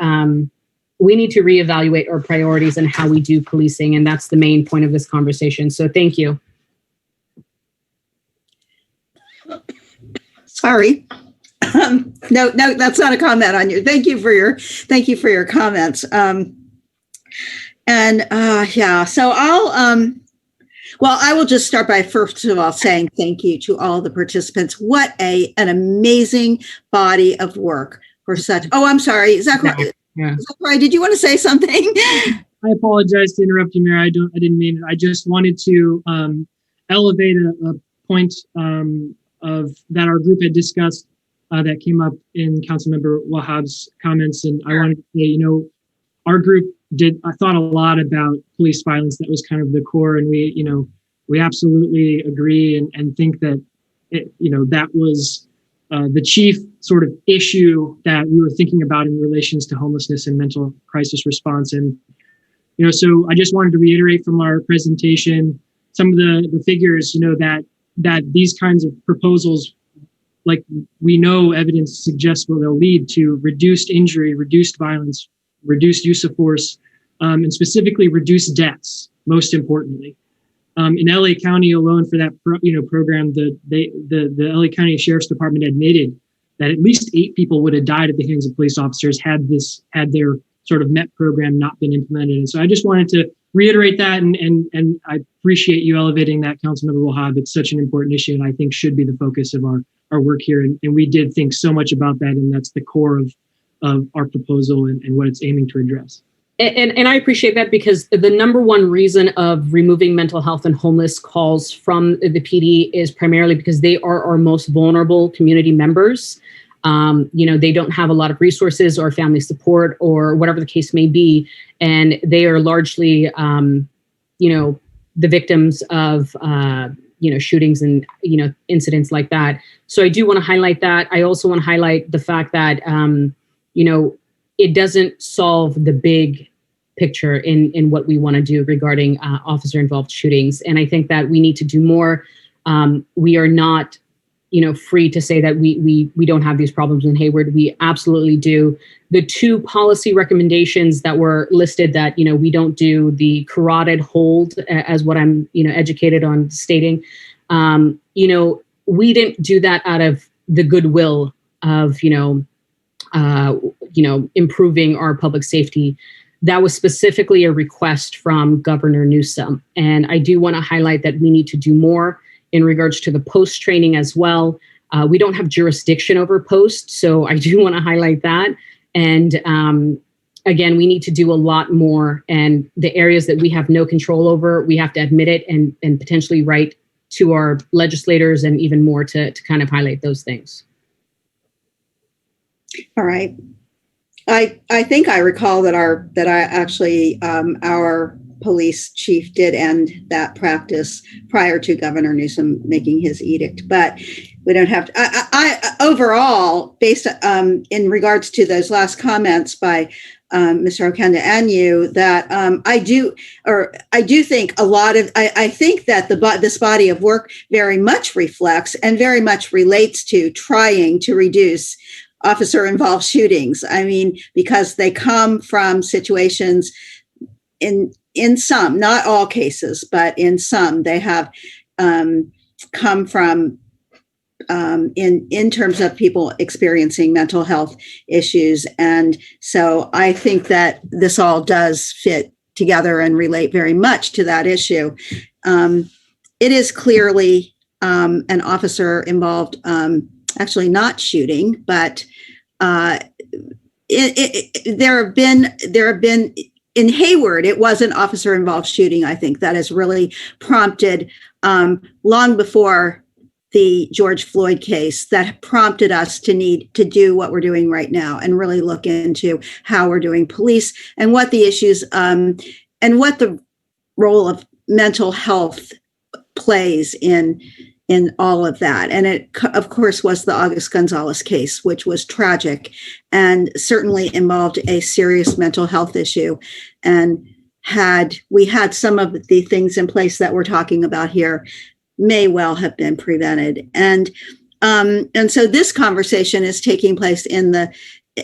we need to reevaluate our priorities and how we do policing, and that's the main point of this conversation. So thank you. Sorry. No, that's not a comment on you. Thank you for your comments. So I will just start by first of all saying thank you to all the participants. What an amazing body of work for such. Oh, I'm sorry, Zachary. Yeah. Zachary, did you want to say something? I apologize to interrupt you, Mayor. I didn't mean it. I just wanted to elevate a point of that our group had discussed that came up in Councilmember Wahab's comments, and I wanted to say, our group I thought a lot about police violence. That was kind of the core, and we absolutely agree and think that that was the chief sort of issue that we were thinking about in relations to homelessness and mental crisis response. And so I just wanted to reiterate from our presentation some of the figures, that these kinds of proposals, like we know evidence suggests, they'll lead to reduced injury, reduced violence, reduced use of force, and specifically reduced deaths, most importantly. In LA County alone, for that program, the LA County Sheriff's Department admitted that at least 8 people would have died at the hands of police officers had their sort of MET program not been implemented. And so I just wanted to reiterate that, and I appreciate you elevating that, Councilmember Wahab. It's such an important issue, and I think should be the focus of our work here. And we did think so much about that, and that's the core of our proposal and what it's aiming to address. And I appreciate that, because the number one reason of removing mental health and homeless calls from the PD is primarily because they are our most vulnerable community members. They don't have a lot of resources or family support or whatever the case may be. And they are largely, the victims of, shootings and, incidents like that. So I do want to highlight that. I also want to highlight the fact that, it doesn't solve the big picture in what we want to do regarding officer involved shootings. And I think that we need to do more. We are not, free to say that we don't have these problems in Hayward. We absolutely do. The 2 policy recommendations that were listed that, we don't do, the carotid hold, as what I'm, educated on stating, we didn't do that out of the goodwill of, improving our public safety. That was specifically a request from Governor Newsom. And I do want to highlight that we need to do more in regards to the post training as well. We don't have jurisdiction over post, so I do want to highlight that. And again, we need to do a lot more. And the areas that we have no control over, we have to admit it and potentially write to our legislators and even more to kind of highlight those things. All right. I think I recall that our police chief did end that practice prior to Governor Newsom making his edict, but we don't have to. I overall, based in regards to those last comments by Mr. Okenda and you, that I do think a lot of. I think that this body of work very much reflects and very much relates to trying to reduce officer-involved shootings. I mean, because they come from situations in some, not all cases, but in some, they have come from in terms of people experiencing mental health issues. And so I think that this all does fit together and relate very much to that issue. It is clearly an officer-involved actually not shooting, but there have been in Hayward, it was an officer-involved shooting. I think that has really prompted long before the George Floyd case, that prompted us to need to do what we're doing right now and really look into how we're doing police and what the issues and what the role of mental health plays in all of that. And it, of course, was the August Gonzalez case, which was tragic and certainly involved a serious mental health issue. And had we had some of the things in place that we're talking about here, may well have been prevented. And so this conversation is taking place in the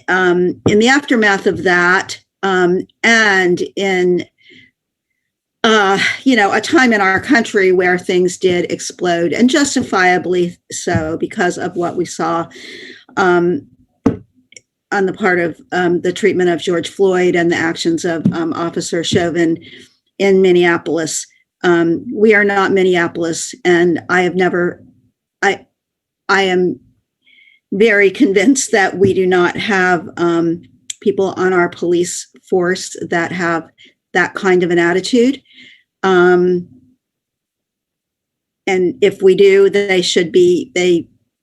aftermath of that, and in a time in our country where things did explode, and justifiably so, because of what we saw on the part of the treatment of George Floyd and the actions of Officer Chauvin in Minneapolis. We are not Minneapolis, and I am very convinced that we do not have people on our police force that have that kind of an attitude. And if we do, they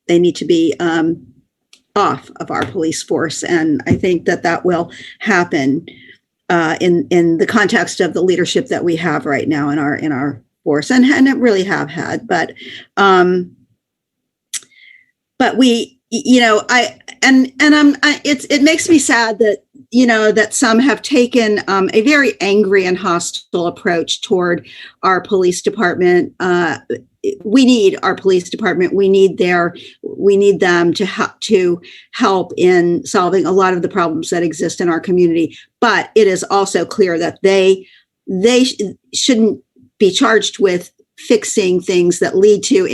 need to be off of our police force. And I think that will happen in the context of the leadership that we have right now in our force, and it really have had. But we, it makes me sad that that some have taken a very angry and hostile approach toward our police department. We need our police department. We need them to help in solving a lot of the problems that exist in our community. But it is also clear that they shouldn't be charged with fixing things that lead to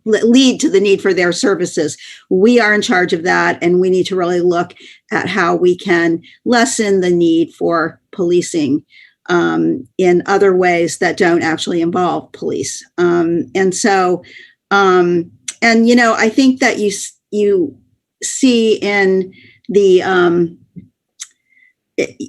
the need for their services. We are in charge of that, and we need to really look at how we can lessen the need for policing in other ways that don't actually involve police. I think that you see in the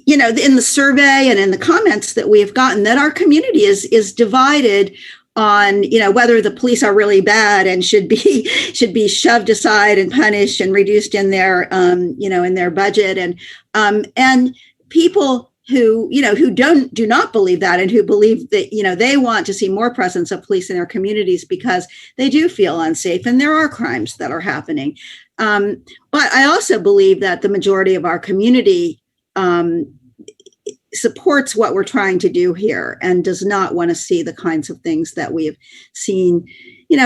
in the survey and in the comments that we have gotten that our community is divided on whether the police are really bad and should be shoved aside and punished and reduced in their in their budget, and people who do not believe that, and who believe that they want to see more presence of police in their communities because they do feel unsafe and there are crimes that are happening. But I also believe that the majority of our community supports what we're trying to do here and does not want to see the kinds of things that we have seen,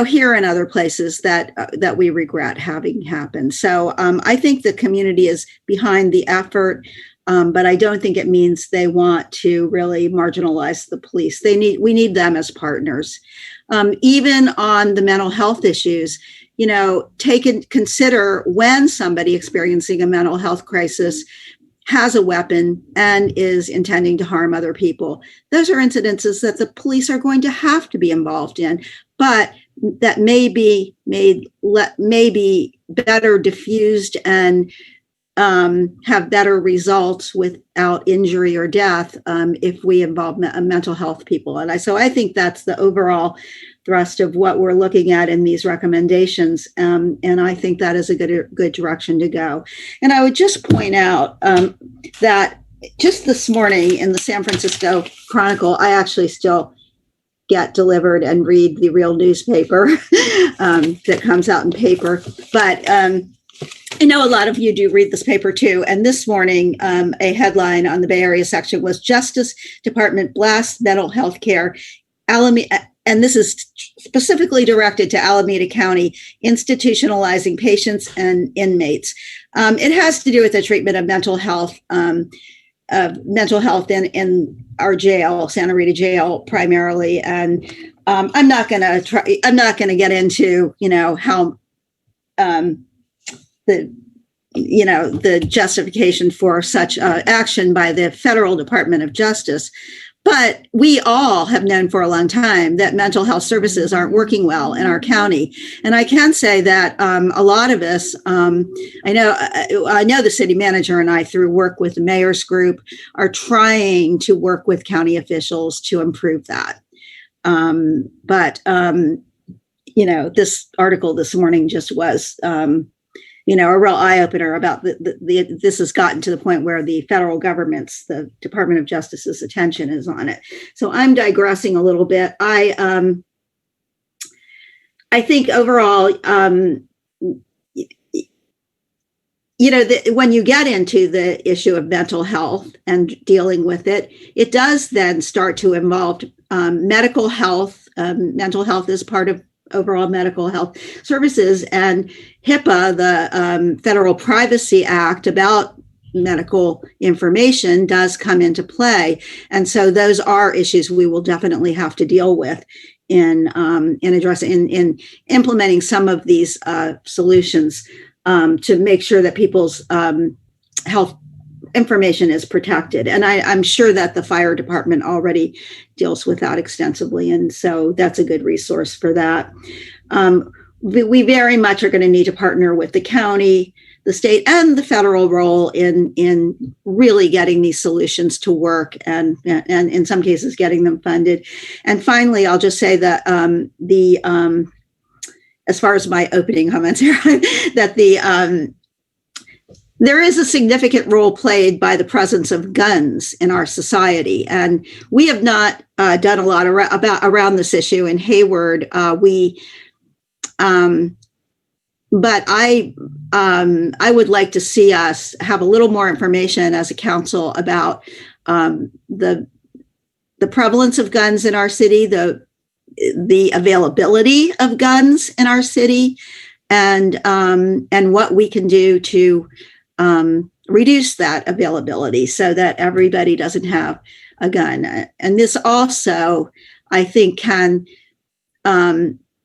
here and other places that we regret having happen. So I think the community is behind the effort, but I don't think it means they want to really marginalize the police. We need them as partners. Even on the mental health issues, consider when somebody experiencing a mental health crisis has a weapon and is intending to harm other people. Those are incidences that the police are going to have to be involved in, but that may be better diffused and have better results without injury or death if we involve mental health people. And so I think that's the overall thrust of what we're looking at in these recommendations. And I think that is a good direction to go. And I would just point out that just this morning in the San Francisco Chronicle, I actually still get delivered and read the real newspaper that comes out in paper. But I know a lot of you do read this paper too. And this morning, a headline on the Bay Area section was Justice Department blasts mental health care. And this is specifically directed to Alameda County, institutionalizing patients and inmates. It has to do with the treatment of mental health in our jail, Santa Rita Jail, primarily. And I'm not going to get into, how the justification for such action by the Federal Department of Justice. But we all have known for a long time that mental health services aren't working well in our county. And I can say that a lot of us, I know the city manager and I, through work with the mayor's group, are trying to work with county officials to improve that. But this article this morning just was, a real eye-opener about this has gotten to the point where the federal government's, the Department of Justice's attention is on it. So I'm digressing a little bit. I think overall, when you get into the issue of mental health and dealing with it, it does then start to involve medical health. Mental health is part of overall medical health services, and HIPAA, the Federal Privacy Act about medical information, does come into play. And so those are issues we will definitely have to deal with in addressing, in implementing some of these solutions to make sure that people's health information is protected. And I'm sure that the fire department already deals with that extensively. And so that's a good resource for that. We very much are going to need to partner with the county, the state, and the federal role in really getting these solutions to work and in some cases getting them funded. And finally, I'll just say that as far as my opening comments here, that there is a significant role played by the presence of guns in our society. And we have not done a lot around this issue in Hayward. But I would like to see us have a little more information as a council about the prevalence of guns in our city, the availability of guns in our city, and what we can do to reduce that availability so that everybody doesn't have a gun. And this also, I think, can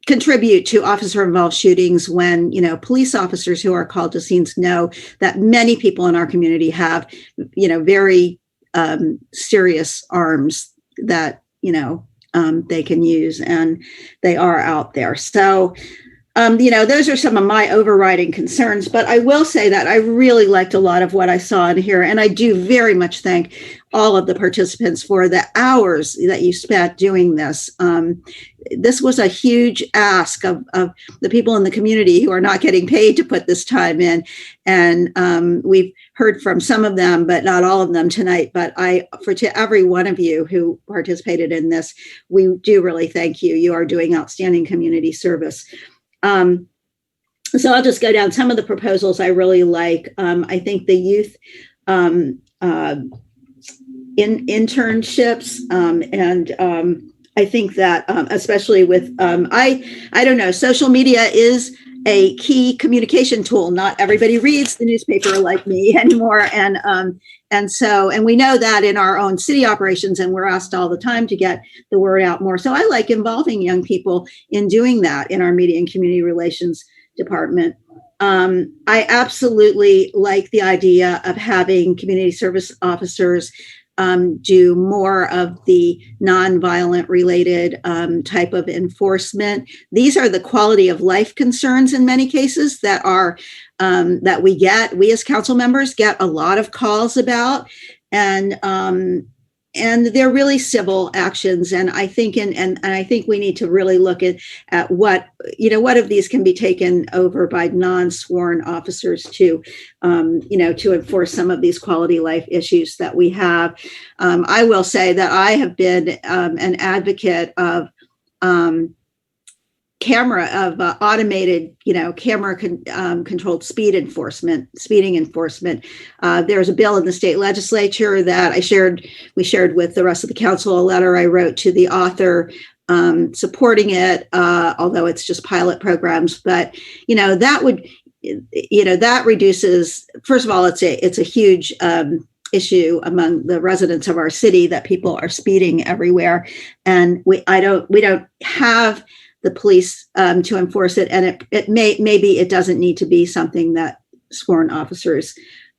contribute to officer-involved shootings when, police officers who are called to scenes know that many people in our community have, very serious arms that, they can use, and they are out there. So, those are some of my overriding concerns, but I will say that I really liked a lot of what I saw in here. And I do very much thank all of the participants for the hours that you spent doing this. This was a huge ask of the people in the community who are not getting paid to put this time in. And we've heard from some of them, but not all of them tonight. But to every one of you who participated in this, we do really thank you. You are doing outstanding community service. So I'll just go down some of the proposals I really like. I think the youth internships, and I think that especially with I don't know, social media is a key communication tool. Not everybody reads the newspaper like me anymore, and we know that in our own city operations, and we're asked all the time to get the word out more. So I like involving young people in doing that in our media and community relations department. I absolutely like the idea of having community service officers do more of the nonviolent related type of enforcement. These are the quality of life concerns in many cases that are that we as council members get a lot of calls about, and they're really civil actions. And I think and I think we need to really look at what of these can be taken over by non-sworn officers to enforce some of these quality life issues that we have. I will say that I have been an advocate of automated, camera controlled speeding enforcement. There's a bill in the state legislature that we shared with the rest of the council, a letter I wrote to the author supporting it, although it's just pilot programs. But, that reduces, first of all, it's a huge issue among the residents of our city that people are speeding everywhere. And we don't have the police to enforce it, and maybe it doesn't need to be something that sworn officers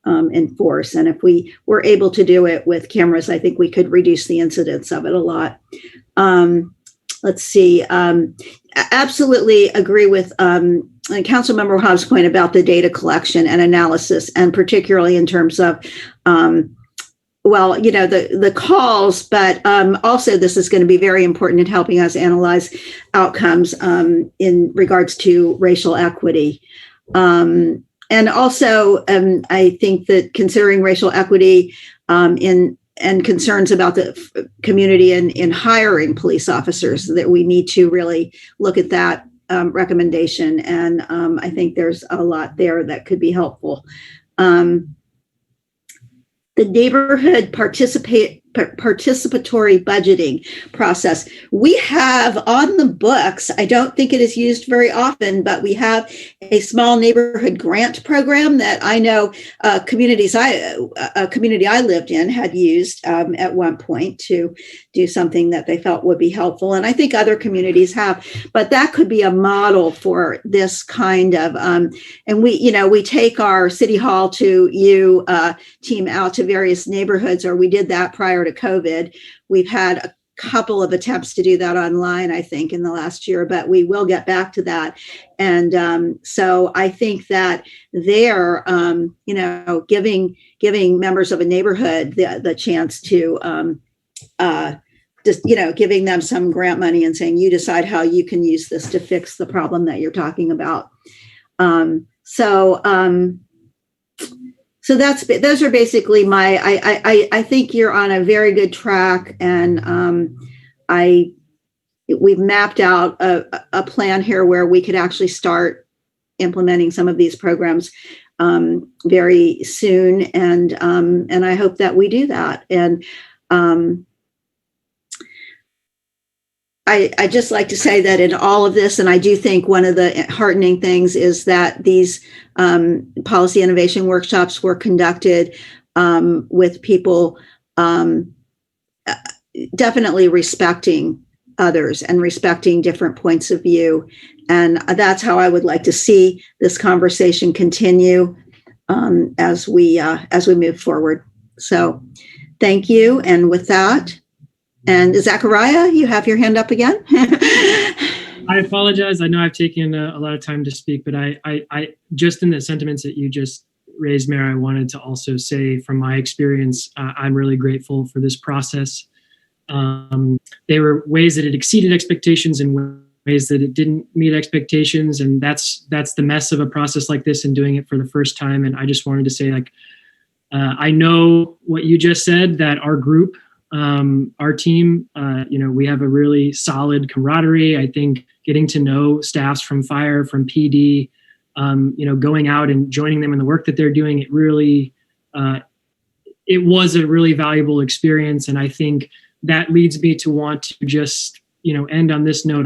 enforce. And if we were able to do it with cameras, I think we could reduce the incidence of it a lot. Let's see. Absolutely agree with Councilmember Hobbs' point about the data collection and analysis, and particularly in terms of the calls, but also this is going to be very important in helping us analyze outcomes in regards to racial equity. And also, I think that considering racial equity and concerns about the community in hiring police officers, that we need to really look at that recommendation. And I think there's a lot there that could be helpful. The neighborhood participatory budgeting process. We have on the books, I don't think it is used very often, but we have a small neighborhood grant program that I know a community I lived in had used at one point to do something that they felt would be helpful. And I think other communities have, but that could be a model for this kind of, and we take our city hall team out to various neighborhoods, or we did that prior to COVID. We've had a couple of attempts to do that online, I think, in the last year, but we will get back to that. And so I think that they're, giving members of a neighborhood the chance to giving them some grant money and saying, you decide how you can use this to fix the problem that you're talking about. So those are basically I think you're on a very good track, and we've mapped out a plan here where we could actually start implementing some of these programs very soon, and I hope that we do that. And I just like to say that in all of this, and I do think one of the heartening things is that these policy innovation workshops were conducted with people definitely respecting others and respecting different points of view. And that's how I would like to see this conversation continue as we move forward. So thank you. And with that, and Zachariah, you have your hand up again. I apologize. I know I've taken a lot of time to speak, but I just in the sentiments that you just raised, Mayor, I wanted to also say from my experience, I'm really grateful for this process. There were ways that it exceeded expectations and ways that it didn't meet expectations. And that's the mess of a process like this and doing it for the first time. And I just wanted to say, I know what you just said, that our group, our team, we have a really solid camaraderie. I think getting to know staffs from fire, from PD, going out and joining them in the work that they're doing, it really, it was a really valuable experience. And I think that leads me to want to just, end on this note.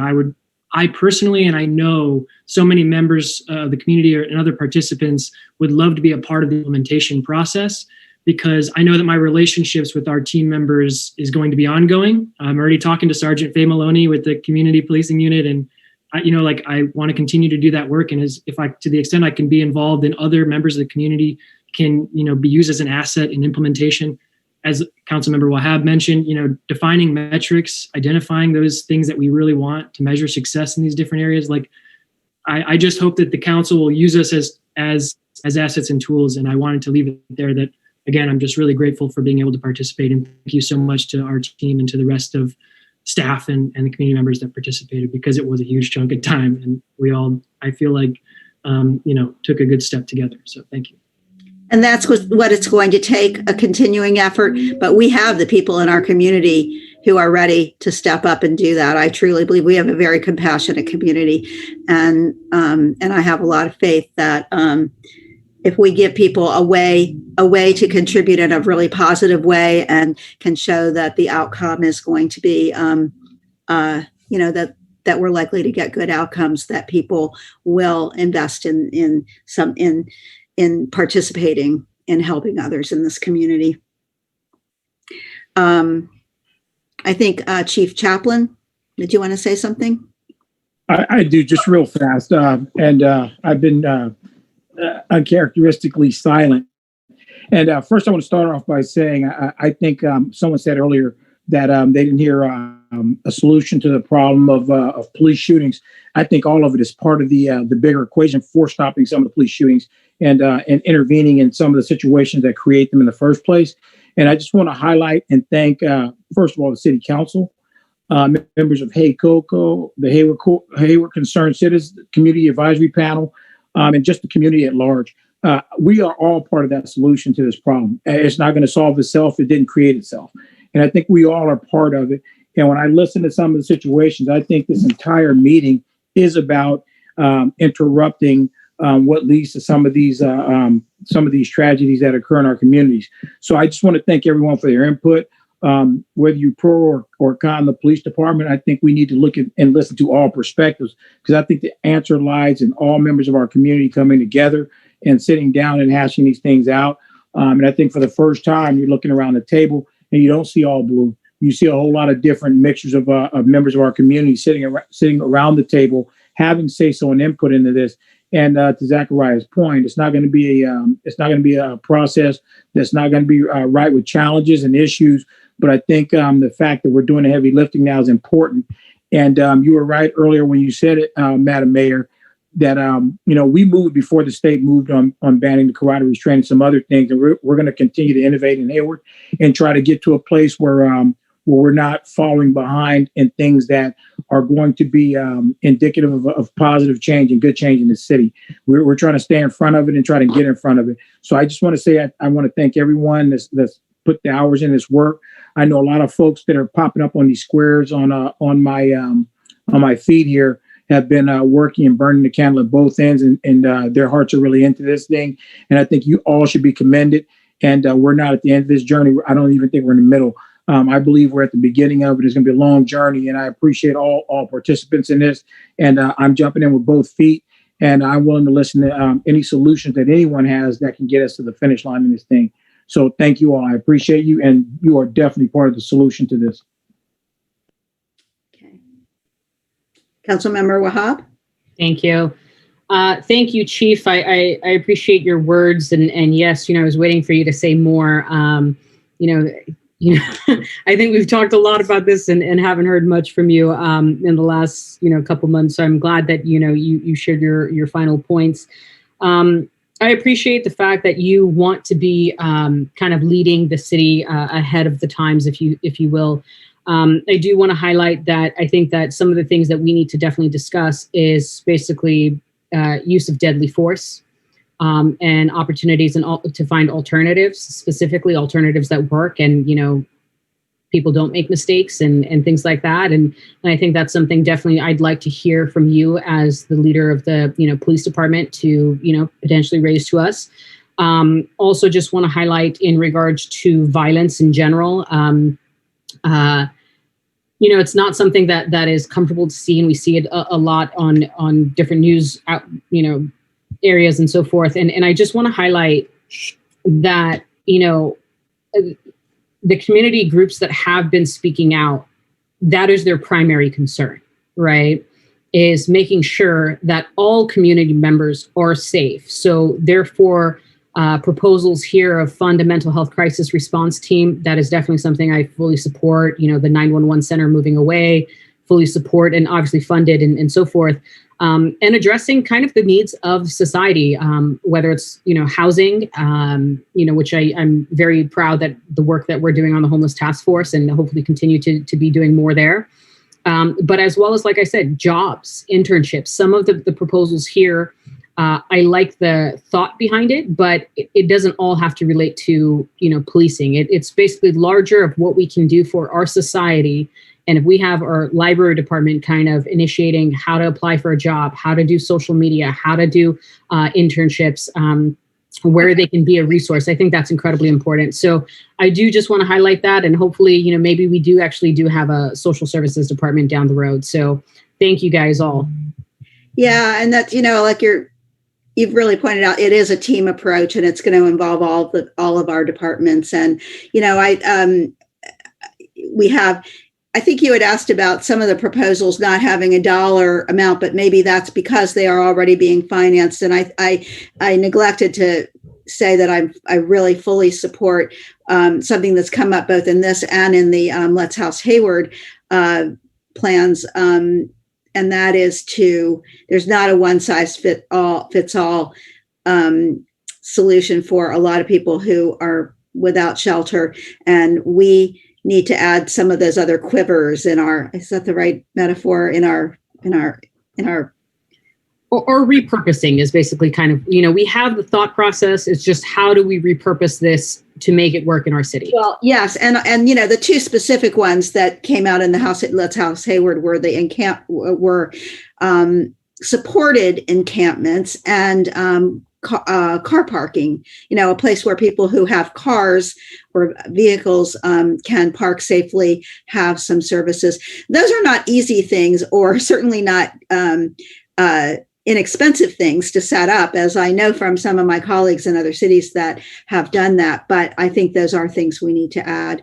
I personally, and I know so many members of the community and other participants would love to be a part of the implementation process, because I know that my relationships with our team members is going to be ongoing. I'm already talking to Sergeant Faye Maloney with the Community Policing Unit, and I want to continue to do that work. And to the extent I can be involved in other members of the community can, be used as an asset in implementation. As Councilmember Wahab mentioned, defining metrics, identifying those things that we really want to measure success in these different areas. Like, I just hope that the council will use us as assets and tools. And I wanted to leave it there that, again, I'm just really grateful for being able to participate. And thank you so much to our team and to the rest of staff and the community members that participated, because it was a huge chunk of time. And we all, I feel like, took a good step together. So thank you. And that's what it's going to take, a continuing effort. But we have the people in our community who are ready to step up and do that. I truly believe we have a very compassionate community. And I have a lot of faith that if we give people a way to contribute in a really positive way and can show that the outcome is going to be, that we're likely to get good outcomes, that people will invest in participating in helping others in this community. I think Chief Chaplain, did you want to say something? I do, just real fast. And I've been uncharacteristically silent. And first I want to start off by saying, I think someone said earlier that they didn't hear a solution to the problem of police shootings. I think all of it is part of the bigger equation for stopping some of the police shootings and intervening in some of the situations that create them in the first place. And I just want to highlight and thank, first of all, the City Council, members of HACOCO, the Hayward Concerned Citizens Community Advisory Panel, and just the community at large. We are all part of that solution to this problem. It's not going to solve itself. It didn't create itself. And I think we all are part of it. And when I listen to some of the situations, I think this entire meeting is about interrupting what leads to some of these tragedies that occur in our communities. So I just want to thank everyone for their input. Whether you pro or con the police department, I think we need to look at and listen to all perspectives, because I think the answer lies in all members of our community coming together and sitting down and hashing these things out. And I think for the first time, you're looking around the table and you don't see all blue. You see a whole lot of different mixtures of members of our community sitting around the table, having say-so and input into this. And to Zachariah's point, it's not going to be a process that's not going to be right with challenges and issues. But I think the fact that we're doing the heavy lifting now is important. And you were right earlier when you said it, Madam Mayor, that we moved before the state moved on banning the carotid restraint and some other things. And we're going to continue to innovate in Hayward and try to get to a place where we're not falling behind in things that are going to be indicative of positive change and good change in the city. We're trying to stay in front of it and try to get in front of it. So I just want to say I want to thank everyone that's put the hours in this work. I know a lot of folks that are popping up on these squares on my feed here have been working and burning the candle at both ends, and their hearts are really into this thing. And I think you all should be commended. And we're not at the end of this journey. I don't even think we're in the middle. I believe we're at the beginning of it. It's going to be a long journey, and I appreciate all participants in this. And I'm jumping in with both feet, and I'm willing to listen to any solutions that anyone has that can get us to the finish line in this thing. So thank you all. I appreciate you, and you are definitely part of the solution to this. Okay. Councilmember Wahab. Thank you. Thank you, Chief. I appreciate your words, and yes, I was waiting for you to say more. I think we've talked a lot about this and haven't heard much from you in the last couple months. So I'm glad that you shared your final points. I appreciate the fact that you want to be kind of leading the city ahead of the times, if you will. I do want to highlight that I think that some of the things that we need to definitely discuss is basically use of deadly force and opportunities to find alternatives, specifically alternatives that work and, people don't make mistakes and things like that. And I think that's something definitely I'd like to hear from you as the leader of the, police department to, potentially raise to us. Also just want to highlight in regards to violence in general. It's not something that is comfortable to see, and we see it a lot on different news, areas and so forth. And I just want to highlight that, the community groups that have been speaking out, that is their primary concern, right? is making sure that all community members are safe. So therefore, proposals here of fund a mental health crisis response team, that is definitely something I fully support. You know, the 911 center moving away, fully support, and obviously funded and so forth. And addressing kind of the needs of society, whether it's, housing, which I'm very proud that the work that we're doing on the homeless task force and hopefully continue to be doing more there. But as well as, like I said, jobs, internships, some of the proposals here, I like the thought behind it, but it doesn't all have to relate to, policing. It's basically larger of what we can do for our society. And if we have our library department kind of initiating how to apply for a job, how to do social media, how to do internships, where they can be a resource, I think that's incredibly important. So I do just want to highlight that. And hopefully, maybe we do have a social services department down the road. So thank you guys all. Yeah. And that's, like you've really pointed out, it is a team approach, and it's going to involve all of our departments. And, I think you had asked about some of the proposals not having a dollar amount, but maybe that's because they are already being financed. And I neglected to say that I really fully support something that's come up both in this and in the Let's House Hayward plans. And that is there's not a one size fits all solution for a lot of people who are without shelter. And we need to add some of those other quivers is that the right metaphor, or repurposing is basically kind of, we have the thought process. It's just, how do we repurpose this to make it work in our city? Well, yes. And the two specific ones that came out in the Let's House Hayward were were supported encampments and car parking, a place where people who have cars or vehicles can park safely, have some services. Those are not easy things, or certainly not inexpensive things to set up, as I know from some of my colleagues in other cities that have done that. But I think those are things we need to add.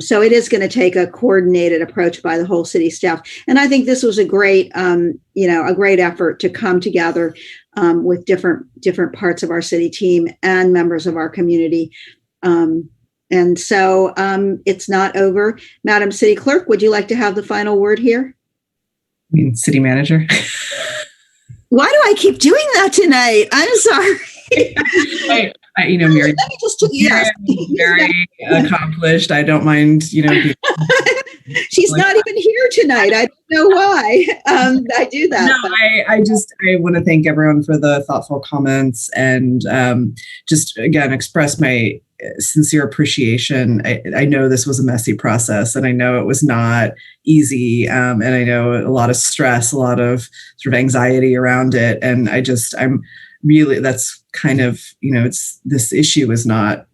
So it is going to take a coordinated approach by the whole city staff. And I think this was a great effort to come together with different parts of our city team and members of our community. And so it's not over. Madam City Clerk, would you like to have the final word here? I mean, City Manager. Why do I keep doing that tonight? I'm sorry. Mary, very accomplished. I don't mind, She's not even here tonight. I don't know why I do that. No, I want to thank everyone for the thoughtful comments, and just again express my sincere appreciation. I know this was a messy process, and I know it was not easy, and I know a lot of stress, a lot of sort of anxiety around it, and I'm really, that's kind of, this issue is not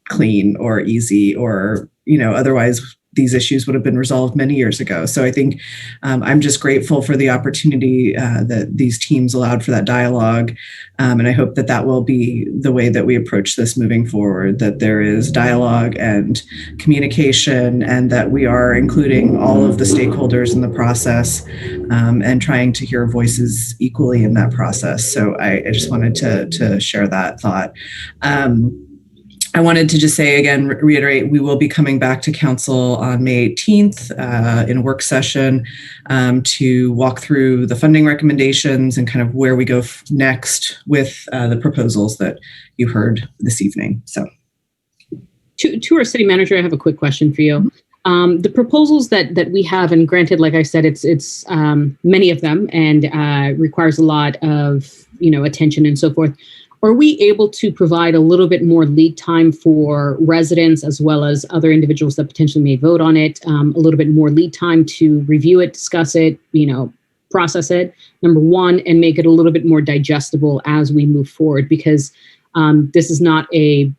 clean or easy, or, otherwise these issues would have been resolved many years ago. So I think I'm just grateful for the opportunity that these teams allowed for that dialogue. And I hope that will be the way that we approach this moving forward, that there is dialogue and communication, and that we are including all of the stakeholders in the process and trying to hear voices equally in that process. So I just wanted to share that thought. I wanted to just say again, reiterate, we will be coming back to council on May 18th in a work session to walk through the funding recommendations and kind of where we go next with the proposals that you heard this evening. So, to our city manager, I have a quick question for you. The proposals that we have, and granted, like I said, it's many of them and requires a lot of attention and so forth. Are we able to provide a little bit more lead time for residents as well as other individuals that potentially may vote on it, a little bit more lead time to review it, discuss it, process it, number one, and make it a little bit more digestible as we move forward? Because this is not a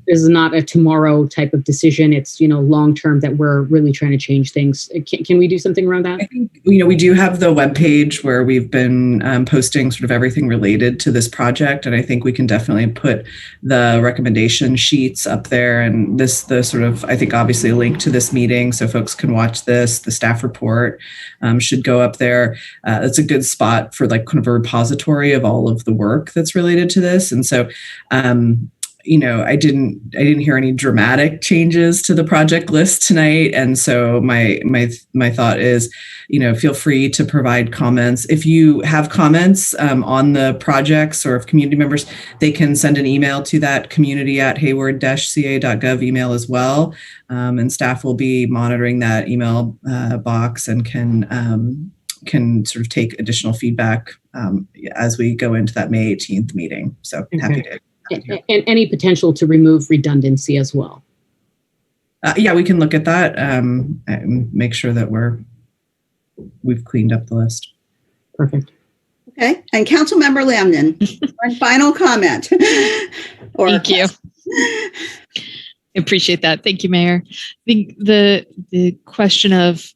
not a tomorrow type of decision. It's, long term that we're really trying to change things. Can we do something around that? I think, we do have the webpage where we've been posting sort of everything related to this project. And I think we can definitely put the recommendation sheets up there, and I think obviously a link to this meeting so folks can watch this. The staff report should go up there. It's a good spot for like kind of a repository of all of the work that's related to this. And so, I didn't hear any dramatic changes to the project list tonight. And so my thought is, feel free to provide comments. If you have comments on the projects, or if community members, they can send an email to that community@hayward-ca.gov email as well. And staff will be monitoring that email box and can sort of take additional feedback as we go into that May 18th meeting. So happy to. And any potential to remove redundancy as well. Yeah, we can look at that and make sure that we've cleaned up the list. Perfect. Okay, and Councilmember Lamnon, one final comment. Thank you. I appreciate that. Thank you, Mayor. I think the question of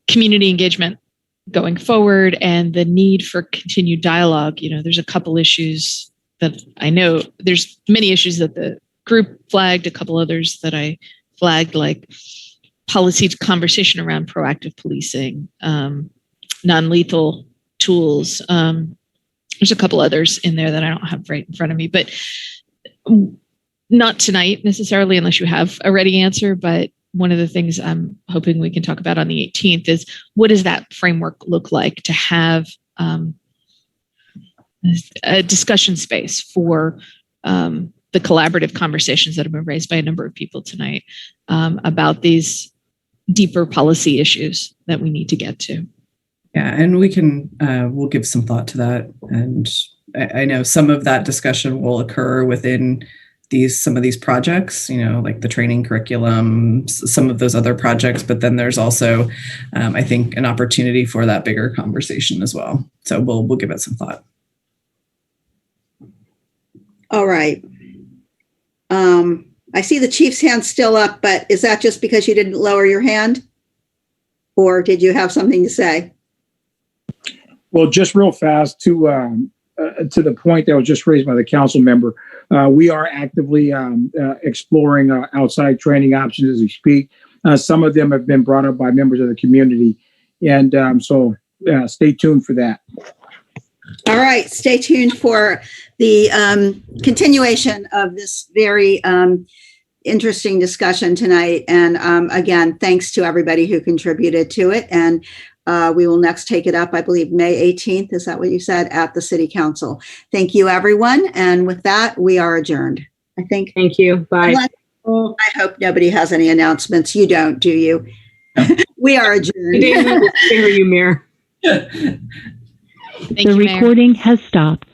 community engagement going forward and the need for continued dialogue, there's a couple issues that I know. There's many issues that the group flagged, a couple others that I flagged, like policy conversation around proactive policing, non-lethal tools. There's a couple others in there that I don't have right in front of me, but not tonight necessarily, unless you have a ready answer. But one of the things I'm hoping we can talk about on the 18th is, what does that framework look like to have a discussion space for the collaborative conversations that have been raised by a number of people tonight about these deeper policy issues that we need to get to. Yeah, and we'll give some thought to that. And I know some of that discussion will occur within some of these projects, like the training curriculum, some of those other projects, but then there's also, I think, an opportunity for that bigger conversation as well. So we'll give it some thought. All right. I see the chief's hand still up, but is that just because you didn't lower your hand? Or did you have something to say? Well, just real fast to the point that was just raised by the council member, we are actively exploring outside training options as we speak. Some of them have been brought up by members of the community. And so stay tuned for that. All right. Stay tuned for the continuation of this very interesting discussion tonight. And again, thanks to everybody who contributed to it. And we will next take it up, I believe, May 18th. Is that what you said? At the City Council. Thank you, everyone. And with that, we are adjourned, I think. Thank you. Bye. I hope nobody has any announcements. You don't, do you? We are adjourned. Hear you, Mayor. The recording has stopped.